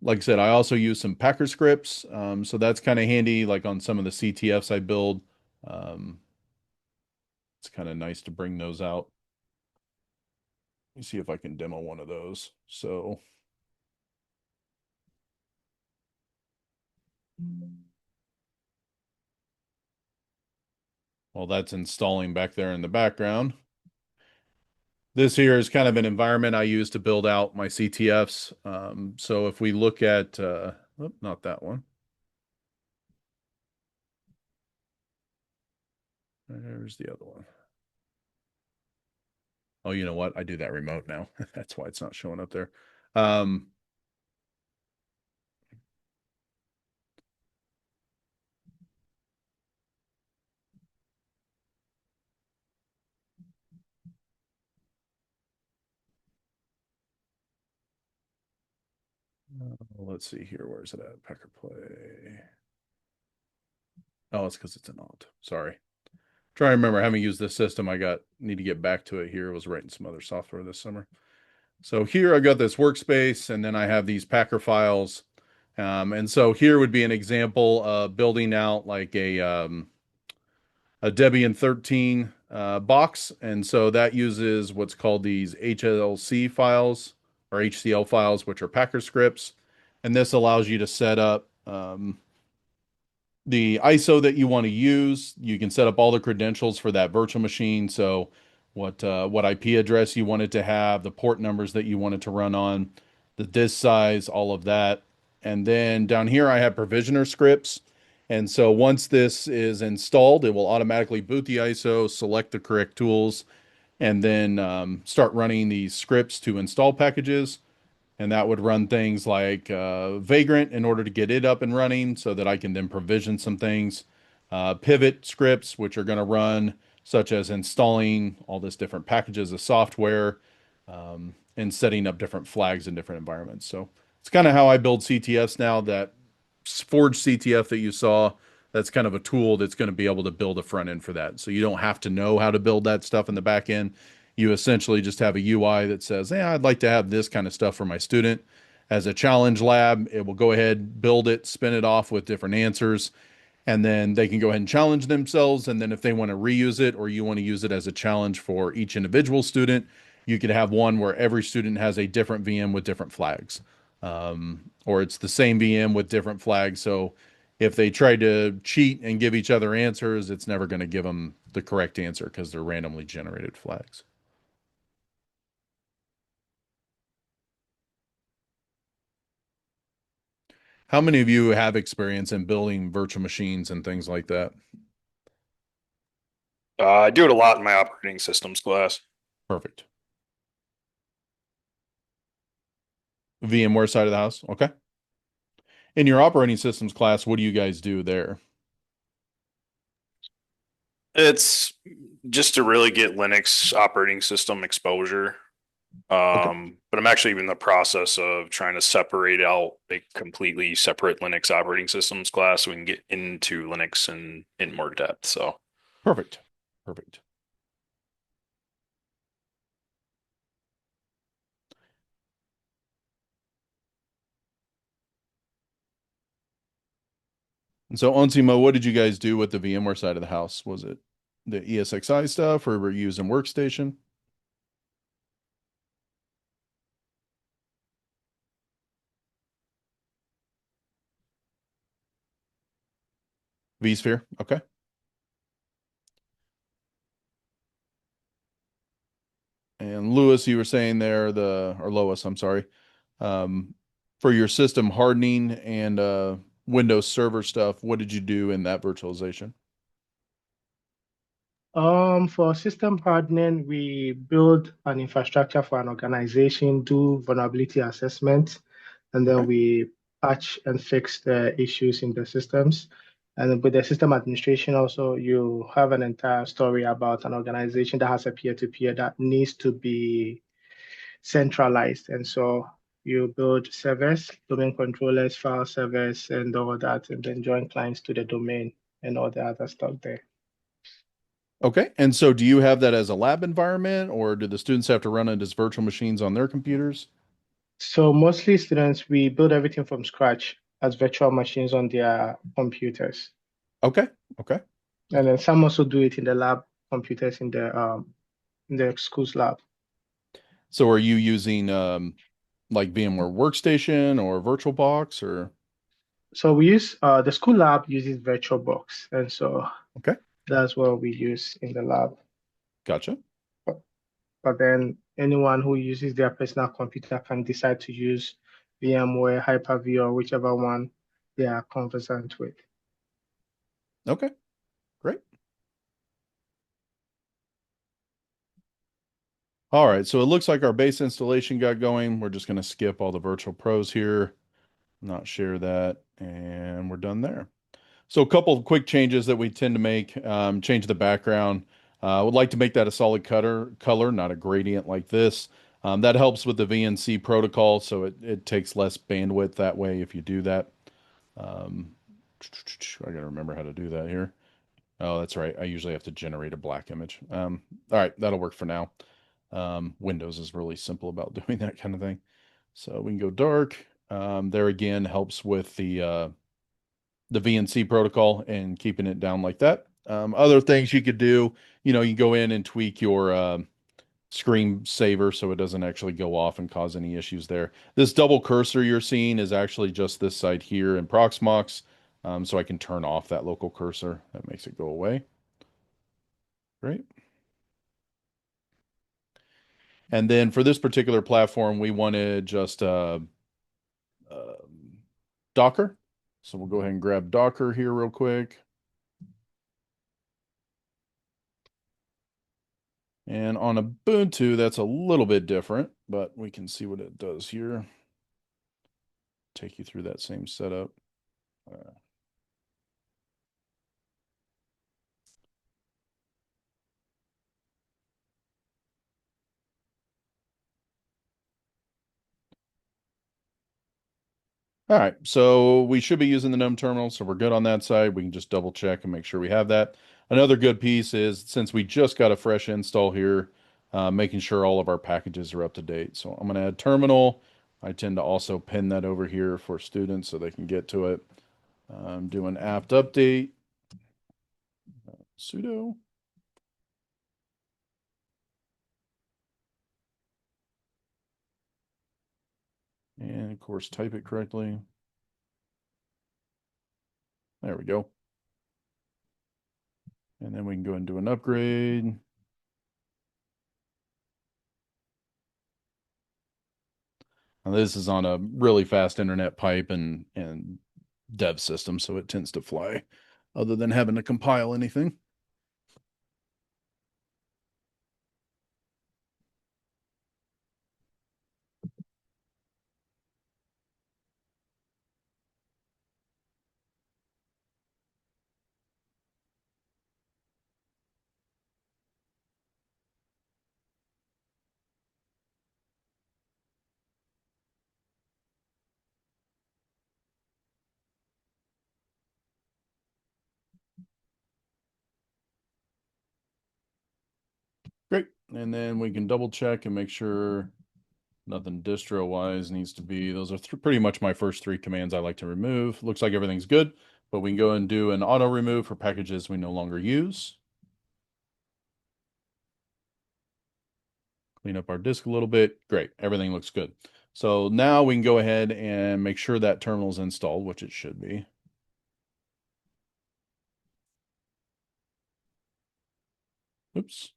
Like I said, I also use some Packer scripts, so that's kind of handy. Like on some of the CTFs I build, it's kind of nice to bring those out. Let me see if I can demo one of those. So, while that's installing back there in the background, this here is kind of an environment I use to build out my CTFs. So if we look at, not that one. There's the other one. Oh, you know what? I do that remote now. That's why it's not showing up there. Let's see here. Where's it at? Packer Play. Oh, it's because it's an alt. Sorry. Trying to remember, having used this system, need to get back to it here. I was writing some other software this summer. So here I got this workspace, and then I have these Packer files. And so here would be an example of building out like a Debian 13 box. And so that uses what's called these HLC files or HCL files, which are Packer scripts. And this allows you to set up the ISO that you want to use. You can set up all the credentials for that virtual machine. So what IP address you want it to have, the port numbers that you want it to run on, the disk size, all of that. And then down here I have provisioner scripts. And so once this is installed, it will automatically boot the ISO, select the correct tools, and then start running these scripts to install packages. And that would run things like Vagrant in order to get it up and running so that I can then provision some things. Pivot scripts, which are going to run, such as installing all this different packages of software and setting up different flags in different environments. So it's kind of how I build CTFs now. That Forge CTF that you saw, that's kind of a tool that's going to be able to build a front end for that. So you don't have to know how to build that stuff in the back end. You essentially just have a UI that says, hey, I'd like to have this kind of stuff for my student. As a challenge lab, it will go ahead, build it, spin it off with different answers, and then they can go ahead and challenge themselves. And then if they want to reuse it or you want to use it as a challenge for each individual student, you could have one where every student has a different VM with different flags. Or it's the same VM with different flags. So if they try to cheat and give each other answers, it's never going to give them the correct answer because they're randomly generated flags. How many of you have experience in building virtual machines and things like that? I do it a lot in my operating systems class. Perfect. VMware side of the house. Okay. In your operating systems class, what do you guys do there? It's just to really get Linux operating system exposure. But I'm actually in the process of trying to separate out a completely separate Linux operating systems class so we can get into Linux in more depth. So Perfect. Perfect. And so Onsimo, what did you guys do with the VMware side of the house? Was it the ESXi stuff or were you using Workstation? vSphere. Okay. And Lewis, you were saying there or Lois, I'm sorry, um, for your system hardening and Windows Server stuff, what did you do in that virtualization? For system hardening, we build an infrastructure for an organization, do vulnerability assessment, and then Okay. we patch and fix the issues in the systems. And with the system administration, also, you have an entire story about an organization that has a peer-to-peer that needs to be centralized. And so you build servers, domain controllers, file servers, and all that, and then join clients to the domain and all the other stuff there. Okay. And so do you have that as a lab environment or do the students have to run it as virtual machines on their computers? So mostly students, we build everything from scratch as virtual machines on their computers. Okay. Okay. And then some also do it in the lab computers in the school's lab. So are you using like VMware Workstation or VirtualBox or? So we use the school lab uses VirtualBox, and so Okay. that's what we use in the lab. Gotcha. But then anyone who uses their personal computer can decide to use VMware, Hyper-V, or whichever one they are conversant with. Okay. Great. All right. So it looks like our base installation got going. We're just going to skip all the virtual pros here, not share that, and we're done there. So a couple of quick changes that we tend to make, change the background. I would like to make that a solid color, not a gradient like this. That helps with the VNC protocol, so it takes less bandwidth that way if you do that. Um, I gotta remember how to do that here. Oh, that's right. I usually have to generate a black image. All right, that'll work for now. Windows is really simple about doing that kind of thing. So we can go dark. There again helps with the VNC protocol and keeping it down like that. Other things you could do, you go in and tweak your screen saver so it doesn't actually go off and cause any issues there. This double cursor you're seeing is actually just this side here in Proxmox. So I can turn off that local cursor. That makes it go away. Great. And then for this particular platform, we wanted just Docker. So we'll go ahead and grab Docker here real quick. And on Ubuntu, that's a little bit different, but we can see what it does here. Take you through that same setup. All right, so we should be using the GNOME terminal, so we're good on that side. We can just double check and make sure we have that. Another good piece is since we just got a fresh install here, making sure all of our packages are up to date. So I'm going to add terminal. I tend to also pin that over here for students so they can get to it. Do an apt update, sudo. And of course, type it correctly. There we go. And then we can go and do an upgrade. Now this is on a really fast internet pipe and dev system, so it tends to fly other than having to compile anything. And then we can double check and make sure nothing distro wise needs to be. Those are pretty much my first three commands I like to remove. Looks like everything's good, but we can go and do an auto remove for packages we no longer use. Clean up our disk a little bit. Great. Everything looks good. So now we can go ahead and make sure that terminal is installed, which it should be. Oops.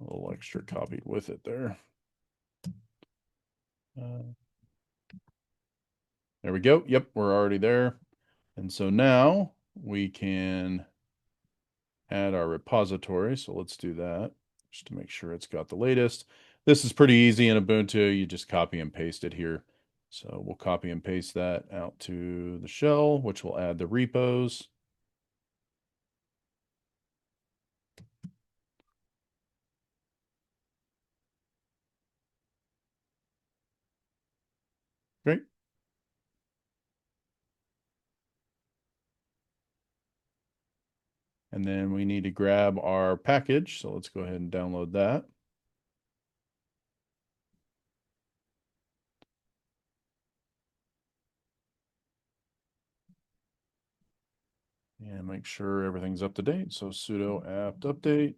A little extra copied with it there. There we go. Yep, we're already there. And so now we can add our repository. So let's do that just to make sure it's got the latest. This is pretty easy in Ubuntu. You just copy and paste it here. So we'll copy and paste that out to the shell, which will add the repos. Great. And then we need to grab our package. So let's go ahead and download that. And make sure everything's up to date. So sudo apt update.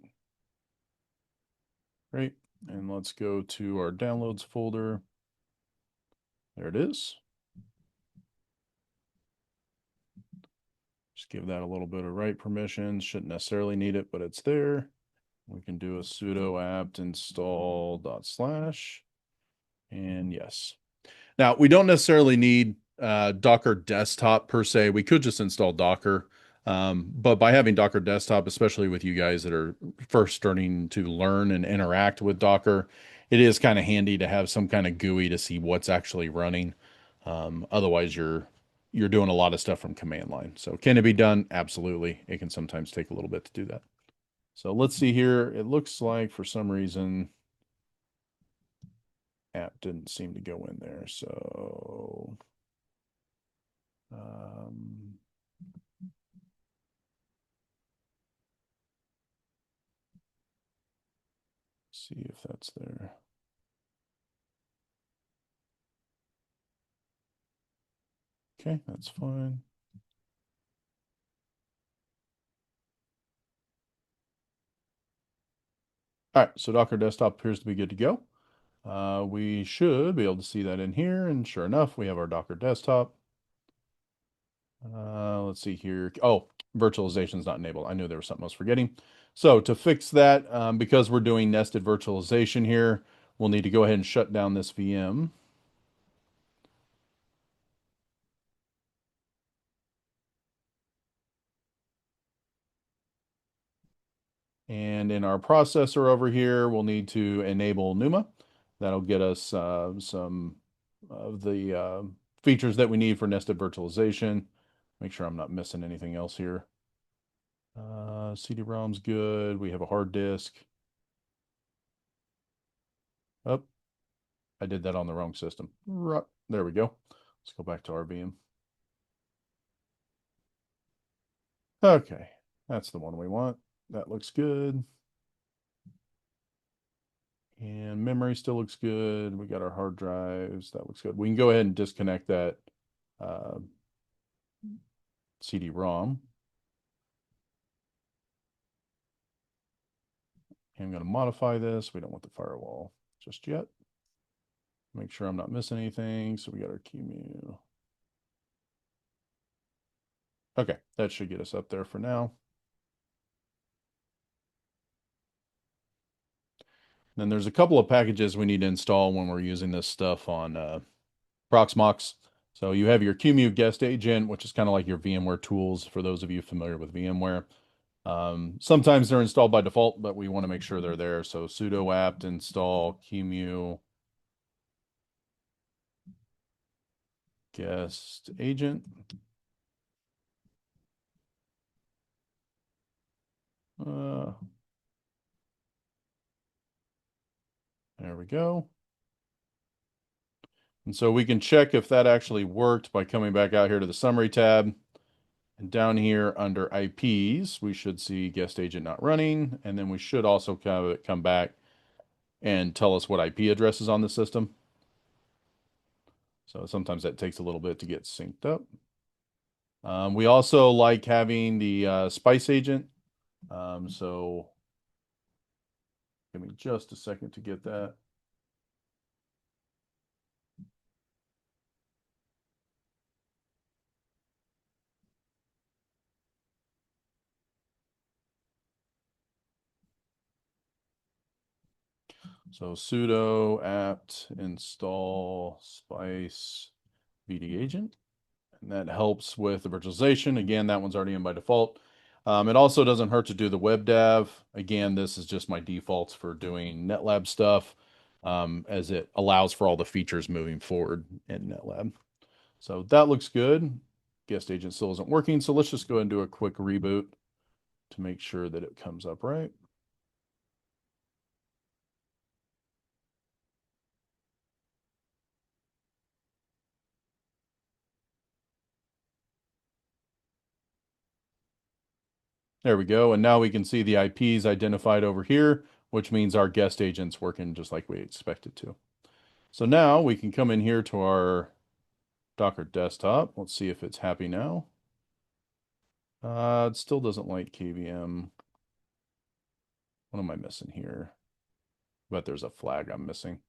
Great. And let's go to our downloads folder. There it is. Just give that a little bit of write permission. Shouldn't necessarily need it, but it's there. We can do a sudo apt install // and yes. Now we don't necessarily need Docker desktop per se. We could just install Docker. But by having Docker desktop, especially with you guys that are first starting to learn and interact with Docker, it is kind of handy to have some kind of GUI to see what's actually running. Otherwise you're doing a lot of stuff from command line. So can it be done? Absolutely. It can sometimes take a little bit to do that. So let's see here. It looks like for some reason app didn't seem to go in there. So see if that's there. Okay, that's fine. All right, so Docker Desktop appears to be good to go. We should be able to see that in here, and sure enough, we have our Docker Desktop. Let's see here. Oh, virtualization is not enabled. I knew there was something I was forgetting. So to fix that, because we're doing nested virtualization here, we'll need to go ahead and shut down this VM. And in our processor over here, we'll need to enable NUMA. That'll get us some of the features that we need for nested virtualization. Make sure I'm not missing anything else here. CD-ROM's good. We have a hard disk. Oh, I did that on the wrong system. There we go. Let's go back to our VM. Okay, that's the one we want. That looks good. And memory still looks good. We got our hard drives. That looks good. We can go ahead and disconnect that CD-ROM. I'm going to modify this. We don't want the firewall just yet. Make sure I'm not missing anything. So we got our QEMU. Okay, that should get us up there for now. Then there's a couple of packages we need to install when we're using this stuff on Proxmox. So you have your QEMU guest agent, which is kind of like your VMware tools for those of you familiar with VMware. Sometimes they're installed by default, but we want to make sure they're there. So sudo apt install QEMU guest agent. There we go. And so we can check if that actually worked by coming back out here to the summary tab. And down here under IPs, we should see guest agent not running. And then we should also have it come back and tell us what IP address is on the system. So sometimes that takes a little bit to get synced up. We also like having the spice agent. So give me just a second to get that. So sudo apt install spice VD agent. And that helps with the virtualization. Again, that one's already in by default. It also doesn't hurt to do the web dev. Again, this is just my defaults for doing NetLab stuff, as it allows for all the features moving forward in NetLab. So that looks good. Guest agent still isn't working. So let's just go ahead and do a quick reboot to make sure that it comes up right. There we go. And now we can see the IPs identified over here, which means our guest agent's working just like we expected to. So now we can come in here to our Docker desktop. Let's see if it's happy now. It still doesn't like KVM. What am I missing here? But there's a flag I'm missing.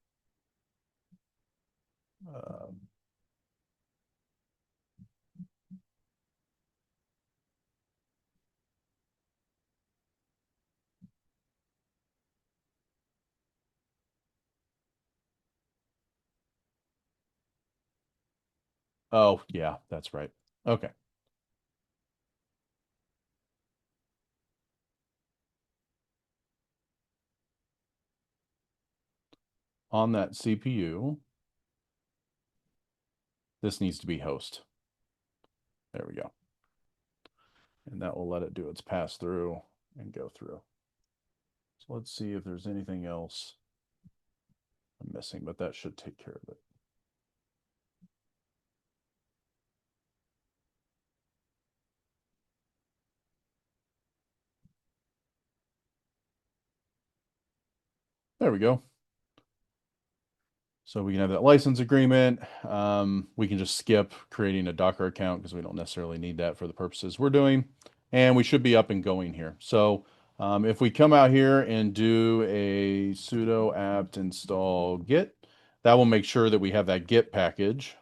Oh, yeah, that's right. Okay. On that CPU, this needs to be host. There we go. And that will let it do its pass through and go through. So let's see if there's anything else I'm missing, but that should take care of it. There we go. So we can have that license agreement. We can just skip creating a Docker account because we don't necessarily need that for the purposes we're doing. And we should be up and going here. So if we come out here and do a sudo apt install git, that will make sure that we have that git package,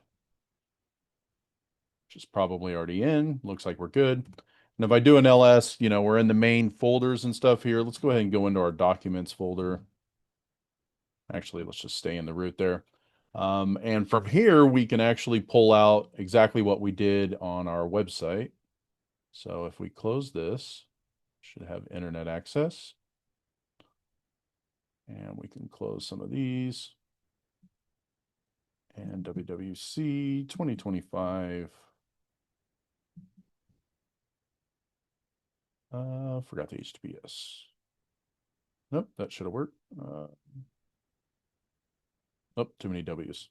which is probably already in. Looks like we're good. And if I do an ls, we're in the main folders and stuff here. Let's go ahead and go into our documents folder. Actually, let's just stay in the root there. And from here, we can actually pull out exactly what we did on our website. So if we close this, should have internet access. And we can close some of these. And WWC 2025. Forgot the HTTPS. Nope, that should have worked. Oh, too many W's.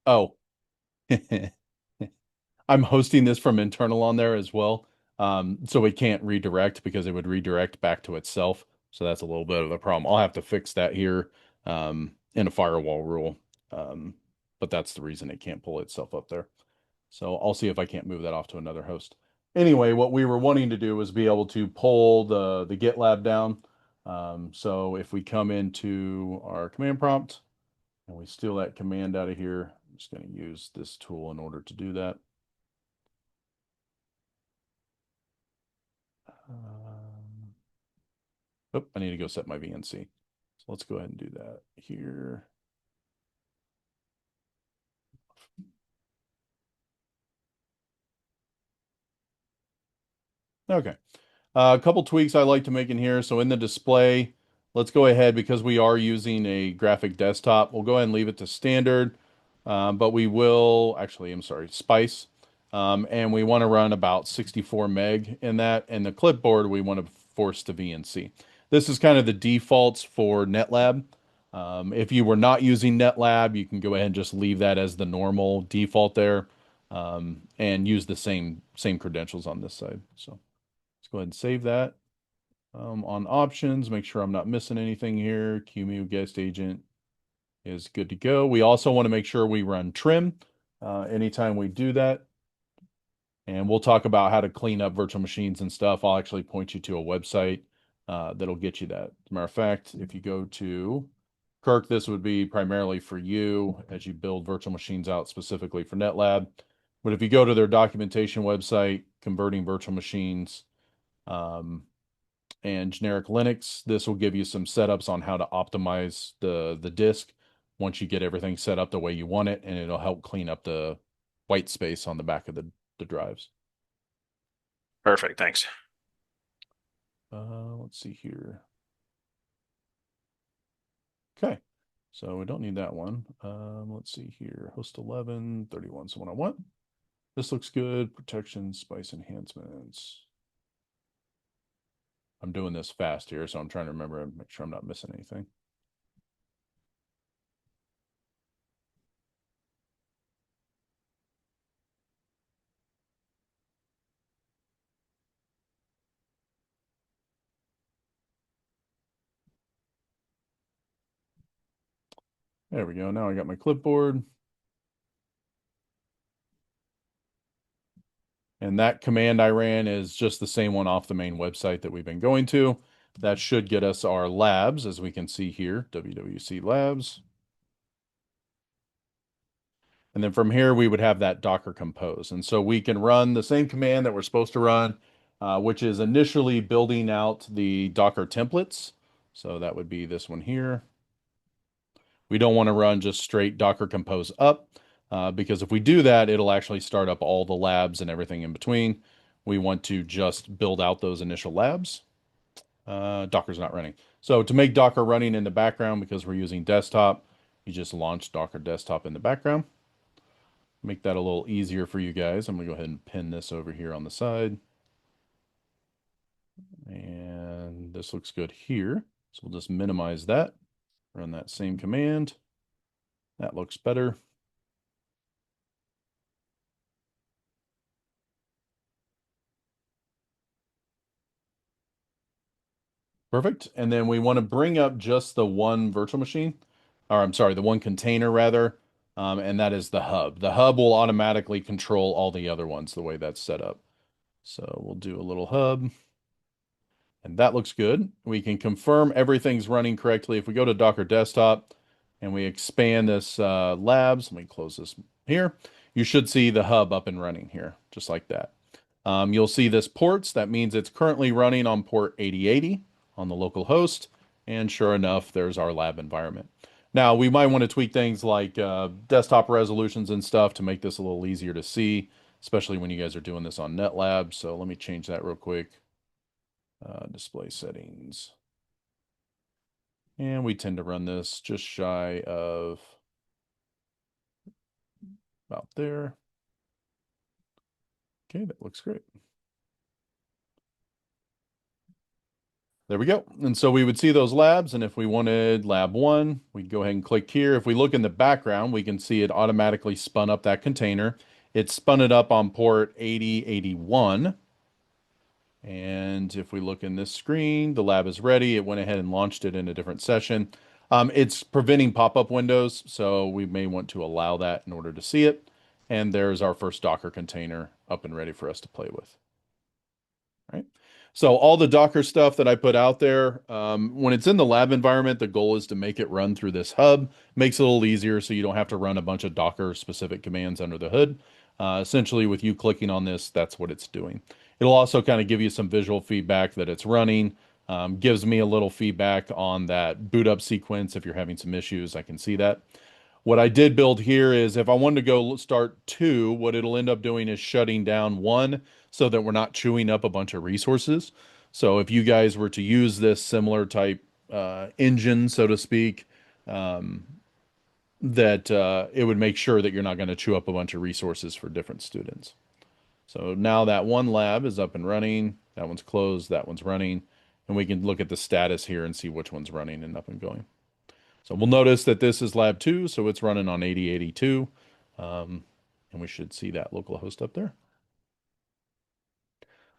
Oh, I'm hosting this from internal on there as well. So it can't redirect because it would redirect back to itself. So that's a little bit of a problem. I'll have to fix that here in a firewall rule. But that's the reason it can't pull itself up there. So I'll see if I can't move that off to another host. Anyway, what we were wanting to do was be able to pull the GitLab down. So if we come into our command prompt and we steal that command out of here, I'm just going to use this tool in order to do that. Oh, I need to go set my VNC. So let's go ahead and do that here. Okay. A couple tweaks I like to make in here. So in the display, let's go ahead because we are using a graphic desktop. We'll go ahead and leave it to standard, but we will actually, I'm sorry, Spice. And we want to run about 64 meg in that. And the clipboard, we want to force to VNC. This is kind of the defaults for NetLab. If you were not using NetLab, you can go ahead and just leave that as the normal default there, and use the same credentials on this side. So let's go ahead and save that. On options, make sure I'm not missing anything here. QEMU guest agent is good to go. We also want to make sure we run trim anytime we do that. And we'll talk about how to clean up virtual machines and stuff. I'll actually point you to a website that'll get you that. As a matter of fact, if you go to Kirk, this would be primarily for you as you build virtual machines out specifically for NetLab. But if you go to their documentation website, converting virtual machines, and generic Linux, this will give you some setups on how to optimize the disk once you get everything set up the way you want it, and it'll help clean up the white space on the back of the drives. Perfect. Thanks. Let's see here. Okay, so we don't need that one. Let's see here. Host 11, 31 is what I want. This looks good. Protection, spice enhancements. I'm doing this fast here, so I'm trying to remember and make sure I'm not missing anything. There we go. Now I got my clipboard. And that command I ran is just the same one off the main website that we've been going to. That should get us our labs, as we can see here, WWC labs. And then from here, we would have that Docker compose. And so we can run the same command that we're supposed to run, which is initially building out the Docker templates. So that would be this one here. We don't want to run just straight Docker compose up, because if we do that, it'll actually start up all the labs and everything in between. We want to just build out those initial labs. Docker's not running. So to make Docker running in the background, because we're using desktop, you just launch Docker desktop in the background. Make that a little easier for you guys. I'm going to go ahead and pin this over here on the side. And this looks good here. So we'll just minimize that. Run that same command. That looks better. Perfect. And then we want to bring up just the one virtual machine, or I'm sorry, the one container rather, and that is the hub. The hub will automatically control all the other ones the way that's set up. So we'll do a little hub. And that looks good. We can confirm everything's running correctly. If we go to Docker Desktop and we expand this labs, let me close this here. You should see the hub up and running here, just like that. You'll see this ports. That means it's currently running on port 8080 on the local host. And sure enough, there's our lab environment. Now, we might want to tweak things like desktop resolutions and stuff to make this a little easier to see, especially when you guys are doing this on NetLab. So let me change that real quick. Display settings. And we tend to run this just shy of about there. Okay, that looks great. There we go. And so we would see those labs, and if we wanted lab 1, we'd go ahead and click here. If we look in the background, we can see it automatically spun up that container. It spun it up on port 8081. And if we look in this screen, the lab is ready. It went ahead and launched it in a different session. It's preventing pop-up windows, so we may want to allow that in order to see it. And there's our first Docker container up and ready for us to play with. All right. So all the Docker stuff that I put out there, when it's in the lab environment, the goal is to make it run through this hub. Makes it a little easier so you don't have to run a bunch of Docker specific commands under the hood. Essentially, with you clicking on this, that's what it's doing. It'll also kind of give you some visual feedback that it's running. Gives me a little feedback on that boot up sequence. If you're having some issues, I can see that. What I did build here is if I wanted to go start 2, what it'll end up doing is shutting down 1 so that we're not chewing up a bunch of resources. So if you guys were to use this similar type engine, so to speak, that it would make sure that you're not going to chew up a bunch of resources for different students. So now that one lab is up and running, that one's closed, that one's running, and we can look at the status here and see which one's running and up and going. So we'll notice that this is lab 2, so it's running on 8082, and we should see that local host up there.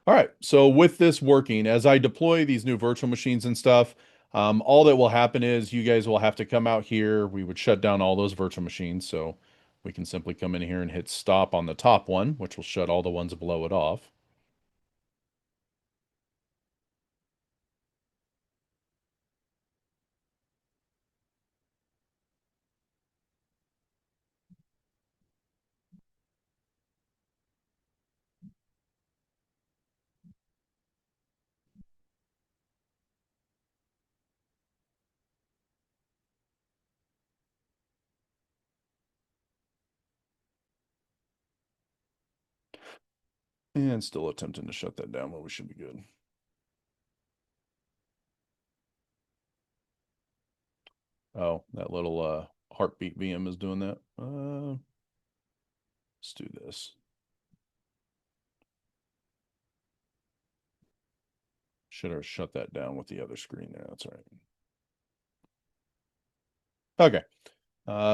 All right, so with this working, as I deploy these new virtual machines and stuff, all that will happen is you guys will have to come out here. We would shut down all those virtual machines, so we can simply come in here and hit stop on the top one, which will shut all the ones below it off. And still attempting to shut that down, but we should be good. Oh, that little heartbeat VM is doing that. Let's do this. Should have shut that down with the other screen there. That's right. Okay.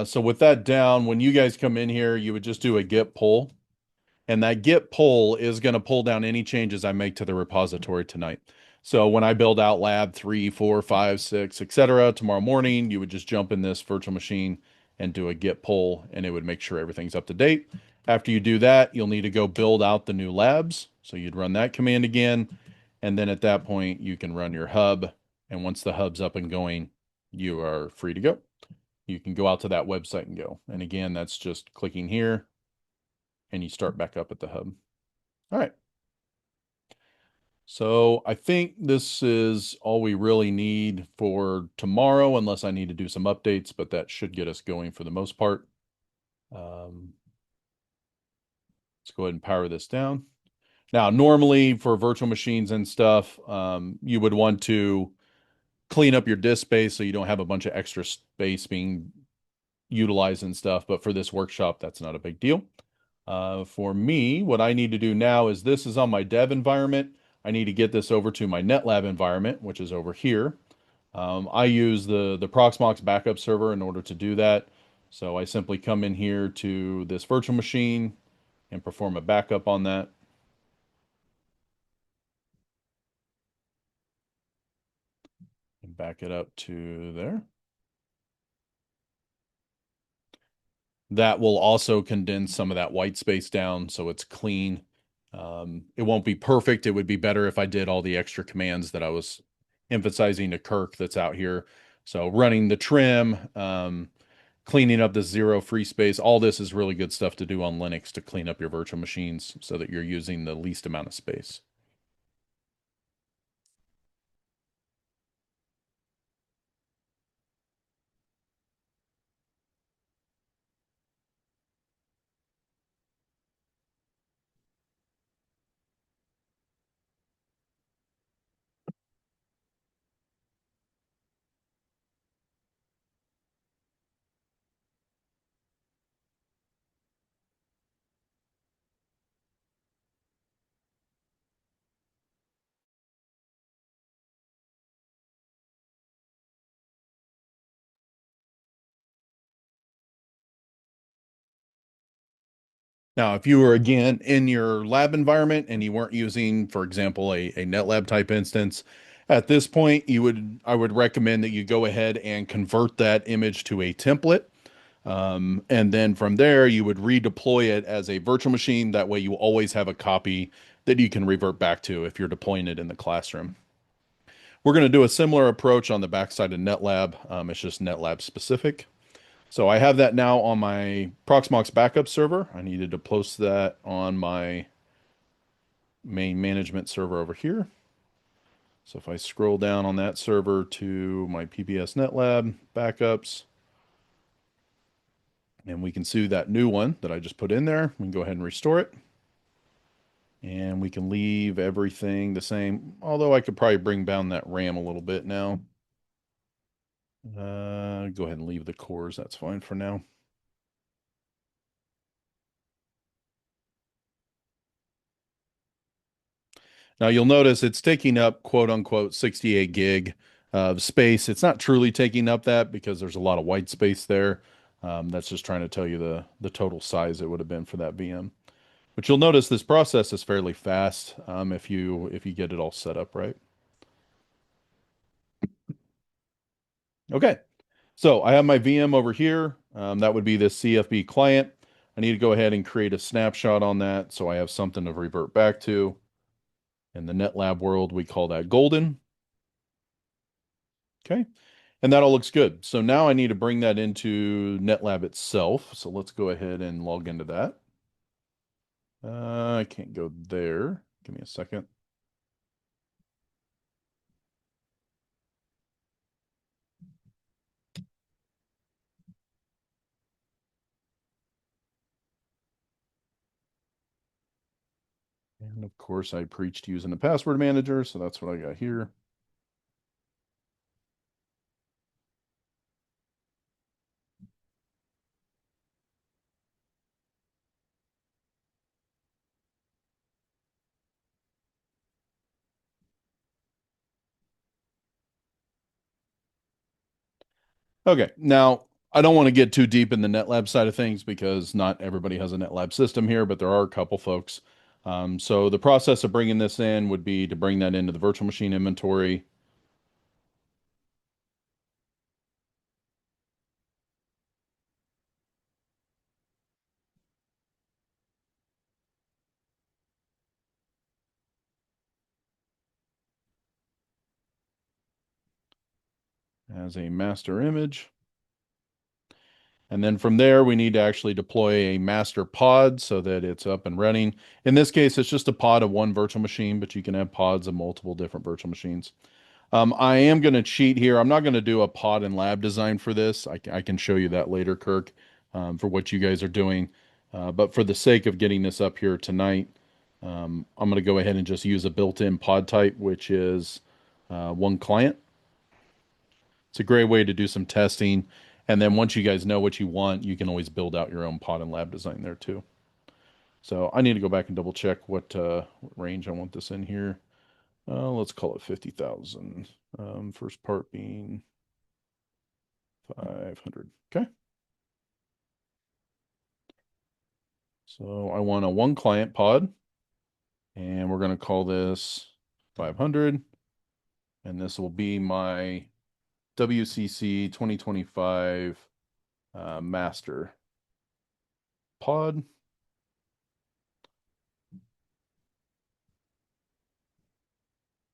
So with that down, when you guys come in here, you would just do a git pull. And that git pull is going to pull down any changes I make to the repository tonight. So when I build out lab 3, 4, 5, 6, etc. tomorrow morning, you would just jump in this virtual machine and do a git pull, and it would make sure everything's up to date. After you do that, you'll need to go build out the new labs. So you'd run that command again. And then at that point, you can run your hub. And once the hub's up and going, you are free to go. You can go out to that website and go. And again, that's just clicking here and you start back up at the hub. All right. So I think this is all we really need for tomorrow, unless I need to do some updates, but that should get us going for the most part. Let's go ahead and power this down. Now, normally for virtual machines and stuff, you would want to clean up your disk space so you don't have a bunch of extra space being utilized and stuff. But for this workshop, that's not a big deal. For me, what I need to do now is this is on my dev environment. I need to get this over to my NetLab environment, which is over here. I use the Proxmox backup server in order to do that. So I simply come in here to this virtual machine and perform a backup on that. And back it up to there. That will also condense some of that white space down so it's clean. It won't be perfect. It would be better if I did all the extra commands that I was emphasizing to Kirk that's out here. So running the trim, cleaning up the zero free space, all this is really good stuff to do on Linux to clean up your virtual machines so that you're using the least amount of space. Now, if you were again in your lab environment and you weren't using, for example, a NetLab type instance, at this point, I would recommend that you go ahead and convert that image to a template. And then from there, you would redeploy it as a virtual machine. That way you always have a copy that you can revert back to if you're deploying it in the classroom. We're going to do a similar approach on the backside of NetLab. It's just NetLab specific. So I have that now on my Proxmox backup server. I needed to post that on my main management server over here. So if I scroll down on that server to my PBS NetLab backups, and we can see that new one that I just put in there. We can go ahead and restore it. And we can leave everything the same, although I could probably bring down that RAM a little bit now. Go ahead and leave the cores. That's fine for now. Now you'll notice it's taking up quote unquote 68 gig of space. It's not truly taking up that because there's a lot of white space there. That's just trying to tell you the total size it would have been for that VM. But you'll notice this process is fairly fast if you get it all set up right. Okay, so I have my VM over here. That would be the CFB client. I need to go ahead and create a snapshot on that so I have something to revert back to. In the NetLab world, we call that golden. Okay, and that all looks good. So now I need to bring that into NetLab itself. So let's go ahead and log into that. I can't go there. Give me a second. And of course, I preached using the password manager, so that's what I got here. Okay, now I don't want to get too deep in the NetLab side of things because not everybody has a NetLab system here, but there are a couple folks. So the process of bringing this in would be to bring that into the virtual machine inventory. As a master image. And then from there, we need to actually deploy a master pod so that it's up and running. In this case, it's just a pod of one virtual machine, but you can have pods of multiple different virtual machines. I am going to cheat here. I'm not going to do a pod and lab design for this. I can show you that later, Kirk, for what you guys are doing. But for the sake of getting this up here tonight, I'm going to go ahead and just use a built-in pod type, which is one client. It's a great way to do some testing. And then once you guys know what you want, you can always build out your own pod and lab design there too. So I need to go back and double check what range I want this in here. Let's call it 50,000. First part being 500. Okay. So I want a one client pod, and we're going to call this 500. And this will be my WCC 2025 master pod.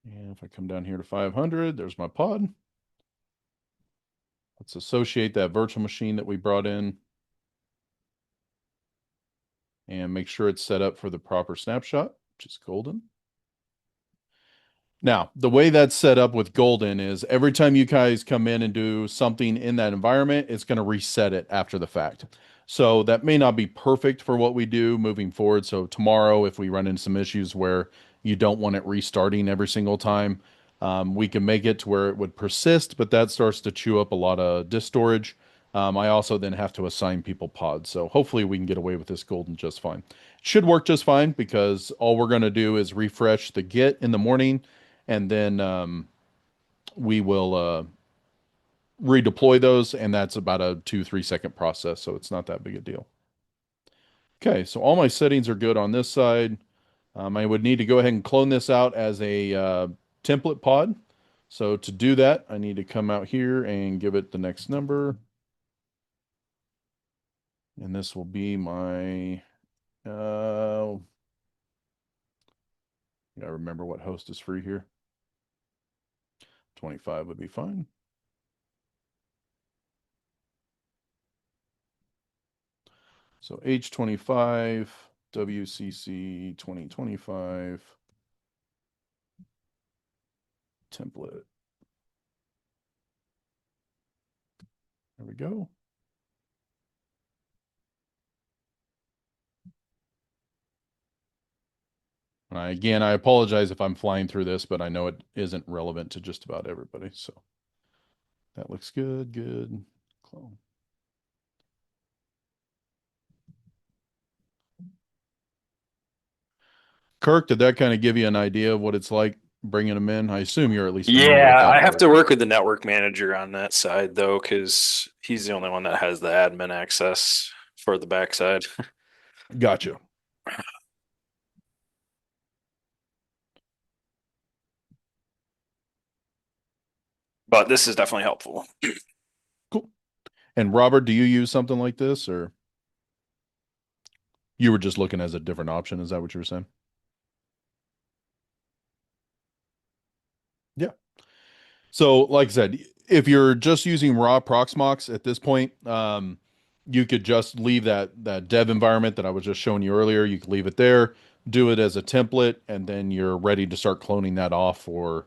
And if I come down here to 500, there's my pod. Let's associate that virtual machine that we brought in and make sure it's set up for the proper snapshot, which is golden. Now, the way that's set up with golden is every time you guys come in and do something in that environment, it's going to reset it after the fact. So that may not be perfect for what we do moving forward. So tomorrow, if we run into some issues where you don't want it restarting every single time, we can make it to where it would persist, but that starts to chew up a lot of disk storage. I also then have to assign people pods. So hopefully we can get away with this golden just fine. Should work just fine because all we're going to do is refresh the Git in the morning, and then we will redeploy those, and that's about a 2-3 second process, so it's not that big a deal. Okay, so all my settings are good on this side. I would need to go ahead and clone this out as a template pod. So to do that, I need to come out here and give it the next number. And this will be my, I remember what host is free here. 25 would be fine. So H25, WCC 2025 template. There we go. Again, I apologize if I'm flying through this, but I know it isn't relevant to just about everybody. So that looks good. Good. Clone. Kirk, did that kind of give you an idea of what it's like bringing them in? I assume you're at least familiar with Yeah, that I have part. to work with the network manager on that side though, because he's the only one that has the admin access for the backside. Gotcha. But this is definitely helpful. Cool. And Robert, do you use something like this, or you were just looking as a different option? Is that what you were saying? Yeah. So, like I said, if you're just using raw Proxmox at this point, you could just leave that dev environment that I was just showing you earlier. You could leave it there, do it as a template, and then you're ready to start cloning that off for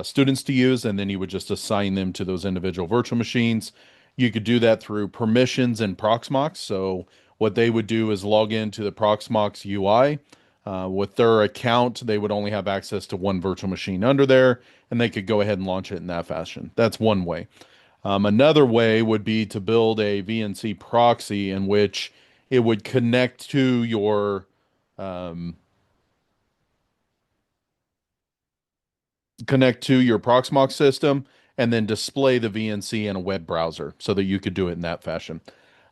students to use. And then you would just assign them to those individual virtual machines. You could do that through permissions in Proxmox. So what they would do is log into the Proxmox UI. With their account, they would only have access to one virtual machine under there, and they could go ahead and launch it in that fashion. That's one way. Another way would be to build a VNC proxy in which it would connect to your um, Proxmox system and then display the VNC in a web browser so that you could do it in that fashion.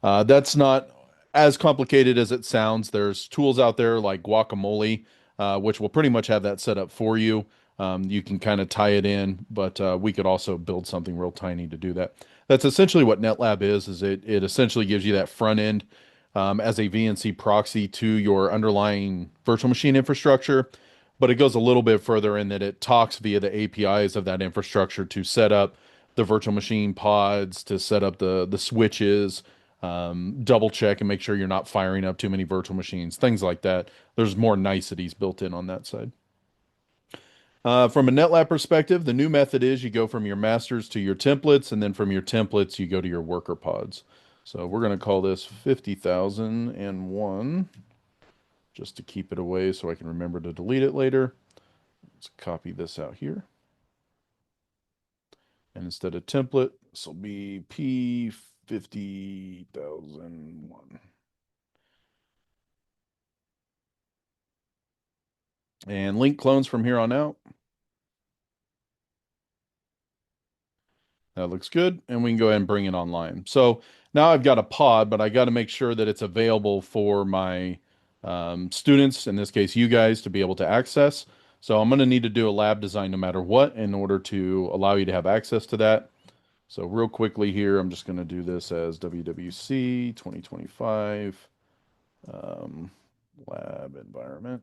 That's not as complicated as it sounds. There's tools out there like Guacamole, which will pretty much have that set up for you. You can kind of tie it in, but we could also build something real tiny to do that. That's essentially what NetLab is it essentially gives you that front end as a VNC proxy to your underlying virtual machine infrastructure, but it goes a little bit further in that it talks via the APIs of that infrastructure to set up the virtual machine pods, to set up the switches, double check and make sure you're not firing up too many virtual machines, things like that. There's more niceties built in on that side. From a NetLab perspective, the new method is you go from your masters to your templates, and then from your templates, you go to your worker pods. So we're going to call this 50,001 just to keep it away so I can remember to delete it later. Let's copy this out here. And instead of template, this will be P50,001. And link clones from here on out. That looks good. And we can go ahead and bring it online. So now I've got a pod, but I got to make sure that it's available for my students, in this case, you guys, to be able to access. So I'm going to need to do a lab design no matter what in order to allow you to have access to that. So real quickly here, I'm just going to do this as WWC 2025 lab environment.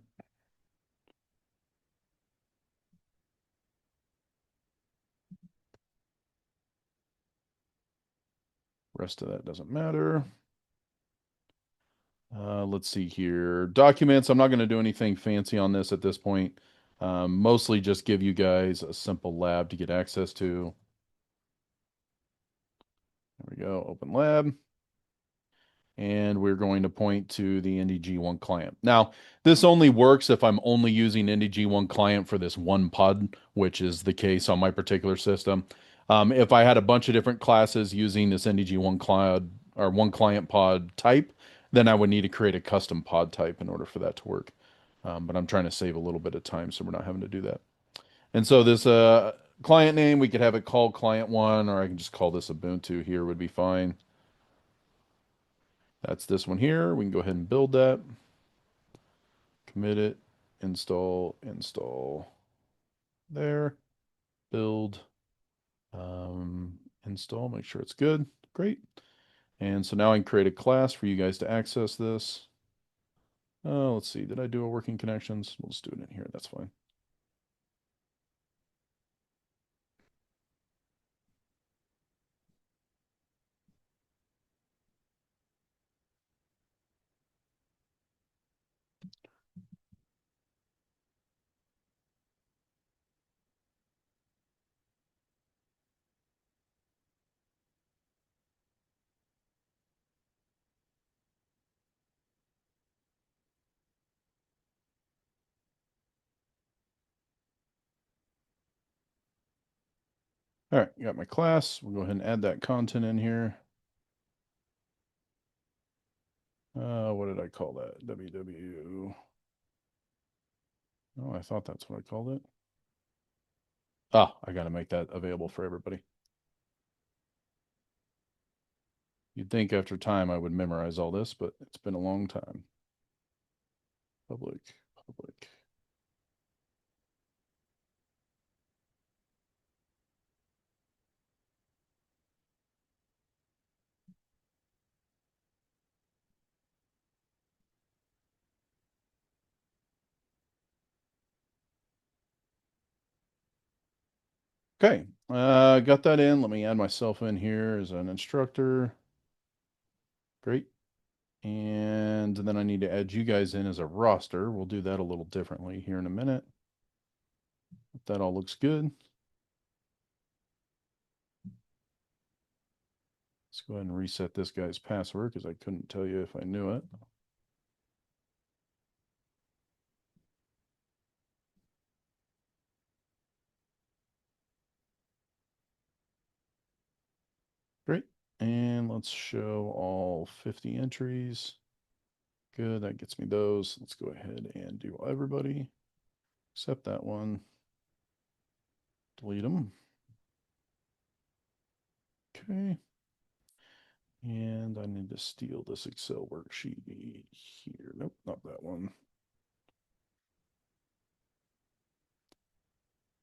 Rest of that doesn't matter. Let's see here. Documents. I'm not going to do anything fancy on this at this point. Mostly just give you guys a simple lab to get access to. There we go. Open lab. And we're going to point to the NDG1 client. Now, this only works if I'm only using NDG1 client for this one pod, which is the case on my particular system. If I had a bunch of different classes using this NDG1 cloud or one client pod type, then I would need to create a custom pod type in order for that to work. But I'm trying to save a little bit of time, so we're not having to do that. And so this client name, we could have it called client one, or I can just call this Ubuntu here would be fine. That's this one here. We can go ahead and build that. Commit it, install, there, build, install, make sure it's good. Great. And so now I can create a class for you guys to access this. Let's see, did I do a working connections? We'll just do it in here, that's fine. All right, got my class. We'll go ahead and add that content in here. What did I call that? WW. Oh, I thought that's what I called it. Ah, I got to make that available for everybody. You'd think after time I would memorize all this, but it's been a long time. Public. Okay, got that in. Let me add myself in here as an instructor. Great. And then I need to add you guys in as a roster. We'll do that a little differently here in a minute. If that all looks good. Let's go ahead and reset this guy's password because I couldn't tell you if I knew it. Great. And let's show all 50 entries. Good, that gets me those. Let's go ahead and do everybody except that one. Delete them. Okay. And I need to steal this Excel worksheet here. Nope, not that one.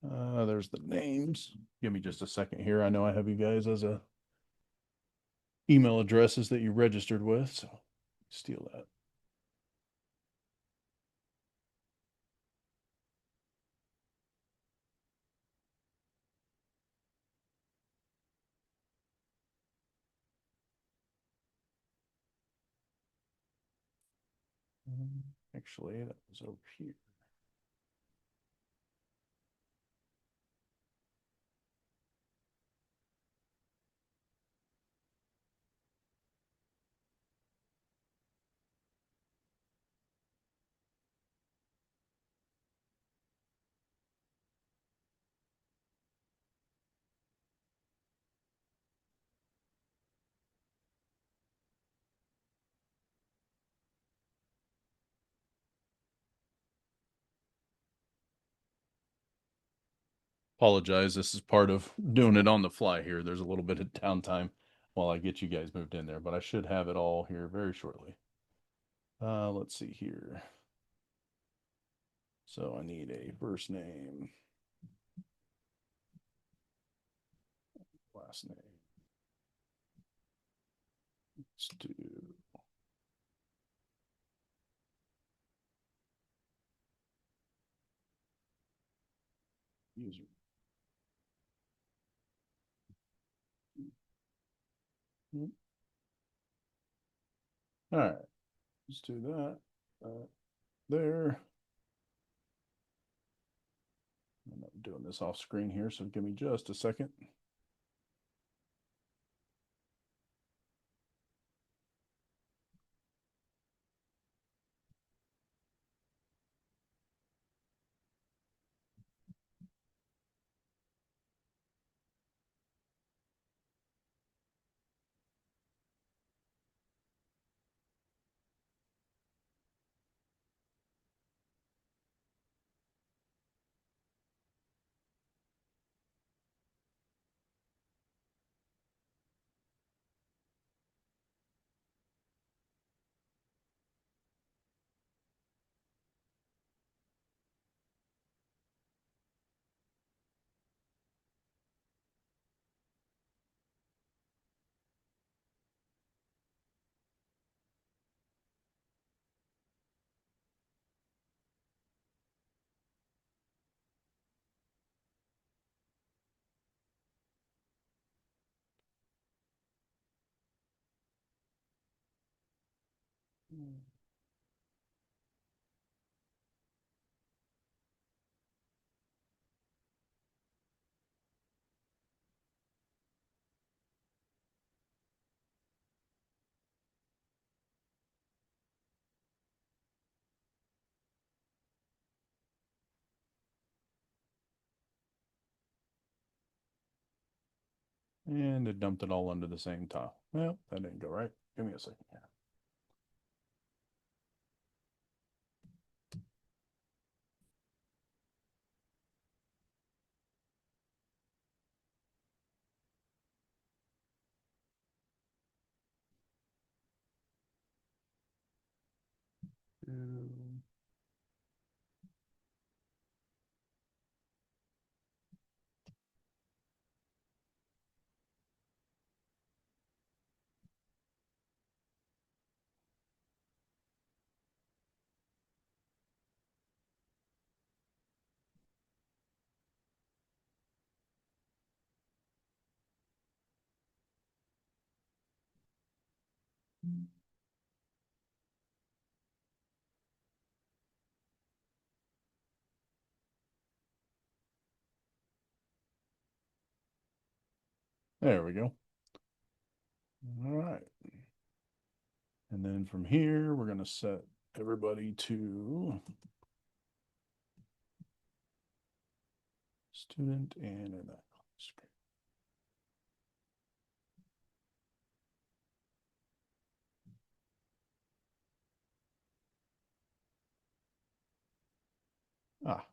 There's the names. Give me just a second here. I know I have you guys as a email addresses that you registered with, so steal that. Actually, that was over here. Apologize. This is part of doing it on the fly here. There's a little bit of downtime while I get you guys moved in there, but I should have it all here very shortly. Let's see here. So I need a first name, last name. Let's do user. All right, let's do that. There. I'm doing this off screen here, so give me just a second. And it dumped it all under the same tile. Well, that didn't go right. Give me a second here. There we go. All right. And then from here, we're going to set everybody to student and in that screen. Ah.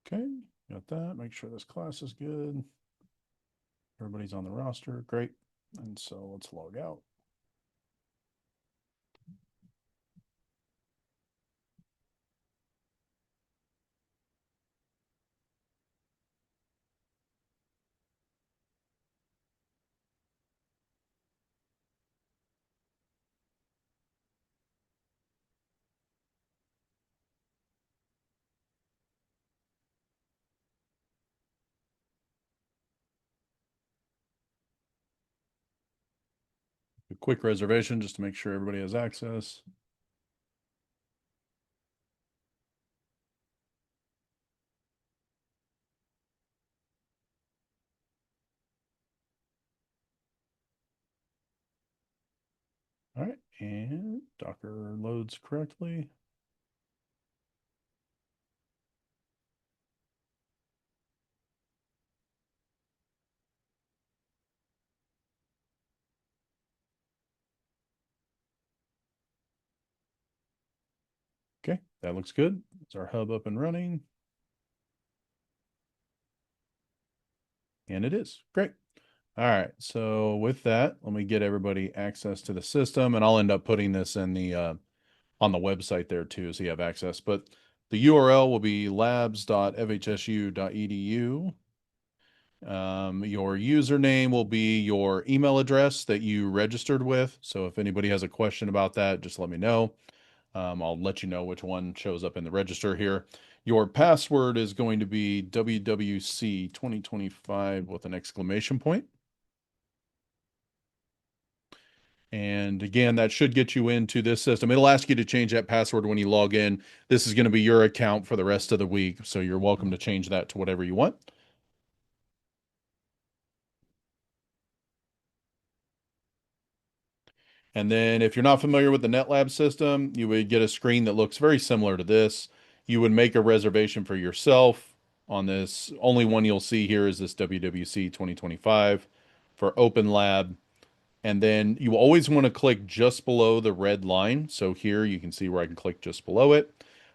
Okay, got that. Make sure this class is good. Everybody's on the roster. Great. And so let's log out. A quick reservation just to make sure everybody has access. All right, and Docker loads correctly. Okay, that looks good. It's our hub up and running. And it is. Great. All right. So with that, let me get everybody access to the system, and I'll end up putting this in the on the website there too, so you have access. But the URL will be labs.fhsu.edu. Your username will be your email address that you registered with. So if anybody has a question about that, just let me know. I'll let you know which one shows up in the register here. Your password is going to be WWC2025 with an exclamation point. And again, that should get you into this system. It'll ask you to change that password when you log in. This is going to be your account for the rest of the week, so you're welcome to change that to whatever you want. And then if you're not familiar with the NetLab system, you would get a screen that looks very similar to this. You would make a reservation for yourself on this. Only one you'll see here is this WWC 2025 for Open Lab. And then you always want to click just below the red line. So here you can see where I can click just below it.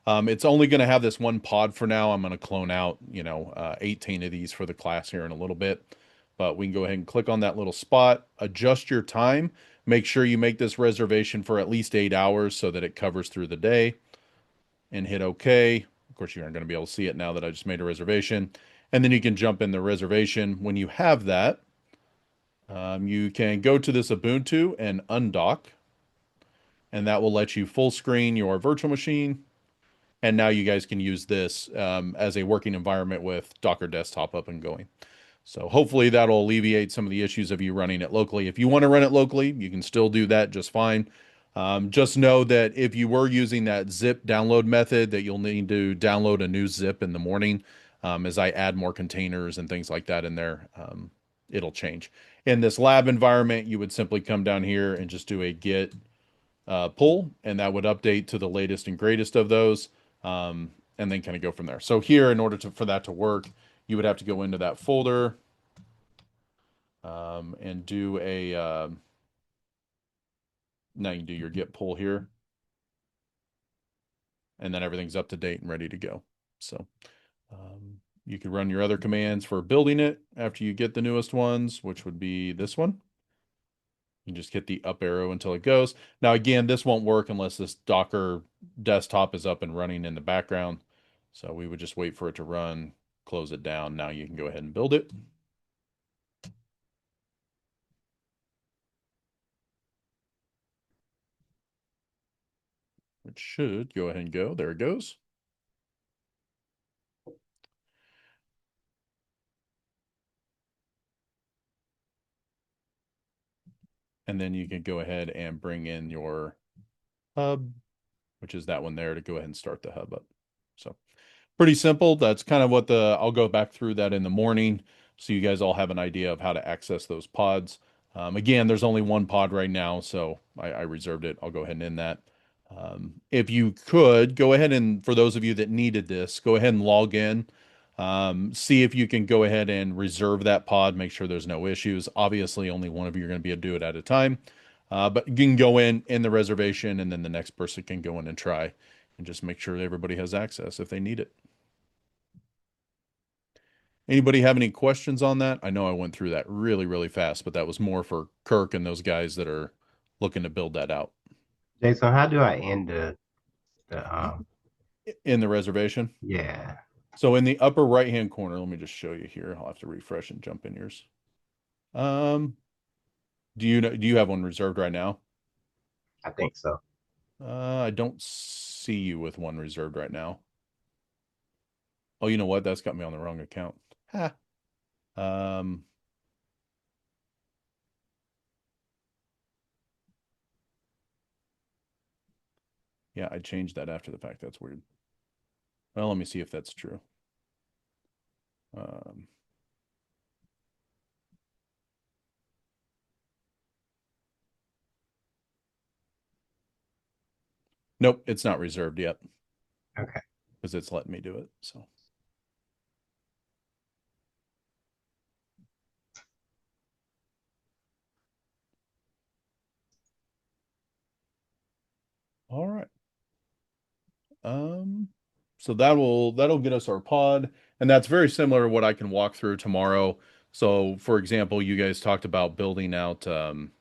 It's only going to have this one pod for now. I'm going to clone out, 18 of these for the class here in a little bit. But we can go ahead and click on that little spot, adjust your time. Make sure you make this reservation for at least 8 hours so that it covers through the day, and hit OK. Of course, you aren't going to be able to see it now that I just made a reservation. And then you can jump in the reservation. When you have that, you can go to this Ubuntu and undock, and that will let you full screen your virtual machine. And now you guys can use this as a working environment with Docker Desktop up and going. So hopefully that'll alleviate some of the issues of you running it locally. If you want to run it locally, you can still do that just fine. Just know that if you were using that zip download method, that you'll need to download a new zip in the morning. As I add more containers and things like that in there, it'll change. In this lab environment, you would simply come down here and just do a git pull, and that would update to the latest and greatest of those, and then kind of go from there. So here, in order for that to work, you would have to go into that folder and do a now you can do your git pull here, and then everything's up to date and ready to go. So you can run your other commands for building it after you get the newest ones, which would be this one. You just hit the up arrow until it goes. Now, again, this won't work unless this Docker desktop is up and running in the background. So we would just wait for it to run, close it down. Now you can go ahead and build it. It should go ahead and go. There it goes. And then you can go ahead and bring in your hub, which is that one there, to go ahead and start the hub up. So pretty simple. That's kind of what I'll go back through that in the morning so you guys all have an idea of how to access those pods. Again, there's only one pod right now, so I reserved it. I'll go ahead and end that. If you could, go ahead and, for those of you that needed this, go ahead and log in. See if you can go ahead and reserve that pod, make sure there's no issues. Obviously, only one of you are going to be able to do it at a time. But you can go in the reservation, and then the next person can go in and try and just make sure everybody has access if they need it. Anybody have any questions on that? I know I went through that really, really fast, but that was more for Kirk and those guys that are looking to build that out. Jason, how do I end the In the reservation? yeah. So in the upper right-hand corner, let me just show you here. I'll have to refresh and jump in yours. Do you have one reserved right now? I think so. I don't see you with one reserved right now. Oh, you know what? That's got me on the wrong account. Ha. Yeah, I changed that after the fact. That's weird. Well, let me see if that's true. Nope, it's not reserved yet. Okay. Because it's letting me do it. So. All right. So that'll get us our pod, and that's very similar to what I can walk through tomorrow. So, for example, you guys talked about building out some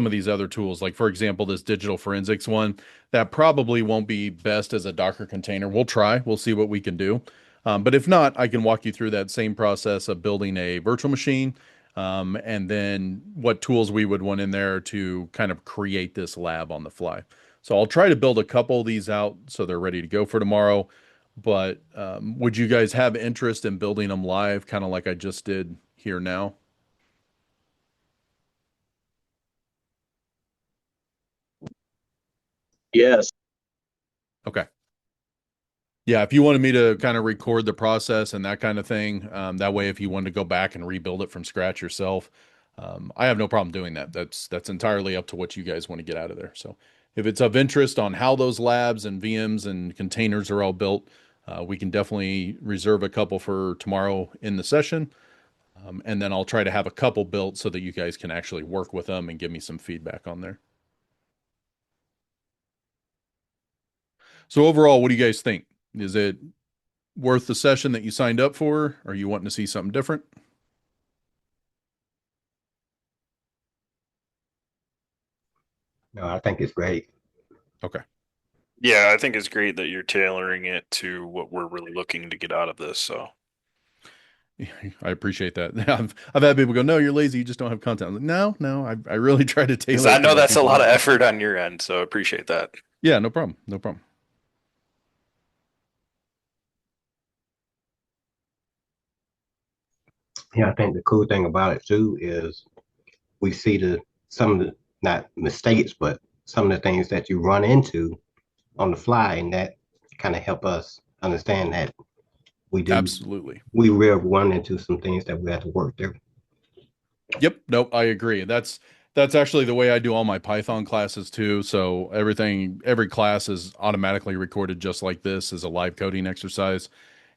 of these other tools, like for example, this digital forensics one, that probably won't be best as a Docker container. We'll try, we'll see what we can do. But if not, I can walk you through that same process of building a virtual machine, and then what tools we would want in there to kind of create this lab on the fly. So I'll try to build a couple of these out so they're ready to go for tomorrow. But would you guys have interest in building them live, kind of like I just did here now? Yes. Okay. Yeah, if you wanted me to kind of record the process and that kind of thing, that way, if you wanted to go back and rebuild it from scratch yourself, I have no problem doing that. That's entirely up to what you guys want to get out of there. So, if it's of interest on how those labs and VMs and containers are all built, we can definitely reserve a couple for tomorrow in the session, and then I'll try to have a couple built so that you guys can actually work with them and give me some feedback on there. So overall, what do you guys think? Is it worth the session that you signed up for? Or are you wanting to see something different? No, I think it's great. Okay. Yeah, I think it's great that you're tailoring it to what we're really looking to get out of this. So I appreciate that. I've had people go, "No, you're lazy. You just don't have content." I'm like, no, I really try to tailor. because I it to know what that's a people lot of want. effort on your end, so appreciate that. Yeah, no problem. No problem. Yeah, I think the cool thing about it too is we see some of the not mistakes, but some of the things that you run into on the fly, and that kind of help us understand that Absolutely. we will run into some things that we have to work through. Yep. Nope. I agree. That's actually the way I do all my Python classes too. So every class is automatically recorded just like this as a live coding exercise.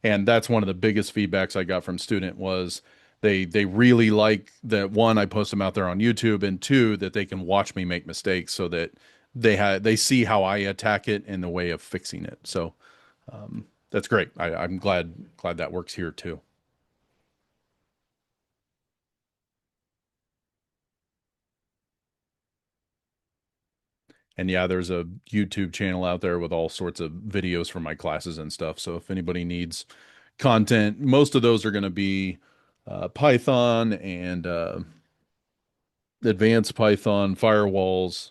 And that's one of the biggest feedbacks I got from student was they really like that one, I post them out there on YouTube, and two, that they can watch me make mistakes so that they see how I attack it and the way of fixing it. So that's great. I'm glad that works here too. And yeah, there's a YouTube channel out there with all sorts of videos from my classes and stuff. So if anybody needs content, most of those are going to be Python and advanced Python firewalls,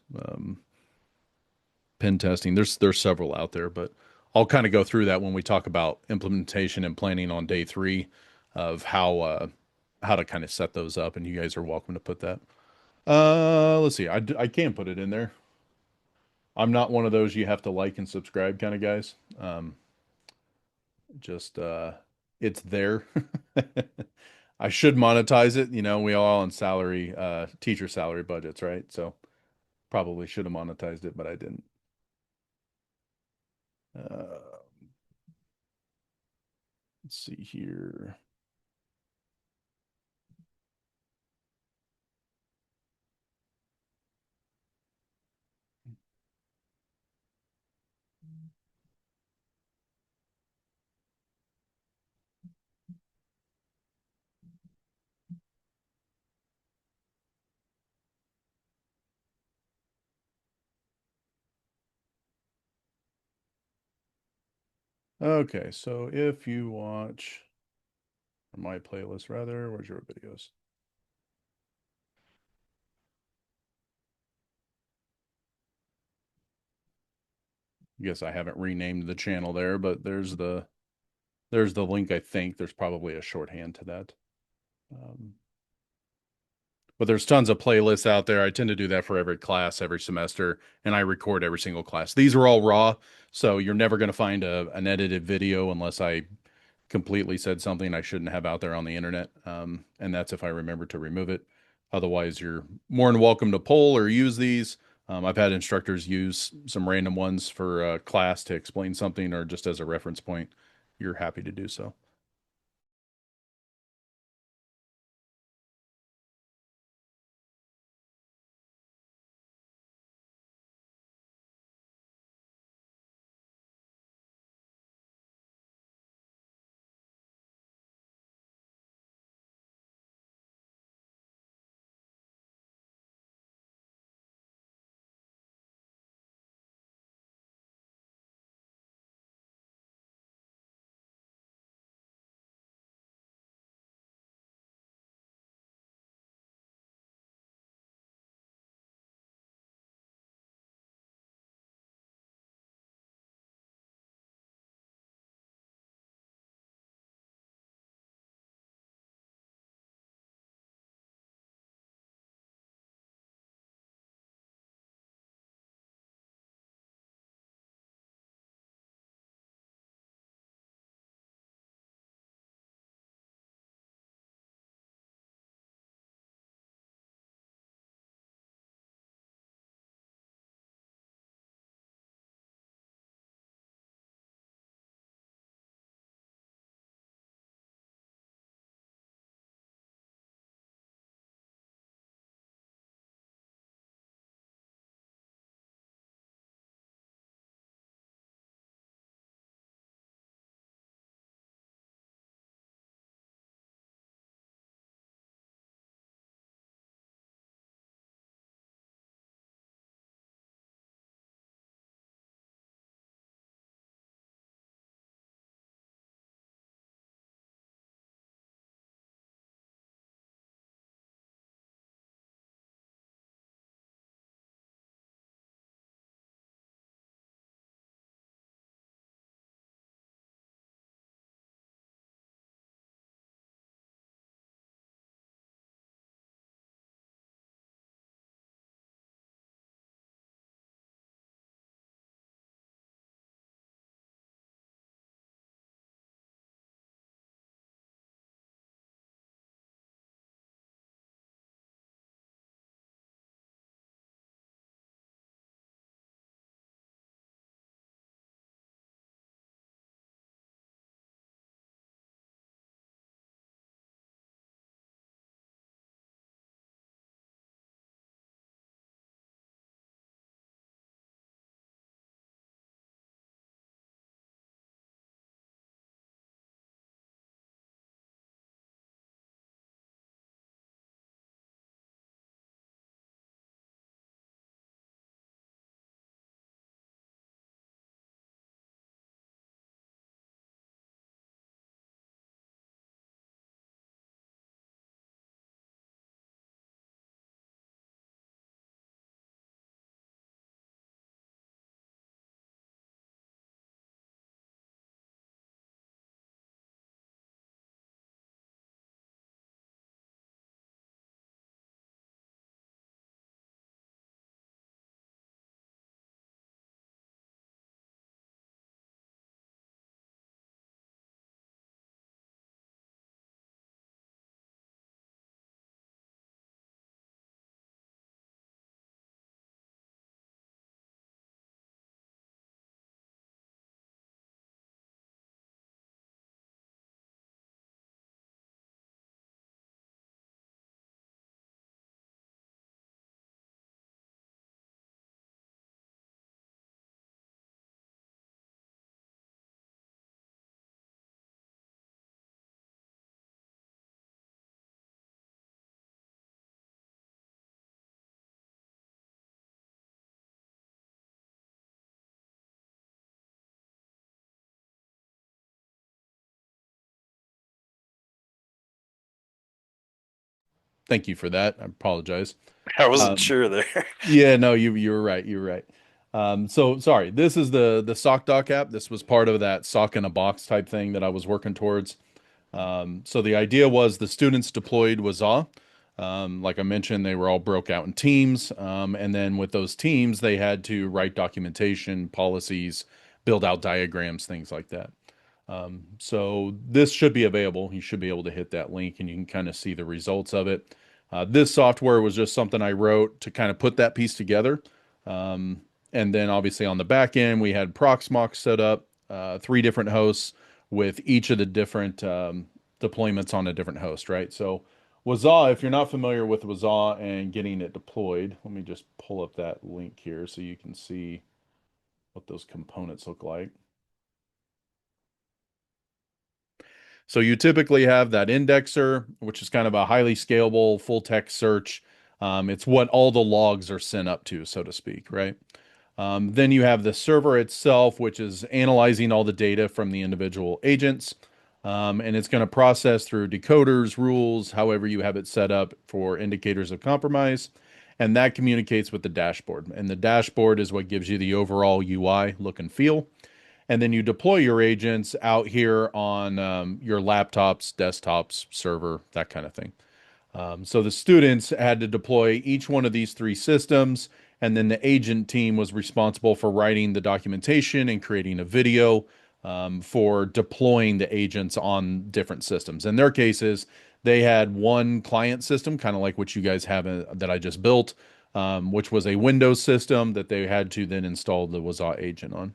pen testing. There's several out there, but I'll kind of go through that when we talk about implementation and planning on day 3 of how to kind of set those up. And you guys are welcome to put that. Let's see. I can put it in there. I'm not one of those you have to like and subscribe kind of guys. Just it's there. I should monetize it. You know, we all on salary, teacher salary budgets, right? So probably should have monetized it, but I didn't. Uh, let's see here. Okay, so if you watch my playlist, rather, where's your videos? I guess I haven't renamed the channel there, but there's the link. I think there's probably a shorthand to that. But there's tons of playlists out there. I tend to do that for every class, every semester, and I record every single class. These are all raw, so you're never going to find an edited video unless I completely said something I shouldn't have out there on the internet. And that's if I remember to remove it. Otherwise, you're more than welcome to poll or use these. I've had instructors use some random ones for class to explain something or just as a reference point. You're happy to do so. Thank you for that. I apologize. I wasn't Um, sure there. yeah, no, you were right. You were right. So sorry. This is the SockDoc app. This was part of that sock in a box type thing that I was working towards. So the idea was the students deployed Wazaa. Like I mentioned, they were all broke out in teams. And then with those teams, they had to write documentation, policies, build out diagrams, things like that. So this should be available. You should be able to hit that link and you can kind of see the results of it. This software was just something I wrote to kind of put that piece together. And then obviously on the back end, we had Proxmox set up, 3 different hosts with each of the different deployments on a different host, right? So Wazaa, if you're not familiar with Wazaa and getting it deployed, let me just pull up that link here so you can see what those components look like. So you typically have that indexer, which is kind of a highly scalable full text search. It's what all the logs are sent up to, so to speak, right? Then you have the server itself, which is analyzing all the data from the individual agents. And it's going to process through decoders, rules, however you have it set up for indicators of compromise. And that communicates with the dashboard. And the dashboard is what gives you the overall UI look and feel. And then you deploy your agents out here on your laptops, desktops, server, that kind of thing. So the students had to deploy each one of these 3 systems, and then the agent team was responsible for writing the documentation and creating a video for deploying the agents on different systems. In their cases, they had one client system, kind of like what you guys have that I just built, which was a Windows system that they had to then install the Wazaa agent on.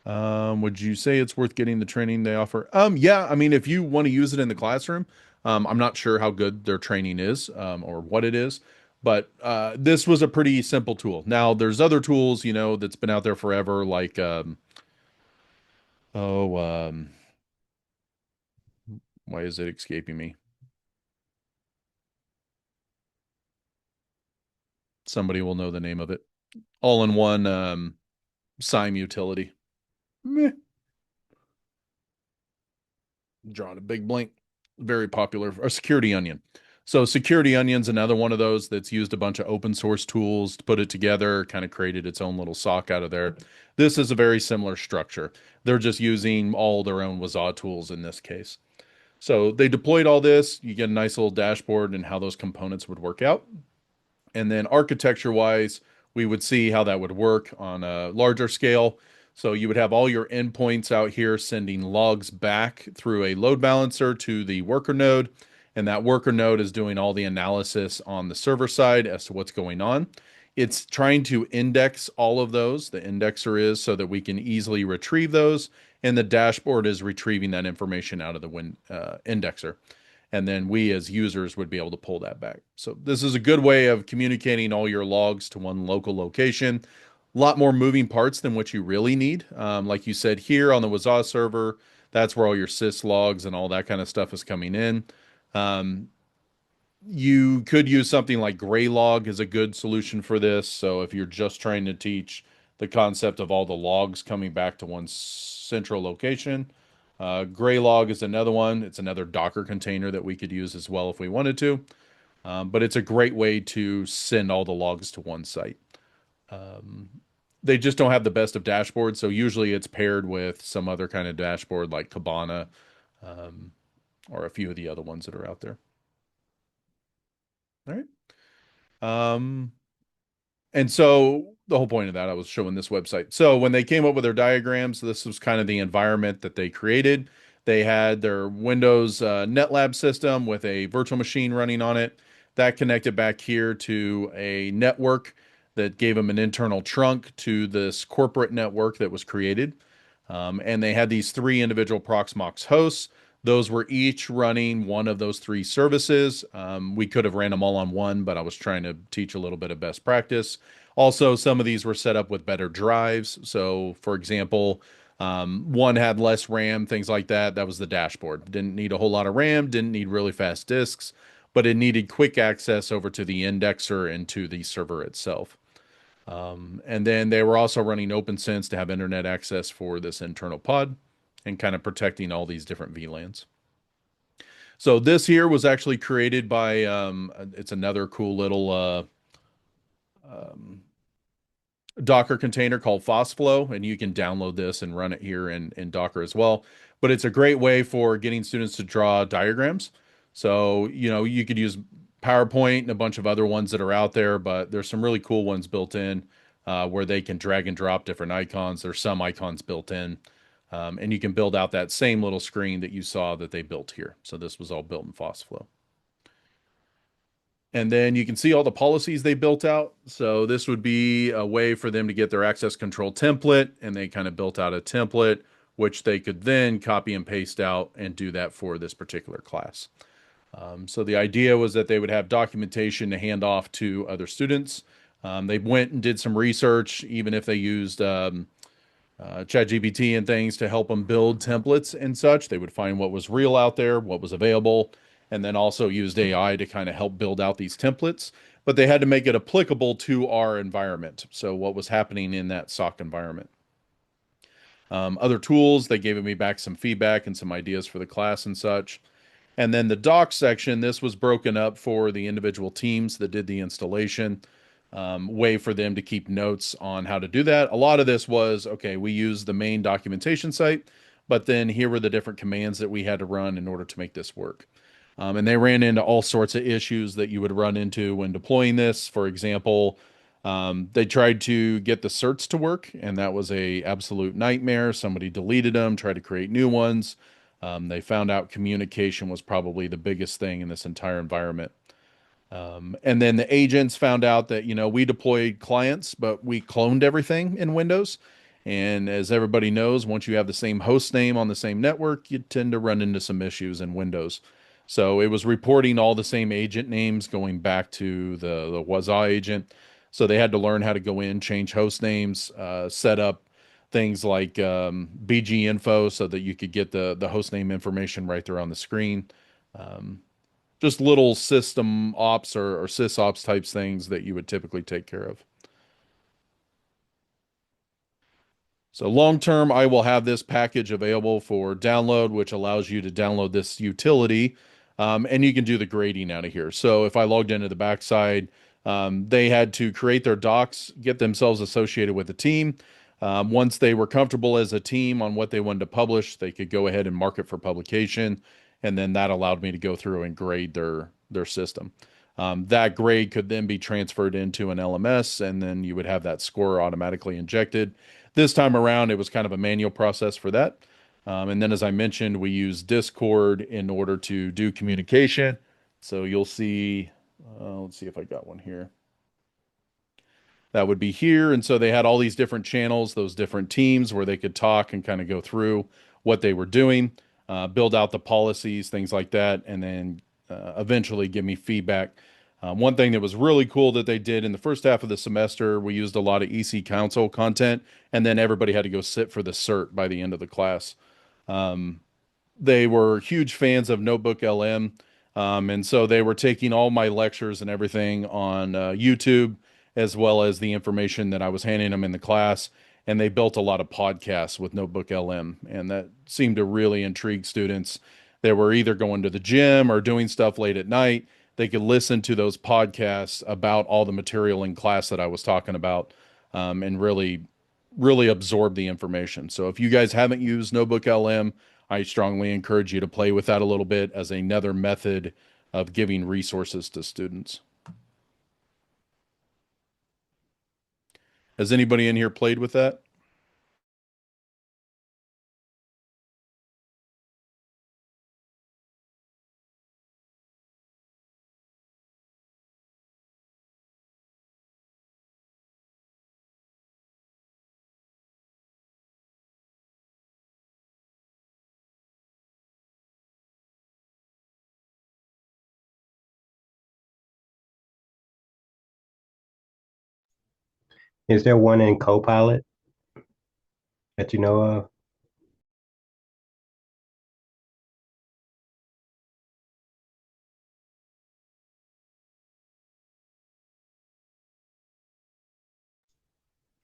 Would you say it's worth getting the training they offer? Yeah, I mean, if you want to use it in the classroom, I'm not sure how good their training is, or what it is, but this was a pretty simple tool. Now, there's other tools, that's been out there forever, like oh, why is it escaping me? Somebody will know the name of it. All-in-one SIME utility. Meh. Drawing a big blank. Very popular. Or Security Onion. So Security Onion's another one of those that's used a bunch of open source tools to put it together, kind of created its own little sock out of there. This is a very similar structure. They're just using all their own Wazaa tools in this case. So they deployed all this. You get a nice little dashboard and how those components would work out. And then architecture wise, we would see how that would work on a larger scale. So you would have all your endpoints out here sending logs back through a load balancer to the worker node. And that worker node is doing all the analysis on the server side as to what's going on. It's trying to index all of those. The indexer is so that we can easily retrieve those. And the dashboard is retrieving that information out of the indexer. And then we as users would be able to pull that back. So this is a good way of communicating all your logs to one local location. A lot more moving parts than what you really need. Like you said here on the Wazaa server, that's where all your sys logs and all that kind of stuff is coming in. You could use something like Graylog is a good solution for this. So if you're just trying to teach the concept of all the logs coming back to one central location, Graylog is another one. It's another Docker container that we could use as well if we wanted to. But it's a great way to send all the logs to one site. They just don't have the best of dashboards, so usually it's paired with some other kind of dashboard like Kibana, or a few of the other ones that are out there. All right. And so the whole point of that, I was showing this website. So when they came up with their diagrams, this was kind of the environment that they created. They had their Windows NetLab system with a virtual machine running on it. That connected back here to a network that gave them an internal trunk to this corporate network that was created. And they had these 3 individual Proxmox hosts. Those were each running one of those 3 services. We could have ran them all on one, but I was trying to teach a little bit of best practice. Also, some of these were set up with better drives. So, for example, one had less RAM, things like that. That was the dashboard. Didn't need a whole lot of RAM, didn't need really fast disks, but it needed quick access over to the indexer and to the server itself. And then they were also running OpenSense to have internet access for this internal pod and kind of protecting all these different VLANs. So this here was actually created by it's another cool little um, Docker container called FastFlow, and you can download this and run it here in Docker as well. But it's a great way for getting students to draw diagrams. So, you could use PowerPoint and a bunch of other ones that are out there, but there's some really cool ones built in where they can drag and drop different icons. There's some icons built in, and you can build out that same little screen that you saw that they built here. So this was all built in FastFlow. And then you can see all the policies they built out. So this would be a way for them to get their access control template, and they kind of built out a template, which they could then copy and paste out and do that for this particular class. So the idea was that they would have documentation to hand off to other students. They went and did some research, even if they used ChatGPT and things to help them build templates and such. They would find what was real out there, what was available, and then also used AI to kind of help build out these templates. But they had to make it applicable to our environment. So what was happening in that SOC environment. Other tools, they gave me back some feedback and some ideas for the class and such. And then the docs section, this was broken up for the individual teams that did the installation, way for them to keep notes on how to do that. A lot of this was, okay, we use the main documentation site, but then here were the different commands that we had to run in order to make this work. And they ran into all sorts of issues that you would run into when deploying this. For example, they tried to get the certs to work, and that was a absolute nightmare. Somebody deleted them, tried to create new ones. They found out communication was probably the biggest thing in this entire environment. And then the agents found out that, we deployed clients, but we cloned everything in Windows. And as everybody knows, once you have the same host name on the same network, you tend to run into some issues in Windows. So it was reporting all the same agent names going back to the Waza agent. So they had to learn how to go in, change host names, set up things like BG info so that you could get the host name information right there on the screen. Um, just little system ops or sys ops types things that you would typically take care of. So long term, I will have this package available for download, which allows you to download this utility, and you can do the grading out of here. So if I logged into the backside, they had to create their docs, get themselves associated with the team. Once they were comfortable as a team on what they wanted to publish, they could go ahead and mark it for publication, and then that allowed me to go through and grade their system. That grade could then be transferred into an LMS, and then you would have that score automatically injected. This time around, it was kind of a manual process for that. And then, as I mentioned, we use Discord in order to do communication. So you'll see, let's see if I got one here. That would be here. And so they had all these different channels, those different teams where they could talk and kind of go through what they were doing, build out the policies, things like that, and then eventually give me feedback. One thing that was really cool that they did in the first half of the semester, we used a lot of EC Council content, and then everybody had to go sit for the cert by the end of the class. They were huge fans of Notebook LM, and so they were taking all my lectures and everything on YouTube, as well as the information that I was handing them in the class. And they built a lot of podcasts with Notebook LM, and that seemed to really intrigue students. They were either going to the gym or doing stuff late at night. They could listen to those podcasts about all the material in class that I was talking about, and really absorb the information. So if you guys haven't used Notebook LM, I strongly encourage you to play with that a little bit as another method of giving resources to students. Has anybody in here played with that? Is there one in Copilot that you know of?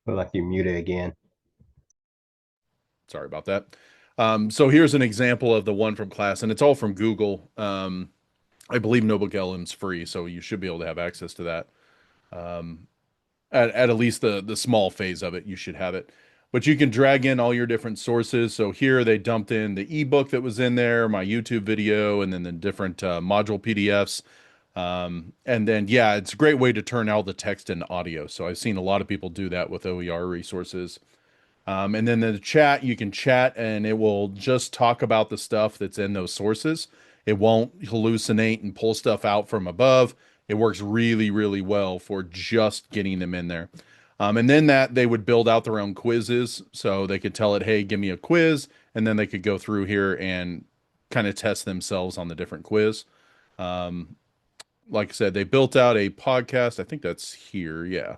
Feel like you're muted again. Sorry about that. So here's an example of the one from class, and it's all from Google. I believe NotebookLM's free, so you should be able to have access to that. Um, at least the small phase of it, you should have it. But you can drag in all your different sources. So here they dumped in the ebook that was in there, my YouTube video, and then the different module PDFs. And then, yeah, it's a great way to turn all the text into audio. So I've seen a lot of people do that with OER resources. And then in the chat, you can chat and it will just talk about the stuff that's in those sources. It won't hallucinate and pull stuff out from above. It works really, really well for just getting them in there. And then that they would build out their own quizzes. So they could tell it, hey, give me a quiz. And then they could go through here and kind of test themselves on the different quiz. Um, like I said, they built out a podcast. I think that's here. Yeah.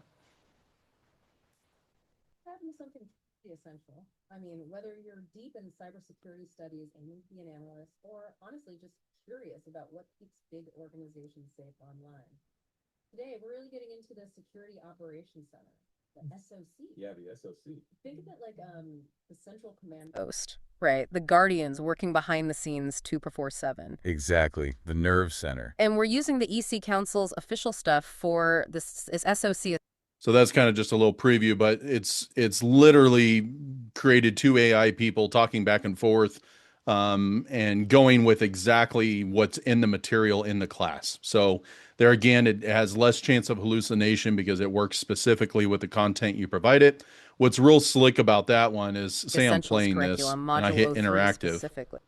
Having something pretty essential. I mean, whether you're deep in cybersecurity studies and need to be an analyst, or honestly just curious about what keeps big organizations safe online. Today, we're really getting into the Security Operations Center, the SOC. Yeah, the SOC. Think of it like the Central Command Post, right? The Guardians working behind the scenes 24/7. Exactly, the nerve center. And we're using the EC Council's official stuff for this SOC. So that's kind of just a little preview, but it's literally created two AI people talking back and forth, and going with exactly what's in the material in the class. So there again, it has less chance of hallucination because it works specifically with the content you provide it. What's real slick about that one is, say I'm playing this and I hit interactive. Specifically.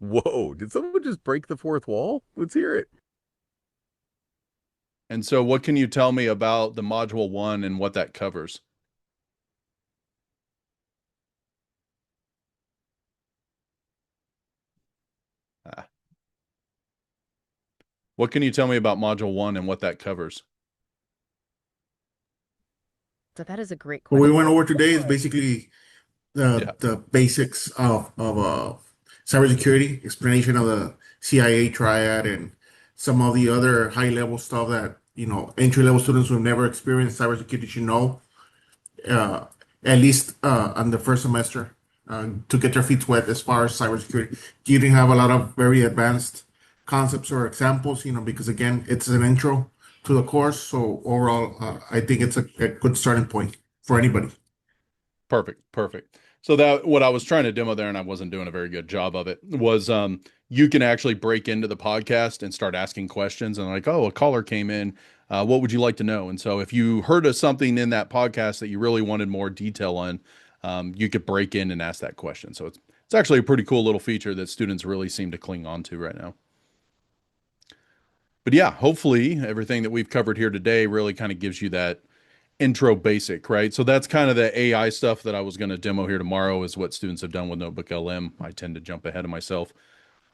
Whoa, did someone just break the fourth wall? Let's hear it. And so what can you tell me about the module 1 and what that covers? What can you tell me about module 1 and what that covers? So that is a great What question. we went over today is basically the basics of cybersecurity, explanation of the CIA triad, and some of the other high level stuff that entry level students who've never experienced cybersecurity should know, uh, at least on the first semester, to get their feet wet as far as cybersecurity. You didn't have a lot of very advanced concepts or examples, because again, it's an intro to the course. So overall, I think it's a good starting point for anybody. Perfect. So that what I was trying to demo there, and I wasn't doing a very good job of it, was you can actually break into the podcast and start asking questions and like, oh, a caller came in. What would you like to know? And so if you heard of something in that podcast that you really wanted more detail on, you could break in and ask that question. So it's actually a pretty cool little feature that students really seem to cling on to right now. But yeah, hopefully everything that we've covered here today really kind of gives you that intro basic, right? So that's kind of the AI stuff that I was going to demo here tomorrow is what students have done with Notebook LM. I tend to jump ahead of myself.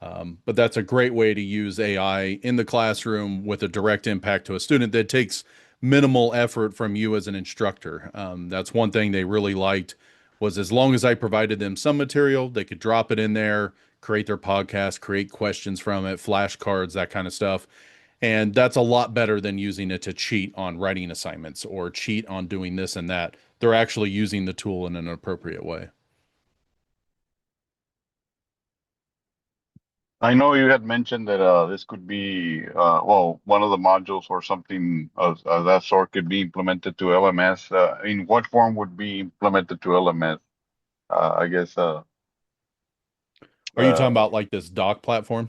But that's a great way to use AI in the classroom with a direct impact to a student that takes minimal effort from you as an instructor. That's one thing they really liked was as long as I provided them some material, they could drop it in there, create their podcast, create questions from it, flashcards, that kind of stuff. And that's a lot better than using it to cheat on writing assignments or cheat on doing this and that. They're actually using the tool in an appropriate way. I know you had mentioned that this could be one of the modules or something of that sort could be implemented to LMS. In what form would be implemented to LMS? I guess. Are you talking about like this doc platform?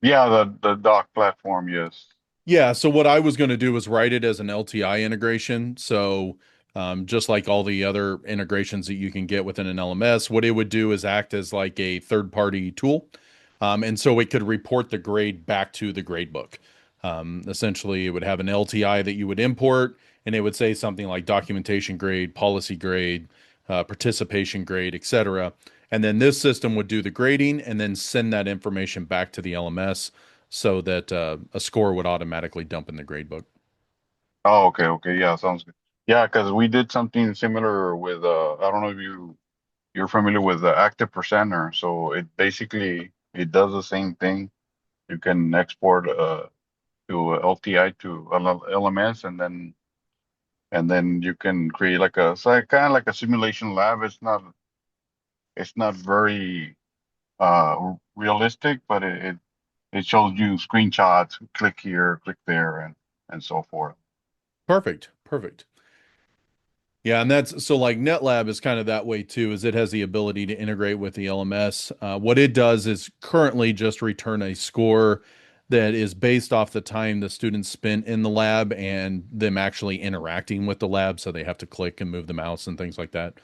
Yeah, the doc platform, yes. Yeah, so what I was going to do was write it as an LTI integration. So just like all the other integrations that you can get within an LMS, what it would do is act as like a third-party tool. And so it could report the grade back to the gradebook. Essentially, it would have an LTI that you would import, and it would say something like documentation grade, policy grade, participation grade, etc. And then this system would do the grading and then send that information back to the LMS so that a score would automatically dump in the gradebook. Oh, okay, yeah, sounds good. Yeah, because we did something similar with I don't know if you're familiar with the Active Percenter. So it does the same thing. You can export to LTI to LMS, and then and then you can create like a kind of like a simulation lab. It's not very realistic, but it shows you screenshots, click here, click there, and so forth. Perfect. Perfect. Yeah, and that's so like NetLab is kind of that way too, is it has the ability to integrate with the LMS. What it does is currently just return a score that is based off the time the students spent in the lab and them actually interacting with the lab. So they have to click and move the mouse and things like that.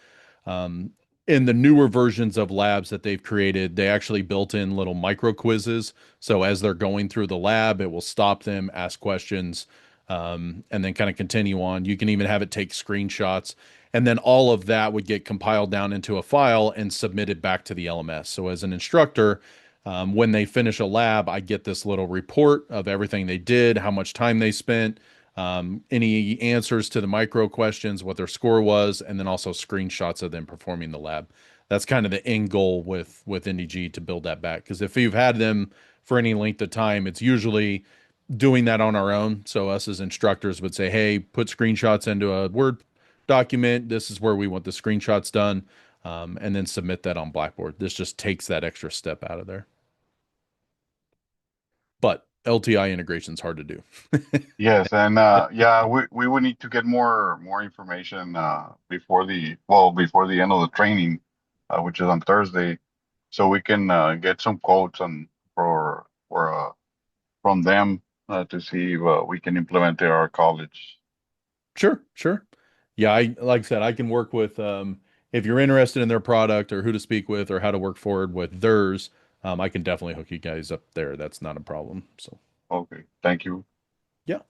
Um, in the newer versions of labs that they've created, they actually built in little micro quizzes. So as they're going through the lab, it will stop them, ask questions, and then kind of continue on. You can even have it take screenshots, and then all of that would get compiled down into a file and submitted back to the LMS. So as an instructor, when they finish a lab, I get this little report of everything they did, how much time they spent, any answers to the micro questions, what their score was, and then also screenshots of them performing the lab. That's kind of the end goal with NDG to build that back. Because if you've had them for any length of time, it's usually doing that on our own. So us as instructors would say, hey, put screenshots into a Word document. This is where we want the screenshots done. And then submit that on Blackboard. This just takes that extra step out of there. But LTI integration is hard to do. Yes, and yeah, we would need to get more information before the end of the training, which is on Thursday, so we can get some quotes on for from them to see if we can implement it at our college. Sure, sure. Yeah, I like I said, I can work with if you're interested in their product or who to speak with or how to work forward with theirs, I can definitely hook you guys up there. That's not a problem. So Okay, thank you. yeah.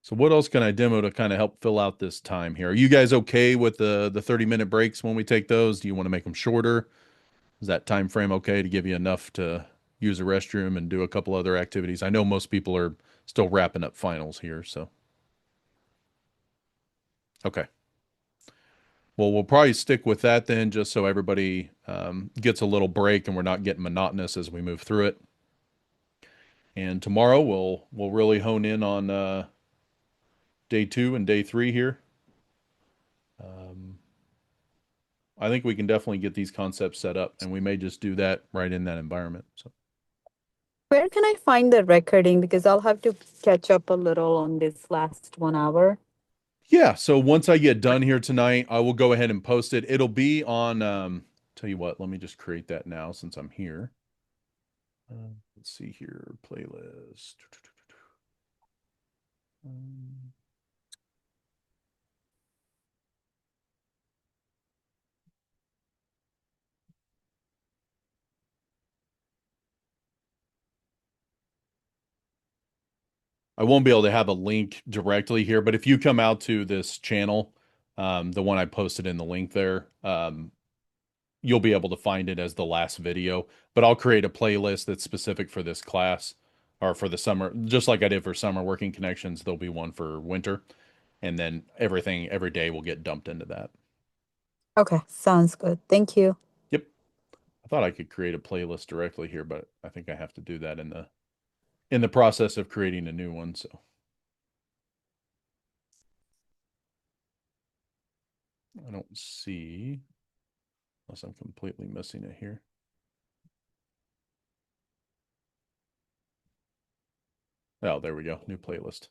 So what else can I demo to kind of help fill out this time here? Are you guys okay with the 30-minute breaks when we take those? Do you want to make them shorter? Is that time frame okay to give you enough to use a restroom and do a couple other activities? I know most people are still wrapping up finals here, so okay. Well, we'll probably stick with that then, just so everybody gets a little break and we're not getting monotonous as we move through it. And tomorrow we'll really hone in on day 2 and day 3 here. I think we can definitely get these concepts set up, and we may just do that right in that environment. So. Where can I find the recording? Because I'll have to catch up a little on this last 1 hour. Yeah, so once I get done here tonight, I will go ahead and post it. It'll be on, tell you what, let me just create that now since I'm here. Let's see here, playlist. I won't be able to have a link directly here, but if you come out to this channel, the one I posted in the link there, you'll be able to find it as the last video. But I'll create a playlist that's specific for this class or for the summer, just like I did for summer working connections. There'll be one for winter, and then everything every day will get dumped into that. Okay, sounds good. Thank you. Yep. I thought I could create a playlist directly here, but I think I have to do that in the process of creating a new one. So I don't see, unless I'm completely missing it here. Oh, there we go. New playlist.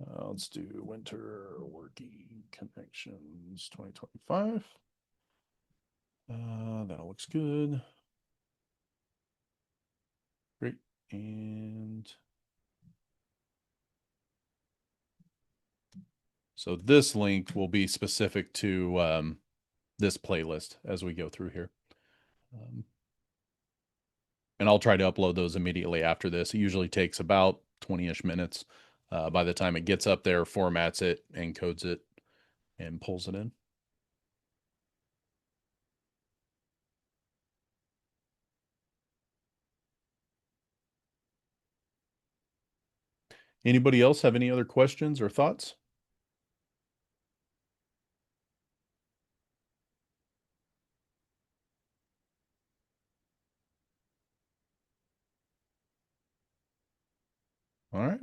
Let's do Winter Working Connections 2025. That looks good. Great. And so this link will be specific to this playlist as we go through here. And I'll try to upload those immediately after this. It usually takes about 20-ish minutes. By the time it gets up there, formats it, encodes it, and pulls it in. Anybody else have any other questions or thoughts? All right.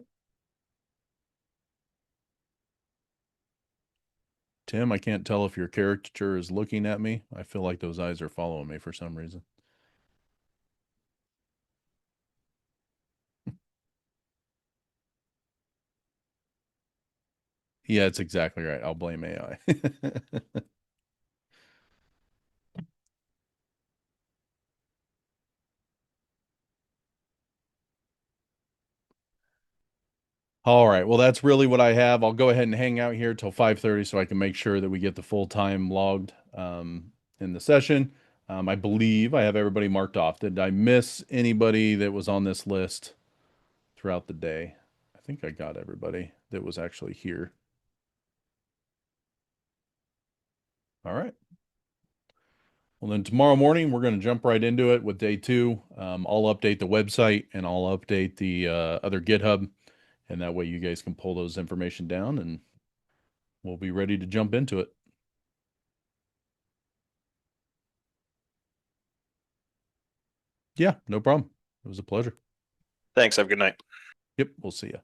Tim, I can't tell if your caricature is looking at me. I feel like those eyes are following me for some reason. Yeah, it's exactly right. I'll blame AI. All right. Well, that's really what I have. I'll go ahead and hang out here till 5:30 so I can make sure that we get the full time logged in the session. I believe I have everybody marked off. Did I miss anybody that was on this list throughout the day? I think I got everybody that was actually here. All right. Well, then tomorrow morning, we're going to jump right into it with day 2. I'll update the website and I'll update the other GitHub. And that way you guys can pull those information down and we'll be ready to jump into it. Yeah, no problem. It was a pleasure. Thanks. Have a good night. Yep, we'll see you.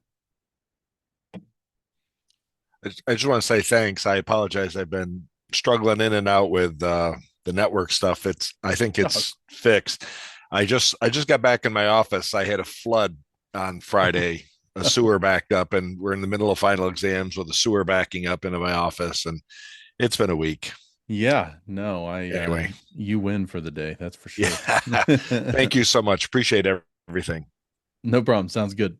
I just want to say thanks. I apologize. I've been struggling in and out with the network stuff. I think it's fixed. I just got back in my office. I had a flood on Friday, a sewer backed up, and we're in the middle of final exams with the sewer backing up into my office, and it's been a week. Yeah, no, Anyway, you win for the day. That's for sure. Yeah. Thank you so much. Appreciate everything. No problem. Sounds good.